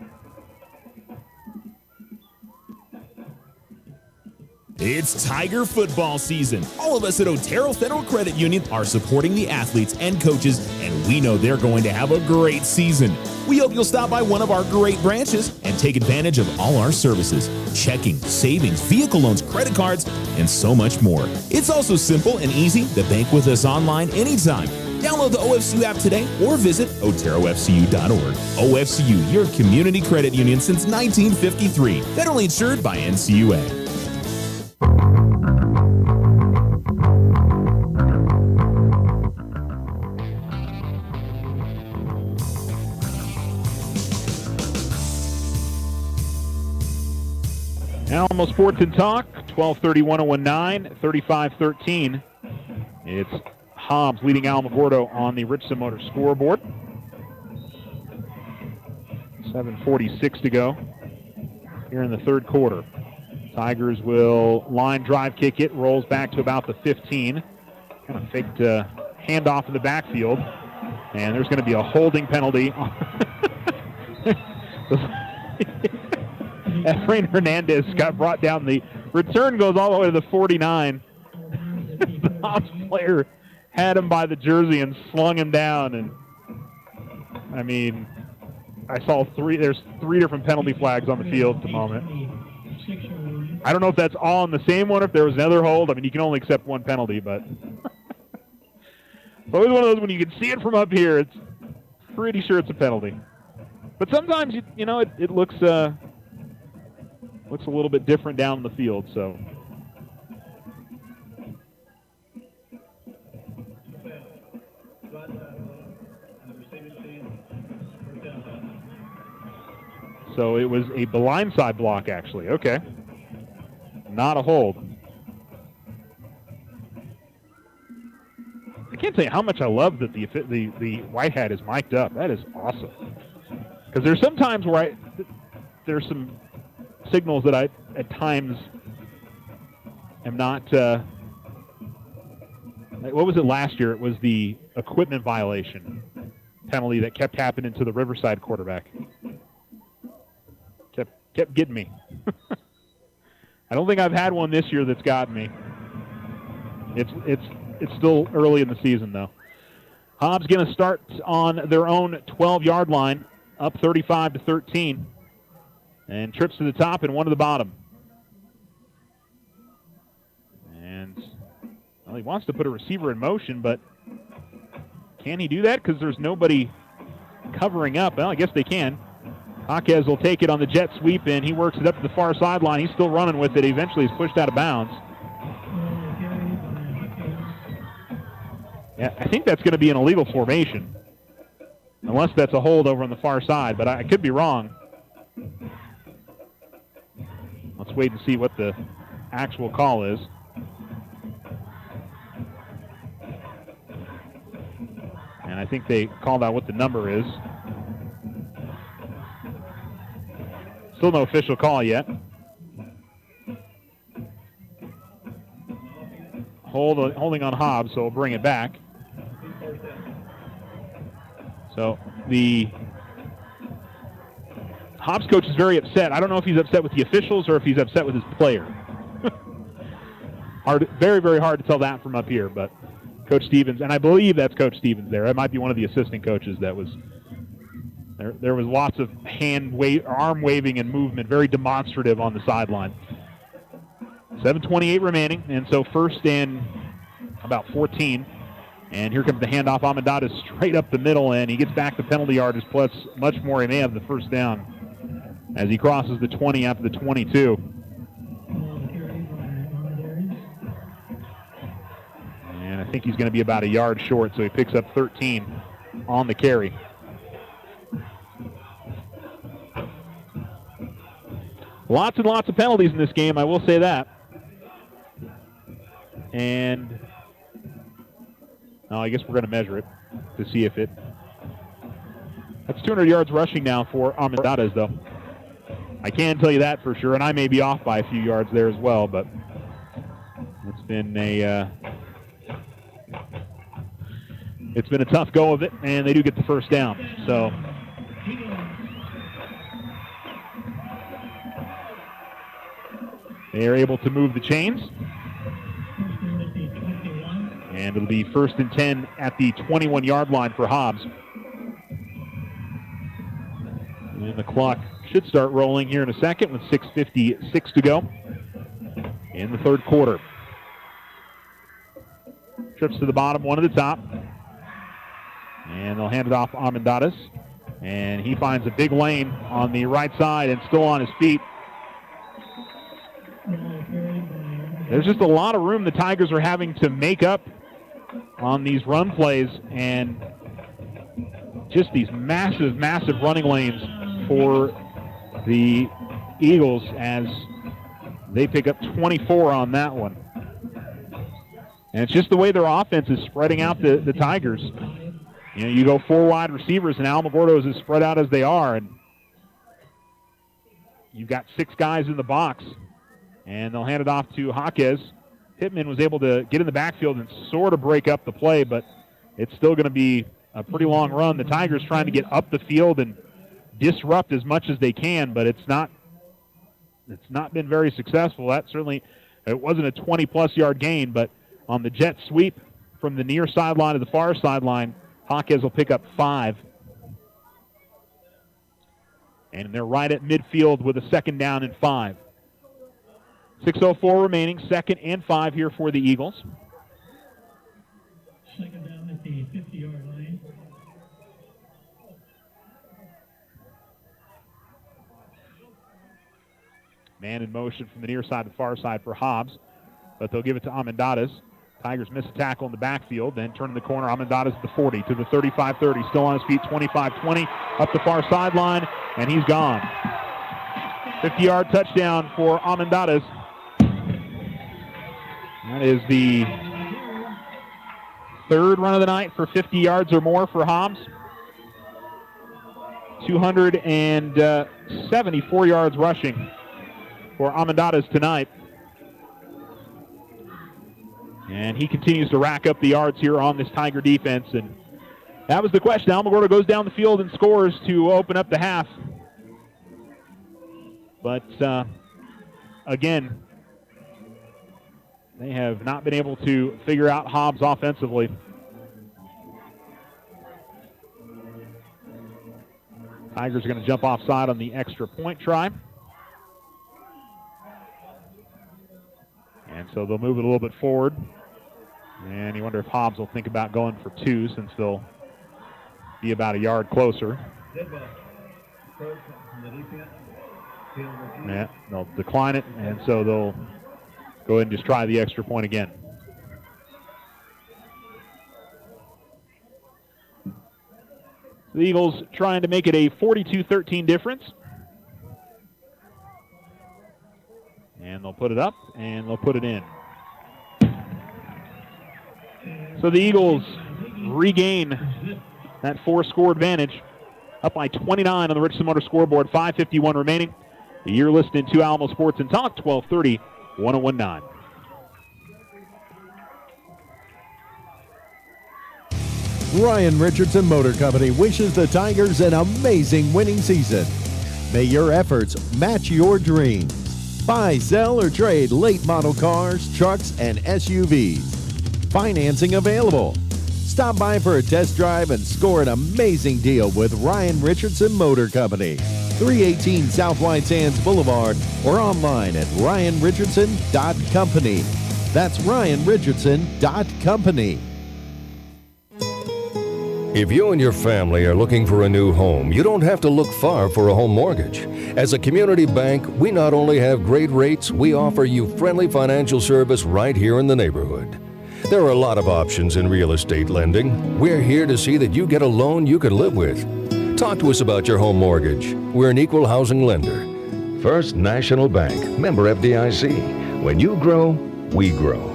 It's Tiger football season. All of us at Otero Federal Credit Union are supporting the athletes and coaches, and we know they're going to have a great season. We hope you'll stop by one of our great branches and take advantage of all our services: checking, savings, vehicle loans, credit cards, and so much more. It's also simple and easy to bank with us online anytime. Download the OFCU app today or visit oterofcu.org. OFCU, your community credit union since 1953. Federally insured by NCUA. Alamo Sports and Talk, 1230-1019, 35-13. It's Hobbs leading Alamogordo on the Richardson Motor scoreboard. 7:46 to go here in the third quarter. Tigers will line drive kick it, rolls back to about the 15. Kind of faked handoff in the backfield. And there's going to be a holding penalty. Efrain Hernandez got brought down. The return goes all the way to the 49. The Hobbs player had him by the jersey and slung him down. And I mean, I saw there's three different penalty flags on the field at the moment. I don't know if that's all on the same one, if there was another hold. I mean, you can only accept one penalty, but it's always one of those when you can see it from up here, it's pretty sure it's a penalty. But sometimes, it looks a little bit different down the field, so. So it was a blindside block, actually. Okay. Not a hold. I can't tell you how much I love that the white hat is mic'd up. That is awesome. Because there's some times where there's some signals that I, at times, am not. What was it last year? It was the equipment violation penalty that kept happening to the Riverside quarterback. Kept getting me. I don't think I've had one this year that's gotten me. It's still early in the season, though. Hobbs going to start on their own 12-yard line, up 35-13, and trips to the top and one to the bottom. And he wants to put a receiver in motion, but can he do that? Because there's nobody covering up. Well, I guess they can. Jaquez will take it on the jet sweep, and he works it up to the far sideline. He's still running with it. Eventually he's pushed out of bounds. Yeah, I think that's going to be an illegal formation, unless that's a hold over on the far side, but I could be wrong. Let's wait and see what the actual call is. And I think they called out what the number is. Still no official call yet. Holding on Hobbs, so we'll bring it back. So the Hobbs coach is very upset. I don't know if he's upset with the officials or if he's upset with his player. Very, very hard to tell that from up here, but Coach Stevens, and I believe that's Coach Stevens there. It might be one of the assistant coaches that was there. There was lots of arm waving and movement, very demonstrative on the sideline. 7:28 remaining, and so first and about 14. And here comes the handoff. Amandad is straight up the middle, and he gets back the penalty yardage, plus much more. He may have the first down as he crosses the 20 after the 22. And I think he's going to be about a yard short, so he picks up 13 on the carry. Lots and lots of penalties in this game, I will say that. And I guess we're going to measure it to see if it... That's 200 yards rushing now for Armendariz, though. I can tell you that for sure, and I may be off by a few yards there as well, but it's been a tough go of it, and they do get the first down. So they are able to move the chains. And it'll be 1st and 10 at the 21-yard line for Hobbs. And the clock should start rolling here in a second with 6:56 to go in the third quarter. Trips to the bottom, one to the top. And they'll hand it off Armendariz. And he finds a big lane on the right side and still on his feet. There's just a lot of room the Tigers are having to make up on these run plays, and just these massive, massive running lanes for the Eagles as they pick up 24 on that one. And it's just the way their offense is spreading out the Tigers. You know, you go 4 wide receivers, and Alamogordo is as spread out as they are, and you've got 6 guys in the box, and they'll hand it off to Jaquez. Pittman was able to get in the backfield and sort of break up the play, but it's still going to be a pretty long run. The Tigers trying to get up the field and disrupt as much as they can, but it's not been very successful. That certainly, it wasn't a 20-plus yard gain, but on the jet sweep from the near sideline to the far sideline, Jaquez will pick up 5. And they're right at midfield with a 2nd down and 5. 6:04 remaining, 2nd and 5 here for the Eagles. 2nd down at the 50-yard line. Man in motion from the near side to the far side for Hobbs, but they'll give it to Armendariz. Tigers miss a tackle in the backfield, then turn in the corner. Armendariz at the 40 to the 35-30, still on his feet, 25-20, up the far sideline, and he's gone. 50-yard touchdown for Armendariz. That is the 3rd run of the night for 50 yards or more for Hobbs. 274 yards rushing for Armendariz tonight. And he continues to rack up the yards here on this Tiger defense. And that was the question. Alamogordo goes down the field and scores to open up the half. But, again, they have not been able to figure out Hobbs offensively. Tigers are going to jump offside on the extra point try. And so they'll move it a little bit forward. And you wonder if Hobbs will think about going for 2 since they'll be about a yard closer. Yeah, they'll decline it, and so they'll go ahead and just try the extra point again. The Eagles trying to make it a 42-13 difference. And they'll put it up, and they'll put it in. So the Eagles regain that 4-score advantage, up by 29 on the Richardson Motor scoreboard, 5:51 remaining. You're listening to Alamo Sports and Talk, 1230, 1019. Ryan Richardson Motor Company wishes the Tigers an amazing winning season. May your efforts match your dreams. Buy, sell, or trade late model cars, trucks, and SUVs. Financing available. Stop by for a test drive and score an amazing deal with Ryan Richardson Motor Company. 318 South White Sands Boulevard or online at ryanrichardson.company. That's ryanrichardson.company. If you and your family are looking for a new home, you don't have to look far for a home mortgage. As a community bank, we not only have great rates, we offer you friendly financial service right here in the neighborhood. There are a lot of options in real estate lending. We're here to see that you get a loan you can live with. Talk to us about your home mortgage. We're an equal housing lender. First National Bank, member FDIC. When you grow, we grow.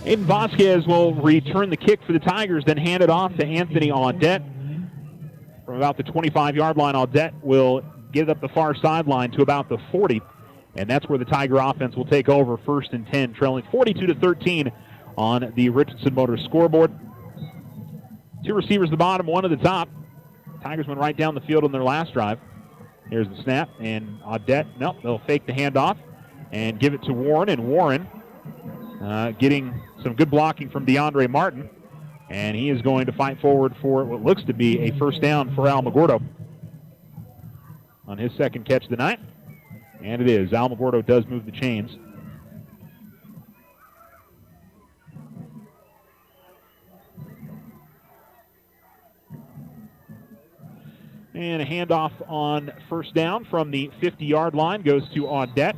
Aiden Vasquez will return the kick for the Tigers, then hand it off to Anthony Audette. From about the 25-yard line, Audette will get it up the far sideline to about the 40, and that's where the Tiger offense will take over, 1st and 10, trailing 42-13 on the Richardson Motors scoreboard. 2 receivers at the bottom, 1 at the top. Tigers went right down the field on their last drive. Here's the snap, and Audette, nope, they'll fake the handoff and give it to Warren, and Warren getting some good blocking from DeAndre Martin, and he is going to fight forward for what looks to be a first down for Alamogordo on his second catch of the night, and it is. Alamogordo does move the chains. And a handoff on first down from the 50-yard line goes to Audette,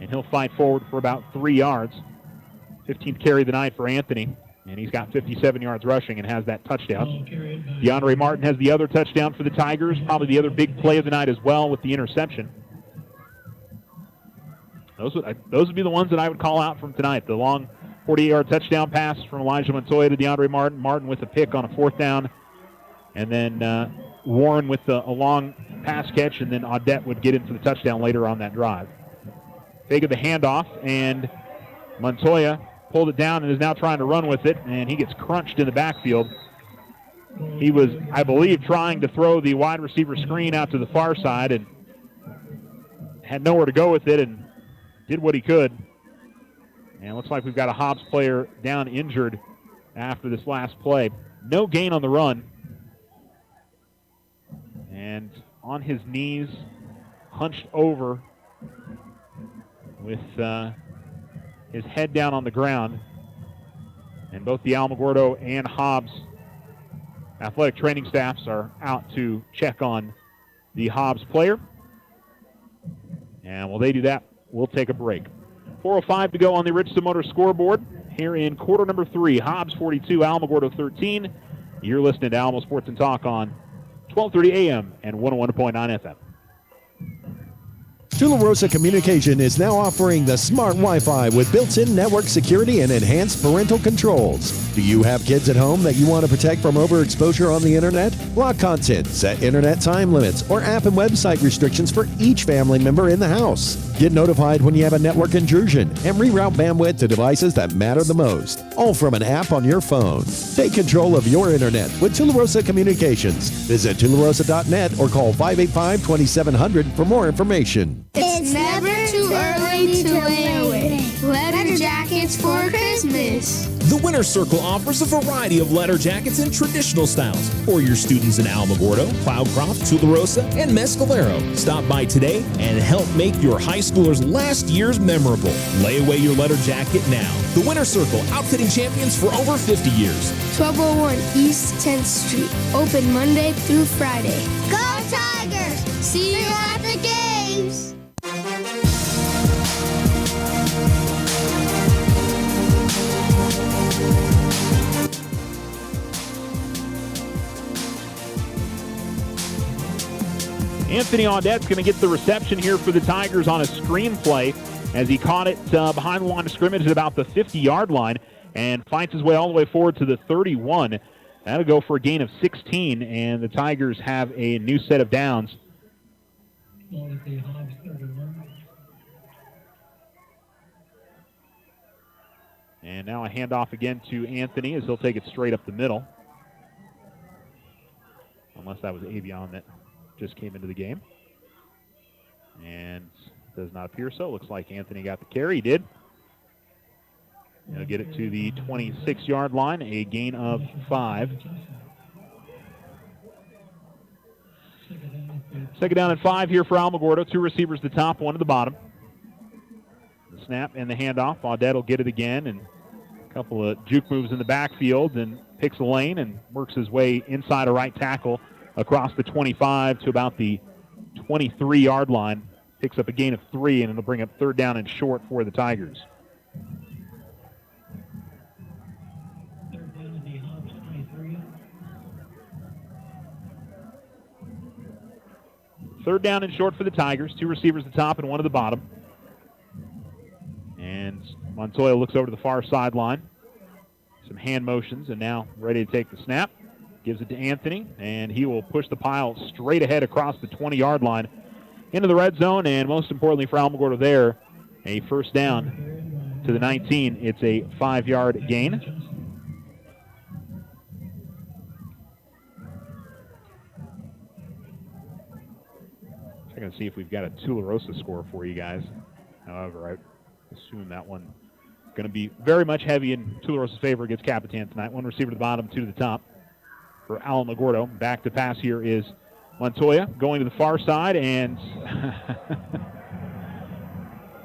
and he'll fight forward for about 3 yards. 15th carry of the night for Anthony, and he's got 57 yards rushing and has that touchdown. DeAndre Martin has the other touchdown for the Tigers, probably the other big play of the night as well with the interception. Those would be the ones that I would call out from tonight. The long 48-yard touchdown pass from Elijah Montoya to DeAndre Martin. Martin with a pick on a 4th down, and then Warren with a long pass catch, and then Audette would get into the touchdown later on that drive. Fake of the handoff, and Montoya pulled it down and is now trying to run with it, and he gets crunched in the backfield. He was, I believe, trying to throw the wide receiver screen out to the far side and had nowhere to go with it and did what he could. And it looks like we've got a Hobbs player down injured after this last play. No gain on the run. And on his knees, hunched over with his head down on the ground. And both the Alamogordo and Hobbs athletic training staffs are out to check on the Hobbs player. And while they do that, we'll take a break. 4:05 to go on the Richardson Motors scoreboard here in quarter number 3. Hobbs 42, Alamogordo 13. You're listening to Alamo Sports and Talk on 1230 AM and 101.9 FM. Tularosa Communication is now offering the smart Wi-Fi with built-in network security and enhanced parental controls. Do you have kids at home that you want to protect from overexposure on the internet? Block content, set internet time limits, or app and website restrictions for each family member in the house. Get notified when you have a network intrusion and reroute bandwidth to devices that matter the most. All from an app on your phone. Take control of your internet with Tularosa Communications. Visit tularosa.net or call 585-2700 for more information. It's never too early to lay away. Letter jackets for Christmas. The Winter Circle offers a variety of letter jackets in traditional styles for your students in Alamogordo, Cloudcroft, Tularosa, and Mescalero. Stop by today and help make your high schoolers' last years memorable. Lay away your letter jacket now. The Winter Circle, outfitting champions for over 50 years. 1201 East 10th Street. Open Monday through Friday. Go Tigers! See you at the games! Anthony Audette's going to get the reception here for the Tigers on a screen play as he caught it behind the line of scrimmage at about the 50-yard line and fights his way all the way forward to the 31. That'll go for a gain of 16, and the Tigers have a new set of downs. And now a handoff again to Anthony as he'll take it straight up the middle. Unless that was Avion that just came into the game. And does not appear so. Looks like Anthony got the carry. He did. He'll get it to the 26-yard line, a gain of 5. Second down and 5 here for Alamogordo. 2 receivers at the top, 1 at the bottom. The snap and the handoff. Audette will get it again and Couple of juke moves in the backfield and picks a lane and works his way inside a right tackle across the 25 to about the 23-yard line. Picks up a gain of 3, and it'll bring up 3rd down and short for the Tigers. Third down and short for the Tigers. 2 receivers at the top and 1 at the bottom. And Montoya looks over to the far sideline. Some hand motions, and now ready to take the snap. Gives it to Anthony, and he will push the pile straight ahead across the 20-yard line into the red zone, and most importantly for Alamogordo there, a first down to the 19. It's a 5-yard gain. Checking to see if we've got a Tularosa score for you guys. However, I assume that one is going to be very much heavy in Tularosa's favor against Capitan tonight. 1 receiver to the bottom, 2 to the top for Alamogordo. Back to pass here is Montoya going to the far side, and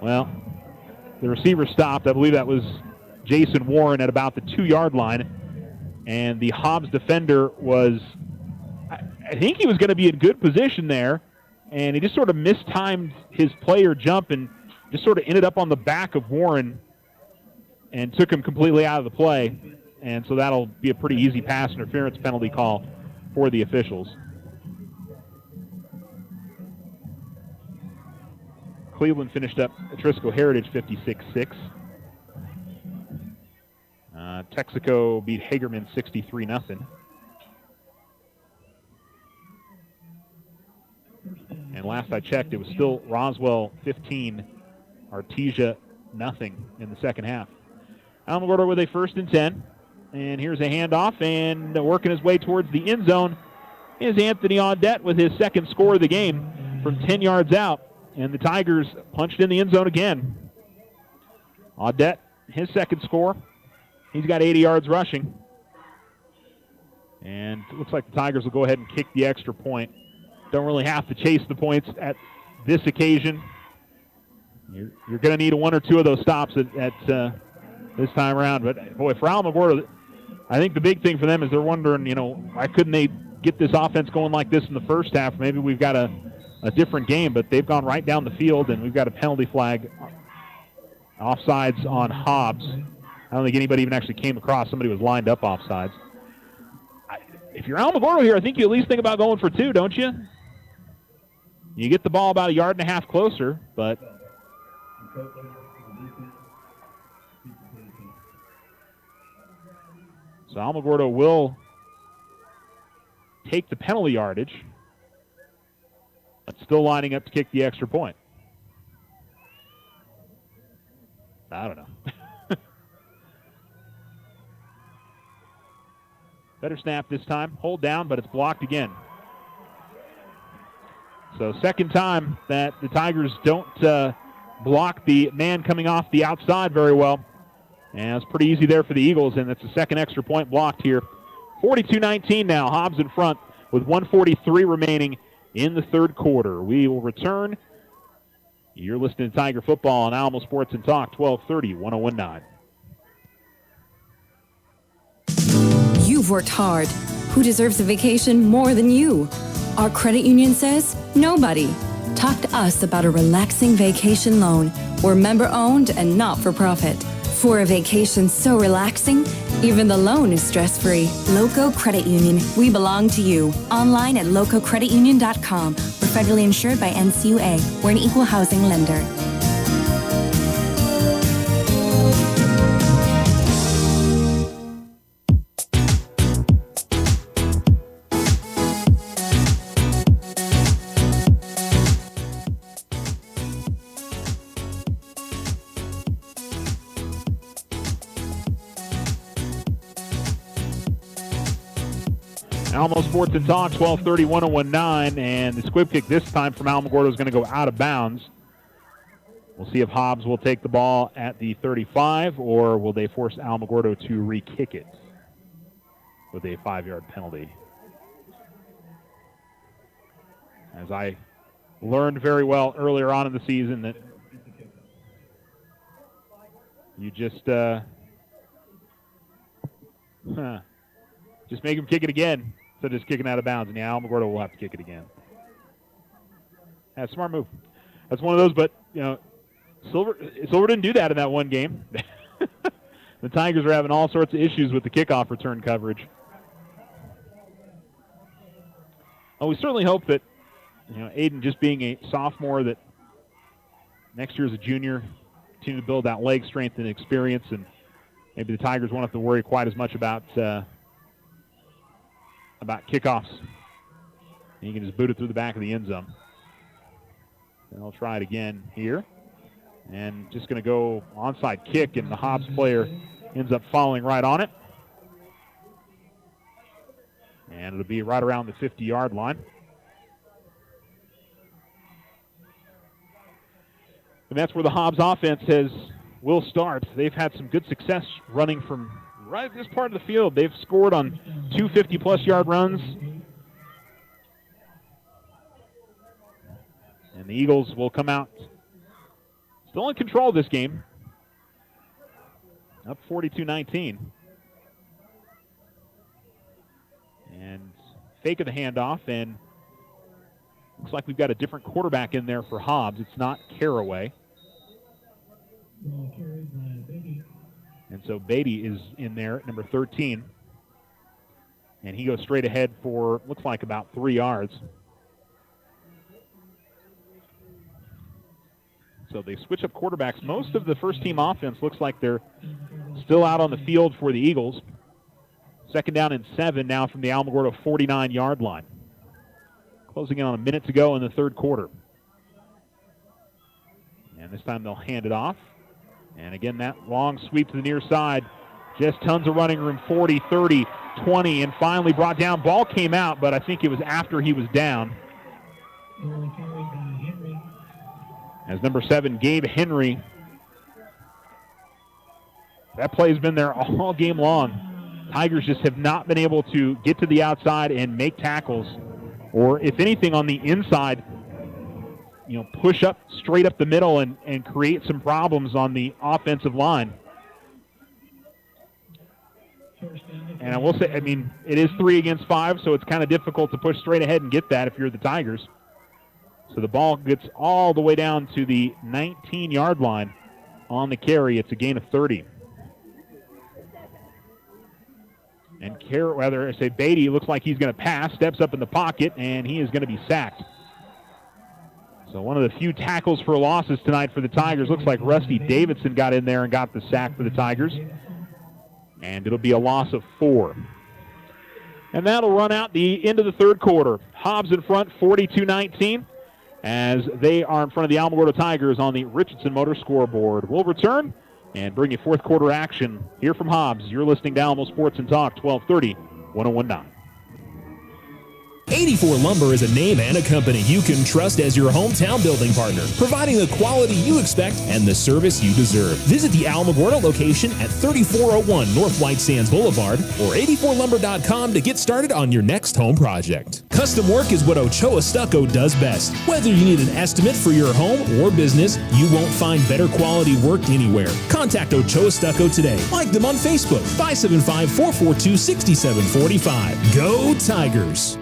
well, the receiver stopped. I believe that was Jason Warren at about the 2-yard line, and the Hobbs defender was, I think he was going to be in good position there, and he just sort of mistimed his player jump and just sort of ended up on the back of Warren and took him completely out of the play, and so that'll be a pretty easy pass interference penalty call for the officials. Cleveland finished up Atrisco Heritage 56-6. Texaco beat Hagerman 63-0. And last I checked, it was still Roswell 15, Artesia nothing in the second half. Alamogordo with a 1st and 10. And here's a handoff, and working his way towards the end zone is Anthony Audette with his 2nd score of the game from 10 yards out. And the Tigers punched in the end zone again. Audette, his 2nd score. He's got 80 yards rushing. And it looks like the Tigers will go ahead and kick the extra point. Don't really have to chase the points at this occasion. You're going to need 1 or 2 of those stops at this time around. But, boy, for Alamogordo, I think the big thing for them is they're wondering, why couldn't they get this offense going like this in the first half? Maybe we've got a different game, but they've gone right down the field, and we've got a penalty flag. Offsides on Hobbs. I don't think anybody even actually came across. Somebody was lined up offsides. If you're Alamogordo here, I think you at least think about going for 2, don't you? You get the ball about 1.5 yards closer, but so Alamogordo will take the penalty yardage, but still lining up to kick the extra point. I don't know. Better snap this time. Hold down, but it's blocked again. So 2nd time that the Tigers don't block the man coming off the outside very well. And it's pretty easy there for the Eagles, and it's the 2nd extra point blocked here. 42-19 now. Hobbs in front with 1:43 remaining in the 3rd quarter. We will return. You're listening to Tiger Football on Alamo Sports and Talk, 1230, 1019. You've worked hard. Who deserves a vacation more than you? Our credit union says nobody. Talk to us about a relaxing vacation loan. We're member-owned and not-for-profit. For a vacation so relaxing, even the loan is stress-free. Loco Credit Union. We belong to you. Online at lococreditunion.com. We're federally insured by NCUA. We're an equal housing lender. Alamo Sports and Talk, 1230, 1019, and the squib kick this time from Alamogordo is going to go out of bounds. We'll see if Hobbs will take the ball at the 35, or will they force Alamogordo to re-kick it with a 5-yard penalty. As I learned very well earlier on in the season, that you just Just make him kick it again instead of just kicking out of bounds. And yeah, Alamogordo will have to kick it again. That's a smart move. That's one of those, but, Silver didn't do that in that one game. The Tigers are having all sorts of issues with the kickoff return coverage. Well, we certainly hope that, Aiden, just being a sophomore, that next year as a junior, continue to build that leg strength and experience, and maybe the Tigers won't have to worry quite as much about kickoffs. And you can just boot it through the back of the end zone. And I'll try it again here. And just going to go onside kick, and the Hobbs player ends up following right on it. And it'll be right around the 50-yard line. And that's where the Hobbs offense will start. They've had some good success running from right this part of the field. They've scored on 2 50-plus yard runs. And the Eagles will come out still in control of this game. Up 42-19. And fake of the handoff, and looks like we've got a different quarterback in there for Hobbs. It's not Caraway. And so Beatty is in there at number 13. And he goes straight ahead for, looks like, about 3 yards. So they switch up quarterbacks. Most of the first-team offense looks like they're still out on the field for the Eagles. 2nd down and 7 now from the Alamogordo 49-yard line. Closing in on a minute to go in the third quarter. And this time they'll hand it off. And again, that long sweep to the near side. Just tons of running room, 40, 30, 20, and finally brought down. Ball came out, but I think it was after he was down. As number 7, Gabe Henry. That play's been there all game long. Tigers just have not been able to get to the outside and make tackles. Or if anything on the inside, push up straight up the middle and create some problems on the offensive line. And I will say, it is 3 against 5, so it's kind of difficult to push straight ahead and get that if you're the Tigers. So the ball gets all the way down to the 19-yard line on the carry. It's a gain of 30. And Beatty looks like he's going to pass, steps up in the pocket, and he is going to be sacked. So one of the few tackles for losses tonight for the Tigers. Looks like Rusty Davidson got in there and got the sack for the Tigers. And it'll be a loss of 4. And that'll run out the end of the third quarter. Hobbs in front, 42-19, as they are in front of the Alamogordo Tigers on the Richardson Motor scoreboard. We'll return and bring you fourth quarter action here from Hobbs. You're listening to Alamo Sports and Talk, 1230, 1019. 84 Lumber is a name and a company you can trust as your hometown building partner, providing the quality you expect and the service you deserve. Visit the Alamogordo location at 3401 North White Sands Boulevard or 84lumber.com to get started on your next home project. Custom work is what Ochoa Stucco does best. Whether you need an estimate for your home or business, you won't find better quality work anywhere. Contact Ochoa Stucco today. Like them on Facebook, 575-442-6745. Go Tigers!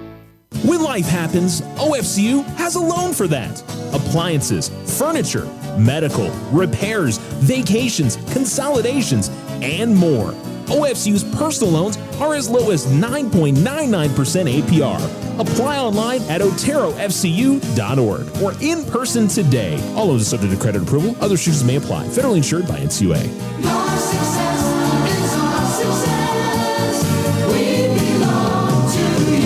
When life happens, OFCU has a loan for that. Appliances, furniture, medical, repairs, vacations, consolidations, and more. OFCU's personal loans are as low as 9.99% APR. Apply online at oterofcu.org or in person today. All loans are subject to credit approval. Other issues may apply. Federally insured by NCUA. Your success is our success. We belong to you.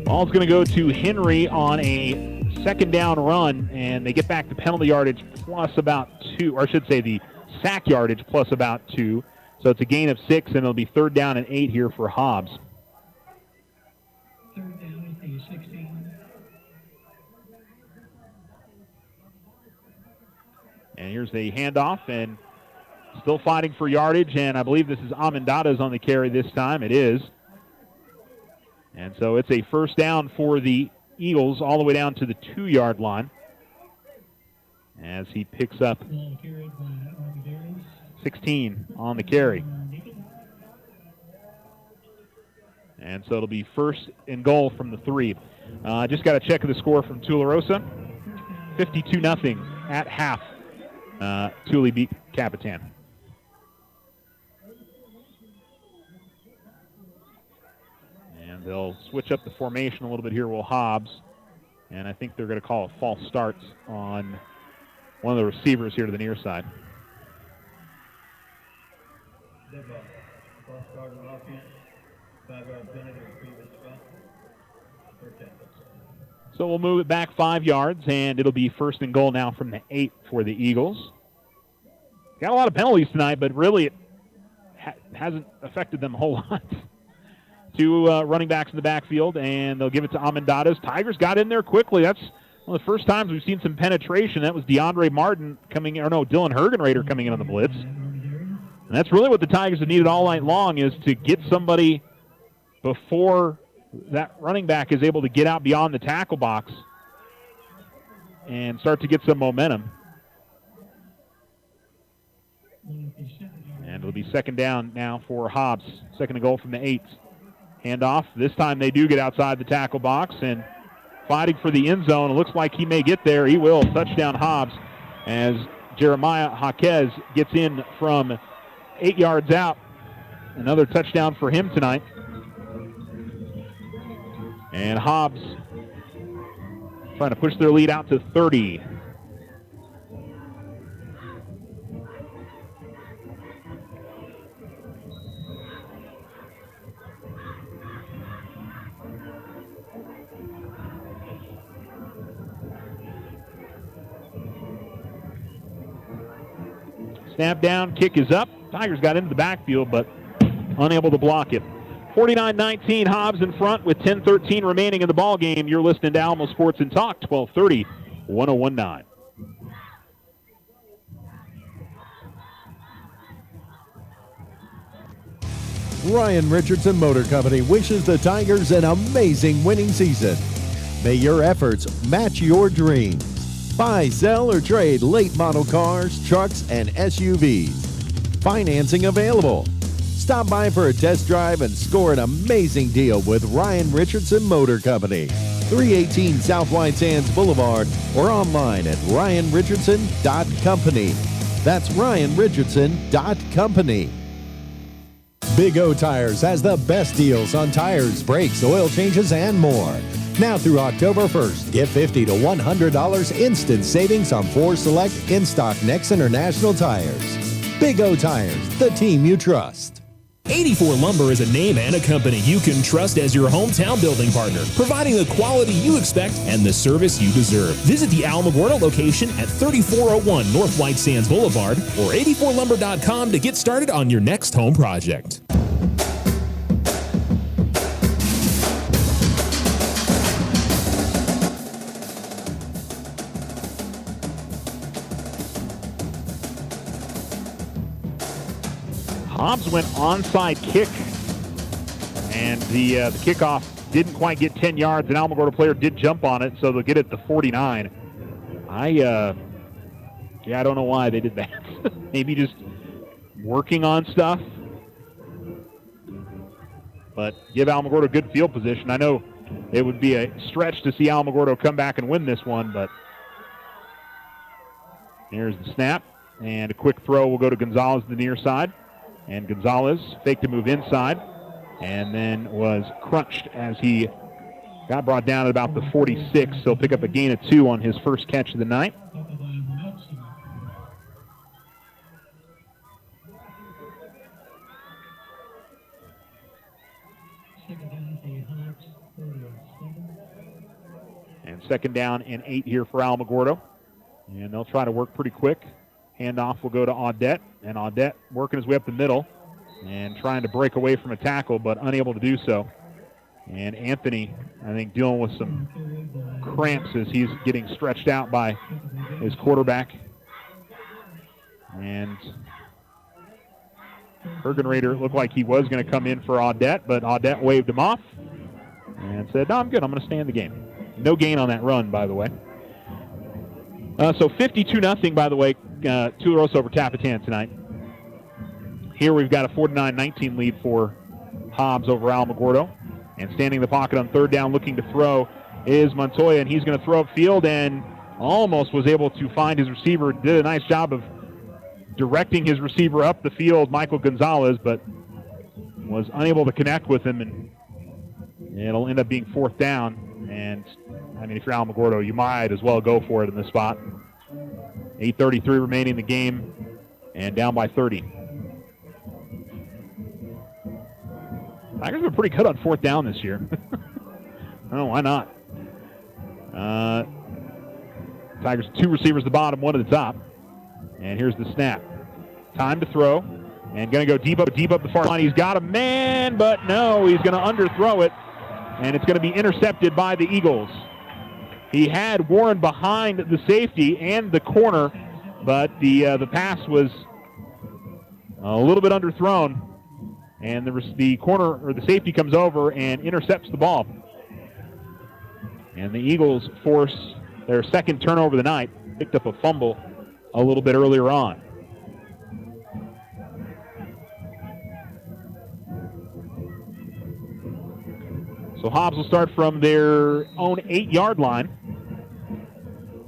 Ball's going to go to Henry on a 2nd down run, and they get back the penalty yardage plus about 2, or I should say the sack yardage plus about 2. So it's a gain of 6, and it'll be 3rd down and 8 here for Hobbs. 3rd down at the 16. And here's the handoff, and still fighting for yardage, and I believe this is Amendado's on the carry this time. It is. And so it's a first down for the Eagles all the way down to the 2-yard line as he picks up 16 on the carry. And so it'll be first and goal from the 3. Just got to check the score from Tularosa. 52-0 at half. Thule beat Capitan. And they'll switch up the formation a little bit here, Will Hobbs. And I think they're going to call it false starts on one of the receivers here to the near side. So we'll move it back 5 yards, and it'll be first and goal now from the 8 for the Eagles. Got a lot of penalties tonight, but really it hasn't affected them a whole lot. 2 running backs in the backfield, and they'll give it to Amendadas. Tigers got in there quickly. That's one of the first times we've seen some penetration. That was DeAndre Martin Dylan Hergenrader coming in on the blitz. And that's really what the Tigers have needed all night long, is to get somebody before that running back is able to get out beyond the tackle box and start to get some momentum. And it'll be second down now for Hobbs. Second and goal from the 8. Handoff. This time they do get outside the tackle box and fighting for the end zone. It looks like he may get there. He will. Touchdown Hobbs as Jeremiah Jaquez gets in from 8 yards out. Another touchdown for him tonight. And Hobbs trying to push their lead out to 30. Snap down, kick is up. Tigers got into the backfield, but unable to block it. 49-19, Hobbs in front with 10:13 remaining in the ball game. You're listening to Alamo Sports and Talk, 1230, 1019. Ryan Richardson Motor Company wishes the Tigers an amazing winning season. May your efforts match your dreams. Buy, sell, or trade late model cars, trucks, and SUVs. Financing available. Stop by for a test drive and score an amazing deal with Ryan Richardson Motor Company. 318 South White Sands Boulevard or online at ryanrichardson.company. That's ryanrichardson.company. Big O Tires has the best deals on tires, brakes, oil changes, and more. Now through October 1st, get $50 to $100 instant savings on 4 select in-stock Next International tires. Big O Tires, the team you trust. 84 Lumber is a name and a company you can trust as your hometown building partner, providing the quality you expect and the service you deserve. Visit the Alamogordo location at 3401 North White Sands Boulevard or 84lumber.com to get started on your next home project. Hobbs went onside kick, and the kickoff didn't quite get 10 yards. An Alamogordo player did jump on it, so they'll get it to 49. I don't know why they did that. Maybe just working on stuff. But give Alamogordo good field position. I know it would be a stretch to see Alamogordo come back and win this one, but here's the snap, and a quick throw will go to Gonzalez to the near side. And Gonzalez faked to move inside and then was crunched as he got brought down at about the 46. So he'll pick up a gain of 2 on his first catch of the night. And second down and 8 here for Alamogordo. And they'll try to work pretty quick. Handoff will go to Audette, and Audette working his way up the middle and trying to break away from a tackle, but unable to do so. And Anthony, I think, dealing with some cramps as he's getting stretched out by his quarterback. And Hergenrader looked like he was going to come in for Audette, but Audette waved him off. and said, no, I'm good. I'm going to stay in the game. No gain on that run, by the way. So 52-0, by the way, Tularosa over Capitan tonight. Here we've got a 49-19 lead for Hobbs over Alamogordo. And standing in the pocket on third down looking to throw is Montoya, and he's going to throw upfield and almost was able to find his receiver. Did a nice job of directing his receiver up the field, Michael Gonzalez, but was unable to connect with him, and it'll end up being fourth down. And, I mean, if you're Alamogordo, you might as well go for it in this spot. 8:33 remaining in the game, and down by 30. Tigers have been pretty good on fourth down this year. Oh, why not? Tigers 2 receivers at the bottom, 1 at the top. And here's the snap. Time to throw. And going to go deep up the far line. He's got a man, but no, he's going to underthrow it. And it's going to be intercepted by the Eagles. He had Warren behind the safety and the corner, but the pass was a little bit underthrown. And the corner or the safety comes over and intercepts the ball. And the Eagles force their second turnover of the night. Picked up a fumble a little bit earlier on. So Hobbs will start from their own 8-yard line.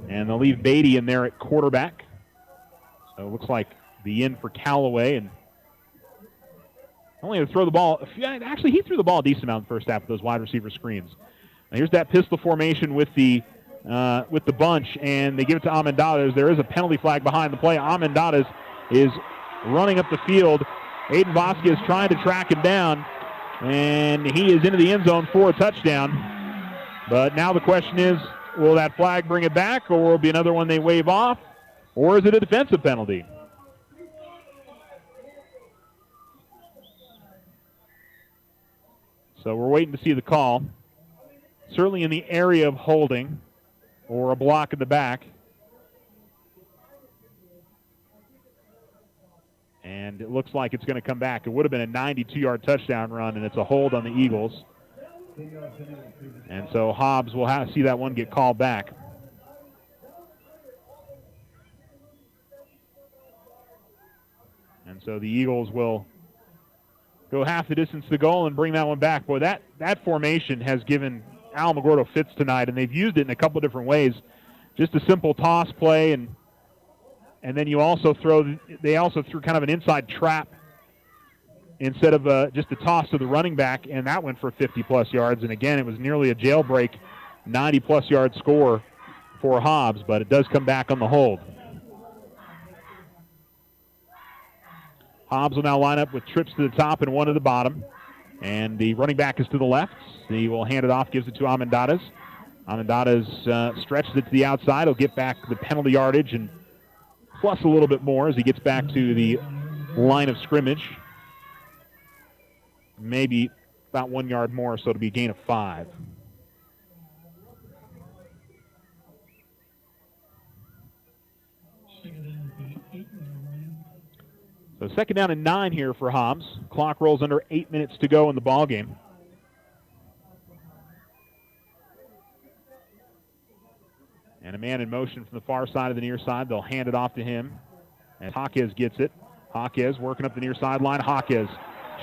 And they'll leave Beatty in there at quarterback. So it looks like the in for Callaway, and only to throw the ball. Actually, he threw the ball a decent amount in the first half of those wide receiver screens. Now here's that pistol formation with the bunch, and they give it to Amendadas. There is a penalty flag behind the play. Amendadas is running up the field. Aiden Vasquez trying to track him down, and he is into the end zone for a touchdown. But now the question is, will that flag bring it back, or will it be another one they wave off, or is it a defensive penalty? So we're waiting to see the call. Certainly in the area of holding or a block in the back. And it looks like it's going to come back. It would have been a 92-yard touchdown run, and it's a hold on the Eagles. And so Hobbs will see that one get called back. And so the Eagles will go half the distance to the goal and bring that one back. Boy, that formation has given Alamogordo fits tonight, and they've used it in a couple of different ways. Just a simple toss play, and then they also threw kind of an inside trap instead of just a toss to the running back, and that went for 50-plus yards. And again, it was nearly a jailbreak 90-plus yard score for Hobbs, but it does come back on the hold. Hobbs will now line up with trips to the top and 1 to the bottom. And the running back is to the left. He will hand it off, gives it to Amendadas. Amendadas stretches it to the outside. He'll get back the penalty yardage and plus a little bit more as he gets back to the line of scrimmage. Maybe about 1 yard more, so it'll be a gain of 5. So second down and 9 here for Hobbs. Clock rolls under 8 minutes to go in the ball game. And a man in motion from the far side of the near side. They'll hand it off to him. And Jaquez gets it. Jaquez working up the near sideline. Jaquez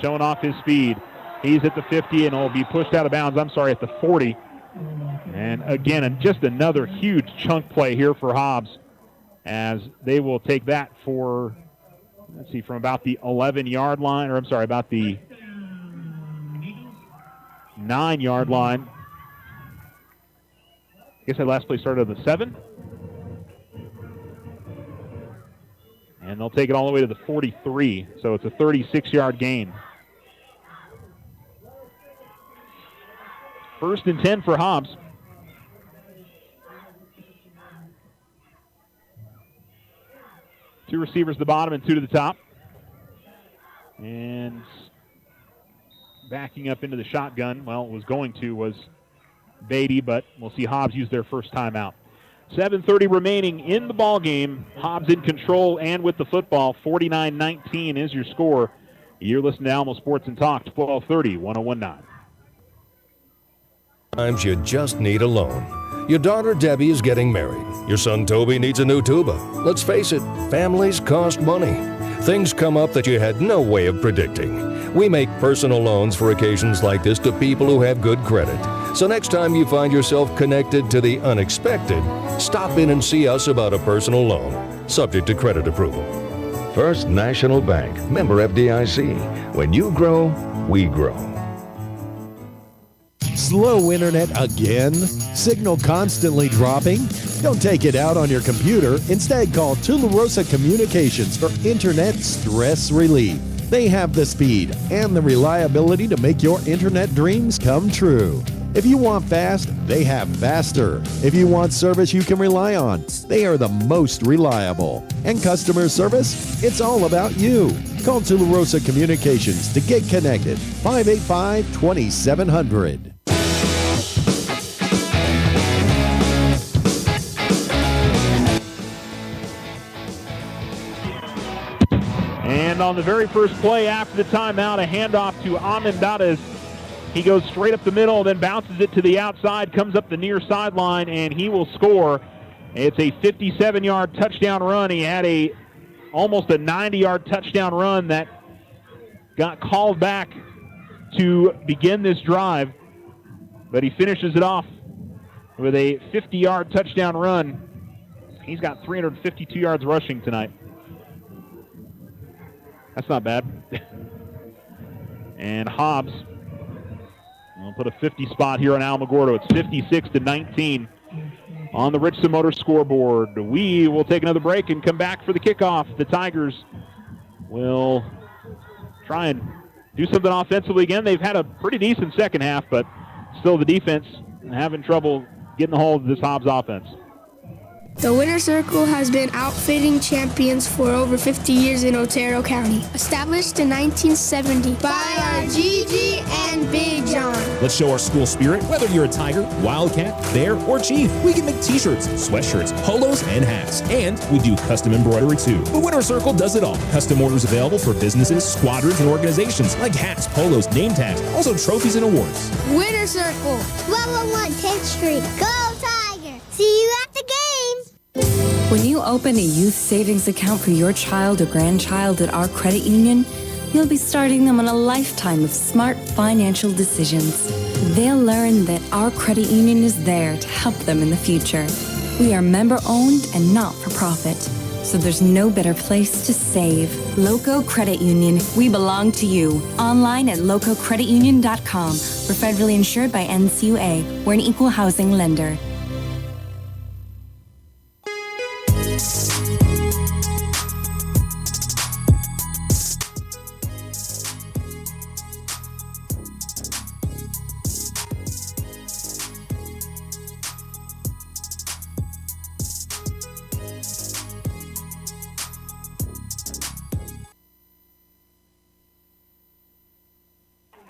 showing off his speed. He's at the 50 and will be pushed out of bounds. At the 40. And again, just another huge chunk play here for Hobbs as they will take that for, from about the 11-yard line, about the 9-yard line. I guess that last play started at the 7. And they'll take it all the way to the 43, so it's a 36-yard gain. First and 10 for Hobbs. Two receivers at the bottom and 2 to the top. And backing up into the shotgun, was Beatty, but we'll see Hobbs use their first timeout. 7:30 remaining in the ball game. Hobbs in control and with the football. 49-19 is your score. You're listening to Alamo Sports and Talk, 1230, 101.9. Sometimes you just need a loan. Your daughter Debbie is getting married. Your son Toby needs a new tuba. Let's face it, families cost money. Things come up that you had no way of predicting. We make personal loans for occasions like this to people who have good credit. So next time you find yourself connected to the unexpected, stop in and see us about a personal loan, subject to credit approval. First National Bank, member FDIC. When you grow, we grow. Slow internet again? Signal constantly dropping? Don't take it out on your computer. Instead, call Tularosa Communications for internet stress relief. They have the speed and the reliability to make your internet dreams come true. If you want fast, they have faster. If you want service you can rely on, they are the most reliable. And customer service? It's all about you. Call Tularosa Communications to get connected. 585-2700. And on the very first play after the timeout, a handoff to Amendadas. He goes straight up the middle, then bounces it to the outside, comes up the near sideline, and he will score. It's a 57-yard touchdown run. He had almost a 90-yard touchdown run that got called back to begin this drive, but he finishes it off with a 50-yard touchdown run. He's got 352 yards rushing tonight. That's not bad. And Hobbs will put a 50 spot here on Alamogordo. It's 56-19 on the Richardson Motors scoreboard. We will take another break and come back for the kickoff. The Tigers will try and do something offensively again. They've had a pretty decent second half, but still the defense having trouble getting a hold of this Hobbs offense. The Winner's Circle has been outfitting champions for over 50 years in Otero County. Established in 1970 by our Gigi and Big John. Let's show our school spirit. Whether you're a Tiger, Wildcat, Bear, or Chief, we can make t-shirts, sweatshirts, polos, and hats. And we do custom embroidery too. The Winner's Circle does it all. Custom orders available for businesses, squadrons, and organizations like hats, polos, name tags, also trophies and awards. Winner's Circle, 1201 10th Street. Go Tiger! See you at the game! When you open a youth savings account for your child or grandchild at our credit union, you'll be starting them on a lifetime of smart financial decisions. They'll learn that our credit union is there to help them in the future. We are member-owned and not-for-profit, so there's no better place to save. Loco Credit Union, we belong to you. Online at lococreditunion.com. We're federally insured by NCUA. We're an equal housing lender.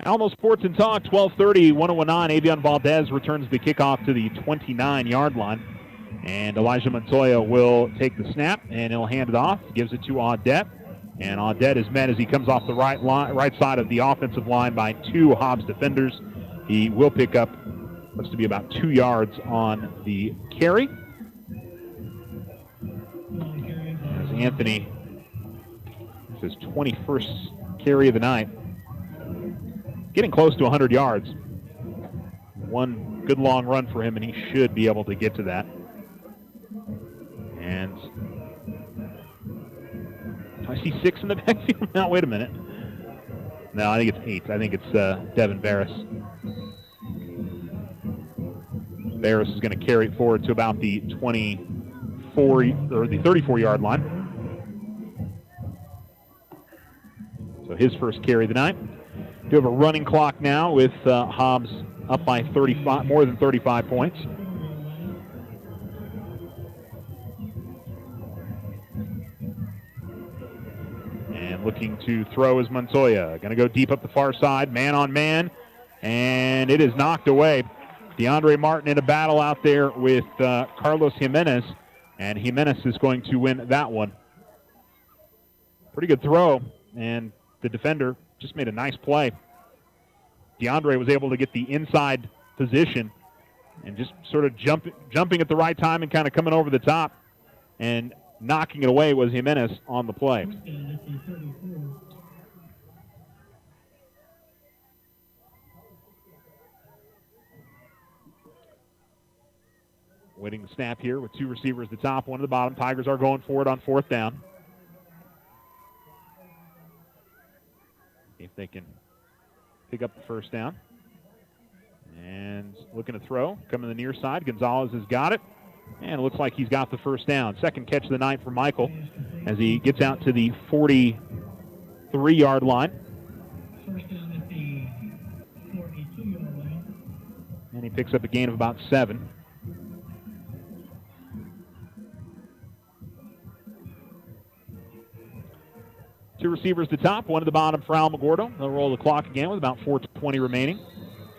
Alamo Sports and Talk, 12:30, 101.9. Avion Valdez returns the kickoff to the 29-yard line. And Elijah Montoya will take the snap, and he'll hand it off. Gives it to Audette. And Audette is met as he comes off the right side of the offensive line by two Hobbs defenders. He will pick up, looks to be about 2 yards on the carry. As Anthony, his 21st carry of the night. Getting close to 100 yards. One good long run for him, and he should be able to get to that. And I see 6 in the backfield now. Wait a minute. No, I think it's 8. I think it's Devin Barris. Barris is going to carry it forward to about the 24 or the 34-yard line. So his first carry of the night. We have a running clock now with Hobbs up by 35, more than 35 points. And looking to throw is Montoya. Going to go deep up the far side, man on man, and it is knocked away. DeAndre Martin in a battle out there with Carlos Jimenez, and Jimenez is going to win that one. Pretty good throw, and the defender just made a nice play. DeAndre was able to get the inside position And just sort of jumping at the right time and kind of coming over the top and knocking it away was Jimenez on the play. Waiting the snap here with two receivers at the top, one at the bottom. Tigers are going for it on fourth down. See if they can pick up the first down. And looking to throw, coming to the near side. Gonzalez has got it. And it looks like he's got the first down. Second catch of the night for Michael as he gets out to the 43-yard line. First down at the 42-yard line. And he picks up a gain of about 7. Two receivers at the top, one at the bottom for Alamogordo. They'll roll the clock again with about 4:20 remaining.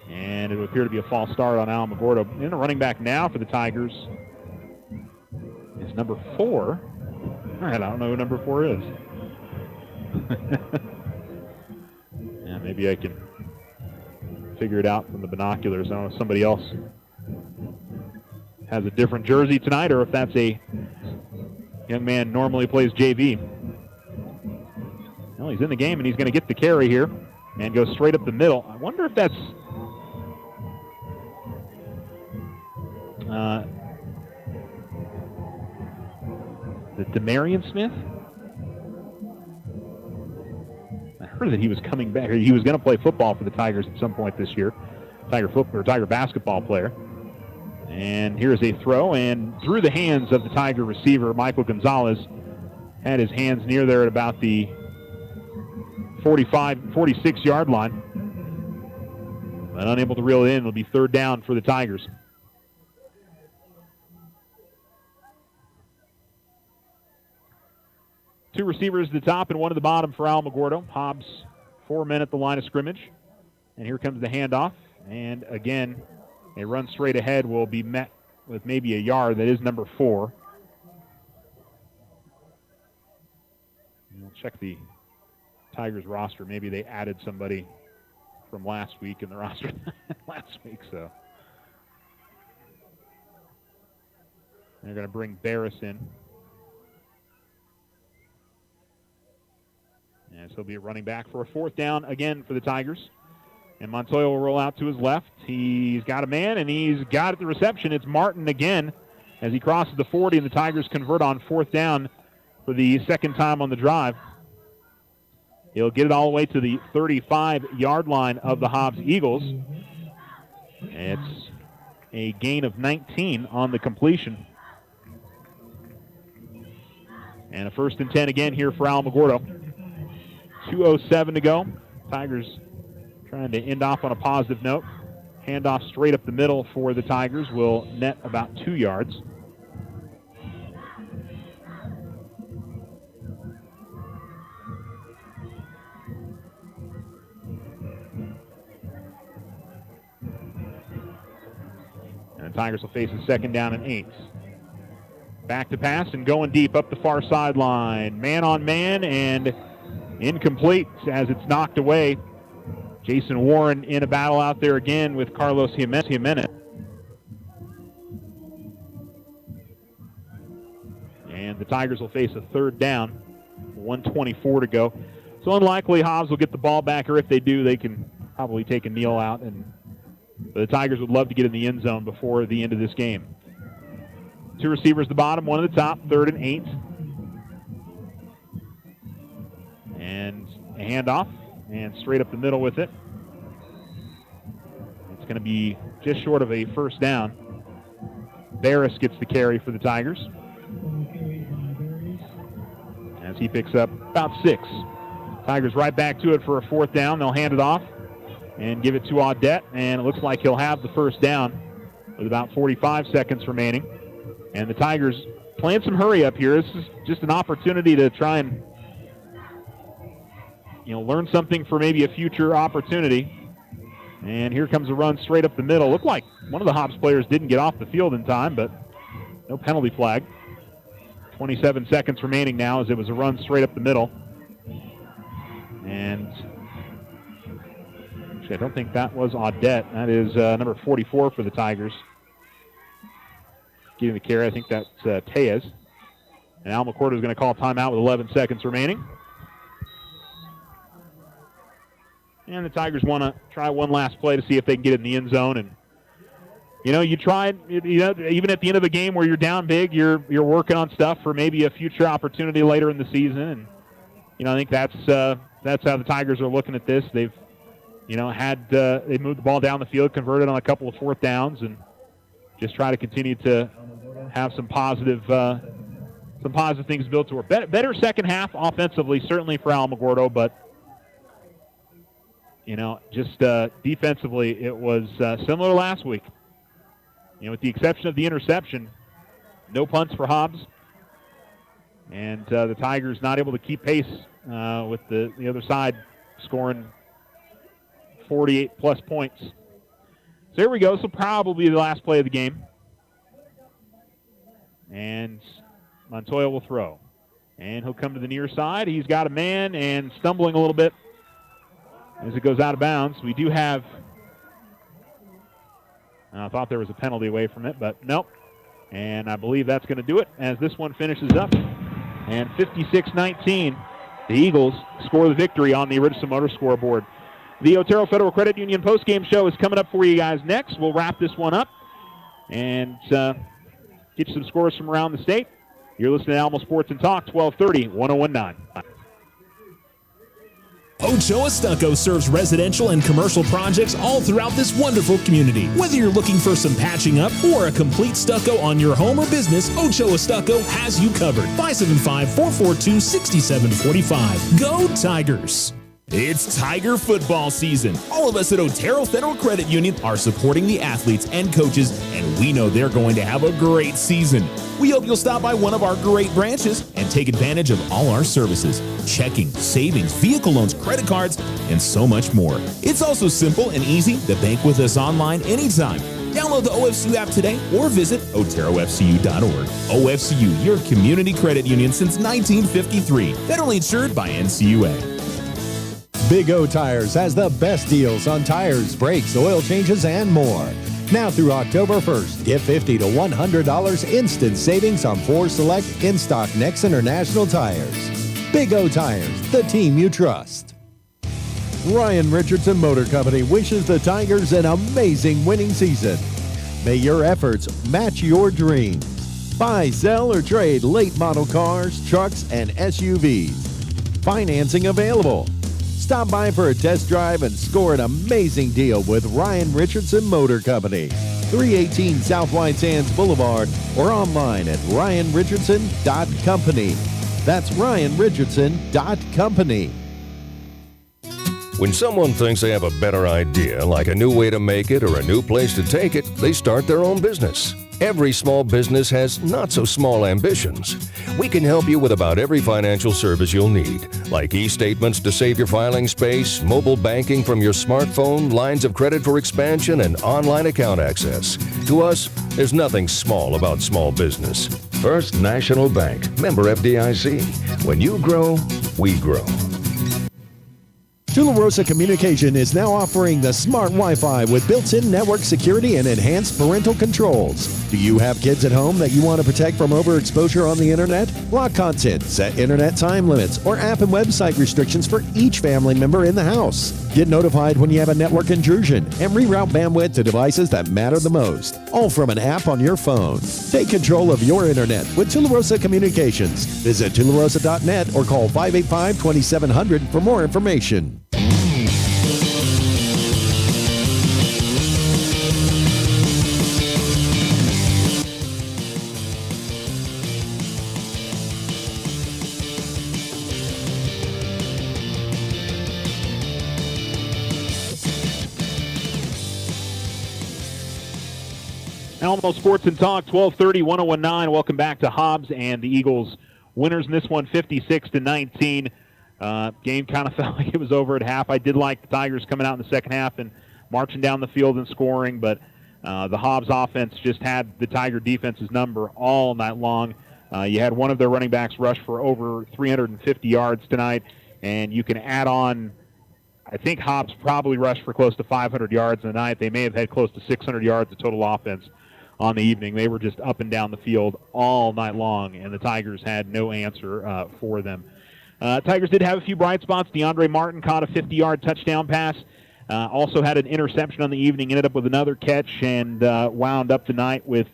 And it would appear to be a false start on Alamogordo. And a running back now for the Tigers is number 4. All right, I don't know who number 4 is. Yeah, maybe I can figure it out from the binoculars. I don't know if somebody else has a different jersey tonight or if that's a young man normally plays JV. Well, he's in the game, and he's going to get the carry here and go straight up the middle. I wonder if that's the Demarion Smith. I heard that he was coming back. He was going to play football for the Tigers at some point this year. Tiger basketball player. And here's a throw, and through the hands of the Tiger receiver, Michael Gonzalez had his hands near there at about the 46-yard line. But unable to reel it in. It'll be third down for the Tigers. Two receivers at the top and one at the bottom for Alamogordo. Hobbs, 4 men at the line of scrimmage. And here comes the handoff. And again, a run straight ahead will be met with maybe a yard. That is number 4. We'll check the Tigers roster. Maybe they added somebody from last week in the roster last week. So they're going to bring Barris in. And so he'll be a running back for a fourth down again for the Tigers. And Montoya will roll out to his left. He's got a man, and he's got the reception. It's Martin again as he crosses the 40, and the Tigers convert on fourth down for the second time on the drive. He'll get it all the way to the 35-yard line of the Hobbs Eagles. It's a gain of 19 on the completion. And a first and 10 again here for Alamogordo. 2:07 to go. Tigers trying to end off on a positive note. Handoff straight up the middle for the Tigers will net about 2 yards. And the Tigers will face a second down and 8. Back to pass and going deep up the far sideline. Man on man and incomplete as it's knocked away. Jason Warren in a battle out there again with Carlos Jimenez. And the Tigers will face a third down. 1:24 to go. So unlikely Hobbs will get the ball back, or if they do, they can probably take a kneel out. But the Tigers would love to get in the end zone before the end of this game. Two receivers at the bottom, one at the top, 3rd and 8. And a handoff, and straight up the middle with it. It's going to be just short of a first down. Barris gets the carry for the Tigers as he picks up about 6. Tigers right back to it for a fourth down. They'll hand it off and give it to Audette, and it looks like he'll have the first down with about 45 seconds remaining. And the Tigers playing some hurry up here. This is just an opportunity to try and learn something for maybe a future opportunity. And here comes a run straight up the middle. Looked like one of the Hobbs players didn't get off the field in time, but no penalty flag. 27 seconds remaining now as it was a run straight up the middle. And actually, I don't think that was Audette. That is number 44 for the Tigers. getting the carry. I think that's Tejas. And Alamogordo is going to call timeout with 11 seconds remaining. And the Tigers want to try one last play to see if they can get it in the end zone. And, you tried, even at the end of the game where you're down big, you're working on stuff for maybe a future opportunity later in the season. And, I think that's how the Tigers are looking at this. They've, they moved the ball down the field, converted on a couple of fourth downs, and just try to continue to have some positive things built to work. Better second half offensively, certainly for Alamogordo, but just defensively, it was similar to last week. With the exception of the interception, no punts for Hobbs, and the Tigers not able to keep pace with the other side scoring 48-plus points. So here we go. This will probably be the last play of the game. And Montoya will throw. And he'll come to the near side. He's got a man and stumbling a little bit as it goes out of bounds. We do have, I thought there was a penalty away from it, but nope. And I believe that's going to do it as this one finishes up. And 56-19, the Eagles score the victory on the Richardson Motor scoreboard. The Otero Federal Credit Union postgame show is coming up for you guys next. We'll wrap this one up and get you some scores from around the state. You're listening to Alamo Sports and Talk, 1230, 1019. Ochoa Stucco serves residential and commercial projects all throughout this wonderful community. Whether you're looking for some patching up or a complete stucco on your home or business, Ochoa Stucco has you covered. 575-442-6745. Go Tigers! It's Tiger football season. All of us at Otero Federal Credit Union are supporting the athletes and coaches, and we know they're going to have a great season. We hope you'll stop by one of our great branches and take advantage of all our services: checking, savings, vehicle loans, credit cards, and so much more. It's also simple and easy to bank with us online anytime. Download the OFCU app today or visit oterofcu.org. OFCU, your community credit union since 1953. Federally insured by NCUA. Big O Tires has the best deals on tires, brakes, oil changes, and more. Now through October 1st, get $50 to $100 instant savings on 4 select in-stock Next International tires. Big O Tires, the team you trust. Ryan Richardson Motor Company wishes the Tigers an amazing winning season. May your efforts match your dreams. Buy, sell, or trade late model cars, trucks, and SUVs. Financing available. Stop by for a test drive and score an amazing deal with Ryan Richardson Motor Company. 318 South White Sands Boulevard or online at ryanrichardson.company. That's ryanrichardson.company. When someone thinks they have a better idea, like a new way to make it or a new place to take it, they start their own business. Every small business has not-so-small ambitions. We can help you with about every financial service you'll need, like e-statements to save your filing space, mobile banking from your smartphone, lines of credit for expansion, and online account access. To us, there's nothing small about small business. First National Bank, member FDIC. When you grow, we grow. Tularosa Communication is now offering the smart Wi-Fi with built-in network security and enhanced parental controls. Do you have kids at home that you want to protect from overexposure on the internet? Block content, set internet time limits, or app and website restrictions for each family member in the house. Get notified when you have a network intrusion and reroute bandwidth to devices that matter the most, all from an app on your phone. Take control of your internet with Tularosa Communications. Visit tularosa.net or call 585-2700 for more information. Alamo Sports and Talk, 1230, 1019. Welcome back to Hobbs and the Eagles. Winners in this one, 56-19. Game kind of felt like it was over at half. I did like the Tigers coming out in the second half and marching down the field and scoring, but the Hobbs offense just had the Tiger defense's number all night long. You had one of their running backs rush for over 350 yards tonight, and you can add on, I think Hobbs probably rushed for close to 500 yards in the night. They may have had close to 600 yards of total offense on the evening. They were just up and down the field all night long, and the Tigers had no answer for them. Tigers did have a few bright spots. DeAndre Martin caught a 50-yard touchdown pass. Also had an interception on the evening, ended up with another catch, and wound up the night with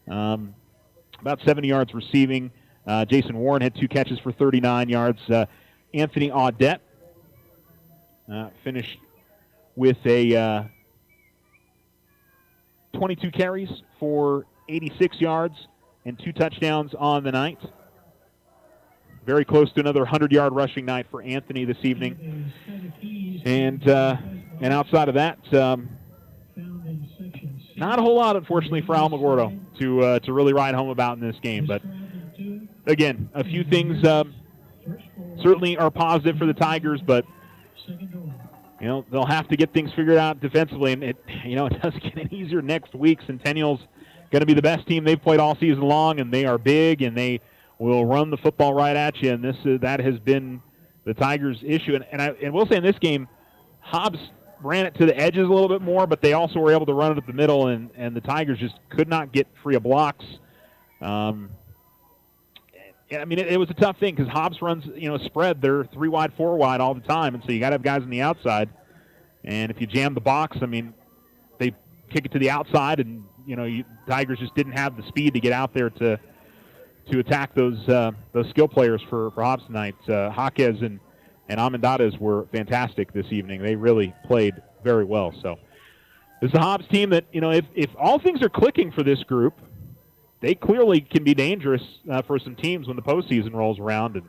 about 70 yards receiving. Jason Warren had 2 catches for 39 yards. Anthony Audette finished with a 22 carries for 86 yards and 2 touchdowns on the night. Very close to another 100-yard rushing night for Anthony this evening. And outside of that, not a whole lot, unfortunately, for Alamogordo to really ride home about in this game. But, again, a few things certainly are positive for the Tigers, but they'll have to get things figured out defensively, and it doesn't get any easier next week. Centennial's going to be the best team they've played all season long, and they are big, and they will run the football right at you, and that has been the Tigers' issue. And we'll say in this game, Hobbs ran it to the edges a little bit more, but they also were able to run it up the middle, and the Tigers just could not get free of blocks. It was a tough thing because Hobbs runs, spread. They're 3 wide, 4 wide all the time, and so you got to have guys on the outside. And if you jam the box, they kick it to the outside, and Tigers just didn't have the speed to get out there to attack those skill players for Hobbs tonight. Jaquez and Amendadas were fantastic this evening. They really played very well. So this is a Hobbs team that if all things are clicking for this group, they clearly can be dangerous for some teams when the postseason rolls around. And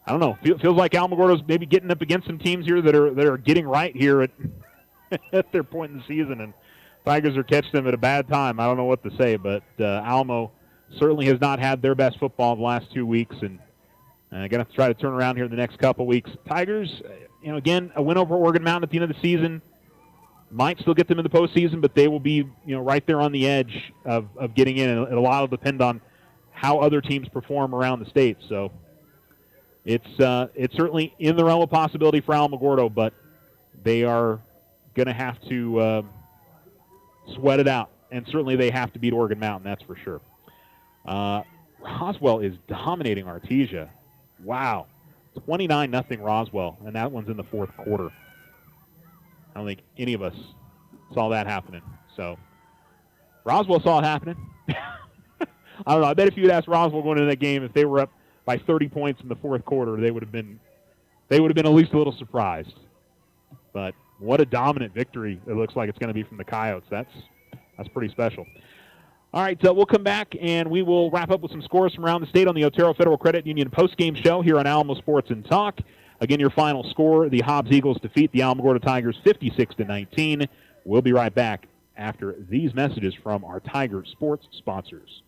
I don't know, feels like Alamogordo's maybe getting up against some teams here that are getting right here at their point in the season, and Tigers are catching them at a bad time. I don't know what to say, but Alamo certainly has not had their best football the last 2 weeks, and going to have to try to turn around here in the next couple weeks. Tigers, again, a win over Oregon Mountain at the end of the season might still get them in the postseason, but they will be, right there on the edge of getting in, and a lot will depend on how other teams perform around the state. So it's certainly in the realm of possibility for Alamogordo, but they are going to have to sweat it out, and certainly they have to beat Oregon Mountain, that's for sure. Roswell is dominating Artesia. Wow. 29-0 Roswell, and that one's in the fourth quarter. I don't think any of us saw that happening. So Roswell saw it happening. I don't know. I bet if you had asked Roswell going into that game, if they were up by 30 points in the fourth quarter, they would have been at least a little surprised. But what a dominant victory it looks like it's going to be from the Coyotes. That's pretty special. All right, we'll come back, and we will wrap up with some scores from around the state on the Otero Federal Credit Union postgame show here on Alamo Sports and Talk. Again, your final score, the Hobbs Eagles defeat the Alamogordo Tigers 56-19. We'll be right back after these messages from our Tiger Sports sponsors.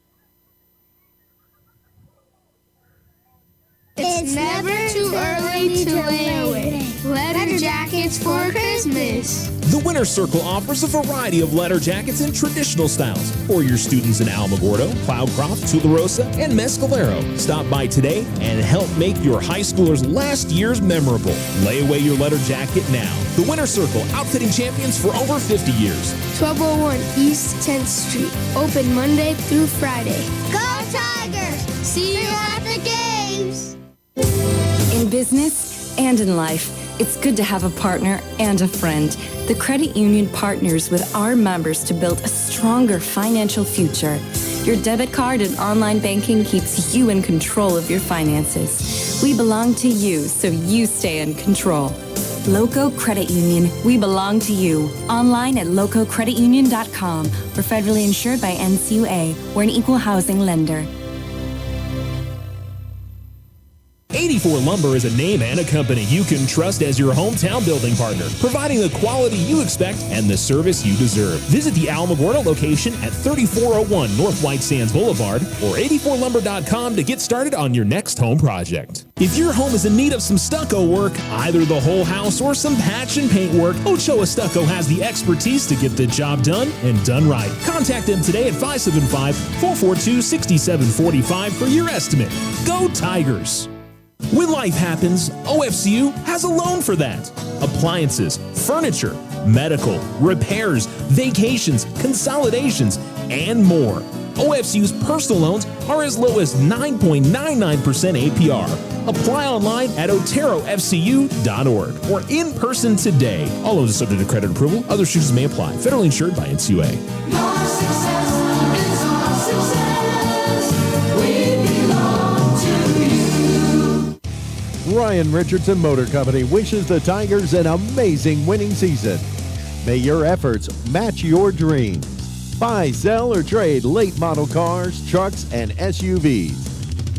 It's never too early to lay away. Letter jackets for Christmas. The Winter Circle offers a variety of letter jackets in traditional styles for your students in Alamogordo, Cloudcroft, Tularosa, and Mescalero. Stop by today and help make your high schoolers' last years memorable. Lay away your letter jacket now. The Winter Circle, outfitting champions for over 50 years. 1201 East 10th Street. Open Monday through Friday. Go Tigers! See you at the games! In business and in life, it's good to have a partner and a friend. The credit union partners with our members to build a stronger financial future. Your debit card and online banking keeps you in control of your finances. We belong to you, so you stay in control. Loco Credit Union, we belong to you. Online at lococreditunion.com. We're federally insured by NCUA. We're an equal housing lender. 84 Lumber is a name and a company you can trust as your hometown building partner, providing the quality you expect and the service you deserve. Visit the Alamogordo location at 3401 North White Sands Boulevard or 84lumber.com to get started on your next home project. If your home is in need of some stucco work, either the whole house or some patch and paint work, Ochoa Stucco has the expertise to get the job done and done right. Contact them today at 575-442-6745 for your estimate. Go Tigers! When life happens, OFCU has a loan for that. Appliances, furniture, medical, repairs, vacations, consolidations, and more. OFCU's personal loans are as low as 9.99% APR. Apply online at oterofcu.org or in person today. All loans are subject to credit approval. Other issues may apply. Federally insured by NCUA. Your success is our success. We belong to you. Ryan Richardson Motor Company wishes the Tigers an amazing winning season. May your efforts match your dreams. Buy, sell, or trade late model cars, trucks, and SUVs.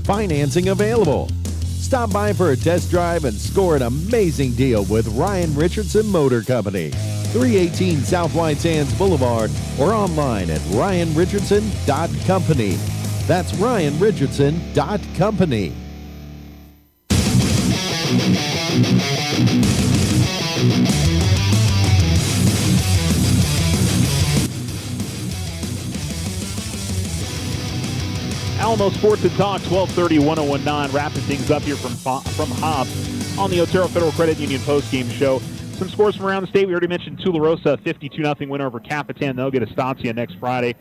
Financing available. Stop by for a test drive and score an amazing deal with Ryan Richardson Motor Company. 318 South White Sands Boulevard or online at ryanrichardson.company. That's ryanrichardson.company. Alamo Sports and Talk, 1230, 1019, wrapping things up here from Hobbs on the Otero Federal Credit Union postgame show. Some scores from around the state. We already mentioned Tularosa, 52-0 win over Capitan. They'll get Estancia next Friday.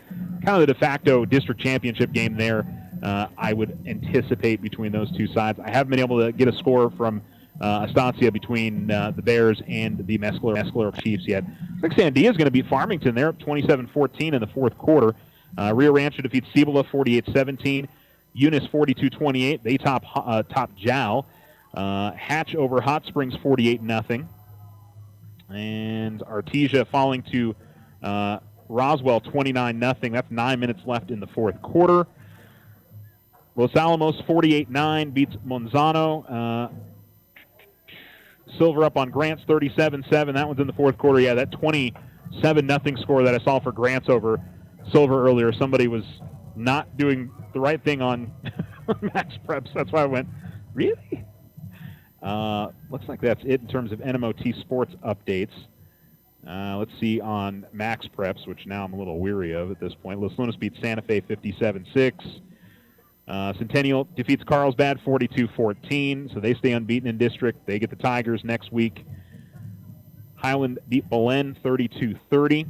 Kind of the de facto district championship game there, I would anticipate, between those two sides. I haven't been able to get a score from Estancia between the Bears and the Mescalero Chiefs yet. I think Sandia is going to beat Farmington there, 27-14 in the fourth quarter. Rio Rancho defeats Cibola 48-17. Eunice 42-28. They top Jow. Hatch over Hot Springs 48-0. And Artesia falling to Roswell 29-0. That's 9 minutes left in the fourth quarter. Los Alamos 48-9 beats Monzano. Silver up on Grants 37-7. That one's in the fourth quarter. Yeah, that 27-0 score that I saw for Grants over Silver earlier, somebody was not doing the right thing on Max Preps. That's why I went, really? Looks like that's it in terms of NMOT sports updates. Let's see on Max Preps, which now I'm a little weary of at this point. Los Lunas beats Santa Fe 57-6. Centennial defeats Carlsbad 42-14, so they stay unbeaten in district. They get the Tigers next week. Highland beat Belen 32-30.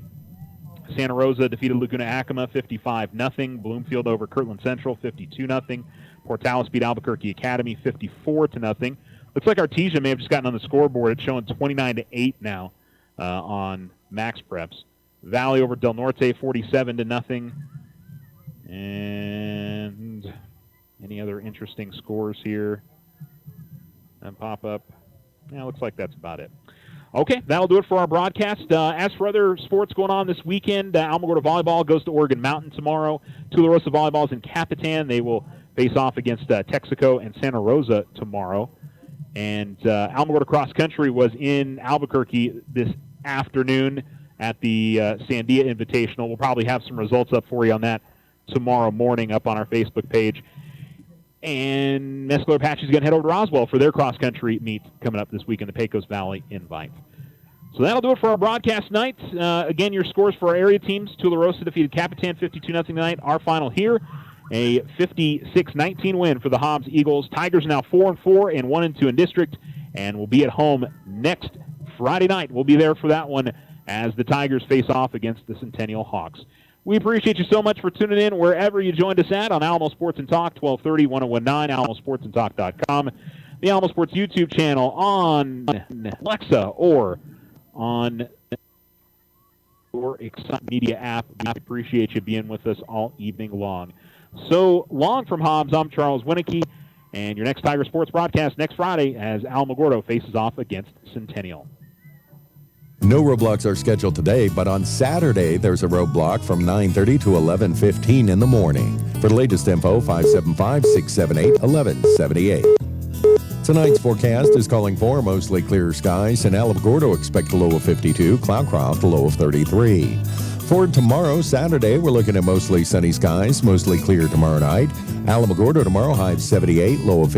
Santa Rosa defeated Laguna Acoma 55-0. Bloomfield over Kirtland Central 52-0. Portales beat Albuquerque Academy 54-0. Looks like Artesia may have just gotten on the scoreboard. It's showing 29-8 now on Max Preps. Valley over Del Norte 47-0. And any other interesting scores here that pop up? Yeah, looks like that's about it. Okay, that'll do it for our broadcast. As for other sports going on this weekend, Alamogordo Volleyball goes to Oregon Mountain tomorrow. Tularosa Volleyball is in Capitan. They will face off against Texaco and Santa Rosa tomorrow. And Alamogordo Cross Country was in Albuquerque this afternoon at the Sandia Invitational. We'll probably have some results up for you on that tomorrow morning up on our Facebook page. And Mescalero Apache is going to head over to Roswell for their cross-country meet coming up this week in the Pecos Valley Invite. So that'll do it for our broadcast night. Again, your scores for our area teams. Tularosa defeated Capitan 52-0 tonight. Our final here, a 56-19 win for the Hobbs Eagles. Tigers now 4-4 and 1-2 in district, and will be at home next Friday night. We'll be there for that one as the Tigers face off against the Centennial Hawks. We appreciate you so much for tuning in wherever you joined us at on Alamo Sports and Talk, 1230, 1019, alamosportsandtalk.com, the Alamo Sports YouTube channel on Alexa or on your Excite Media app. We appreciate you being with us all evening long. So long from Hobbs, I'm Charles Winnicky, and your next Tiger Sports broadcast next Friday as Alamogordo faces off against Centennial. No roadblocks are scheduled today, but on Saturday, there's a roadblock from 9:30 to 11:15 in the morning. For the latest info, 575-678-1178. Tonight's forecast is calling for mostly clear skies. In Alamogordo, expect a low of 52, Cloudcroft a low of 33. For tomorrow, Saturday, we're looking at mostly sunny skies, mostly clear tomorrow night. Alamogordo tomorrow, high of 78, low of 50.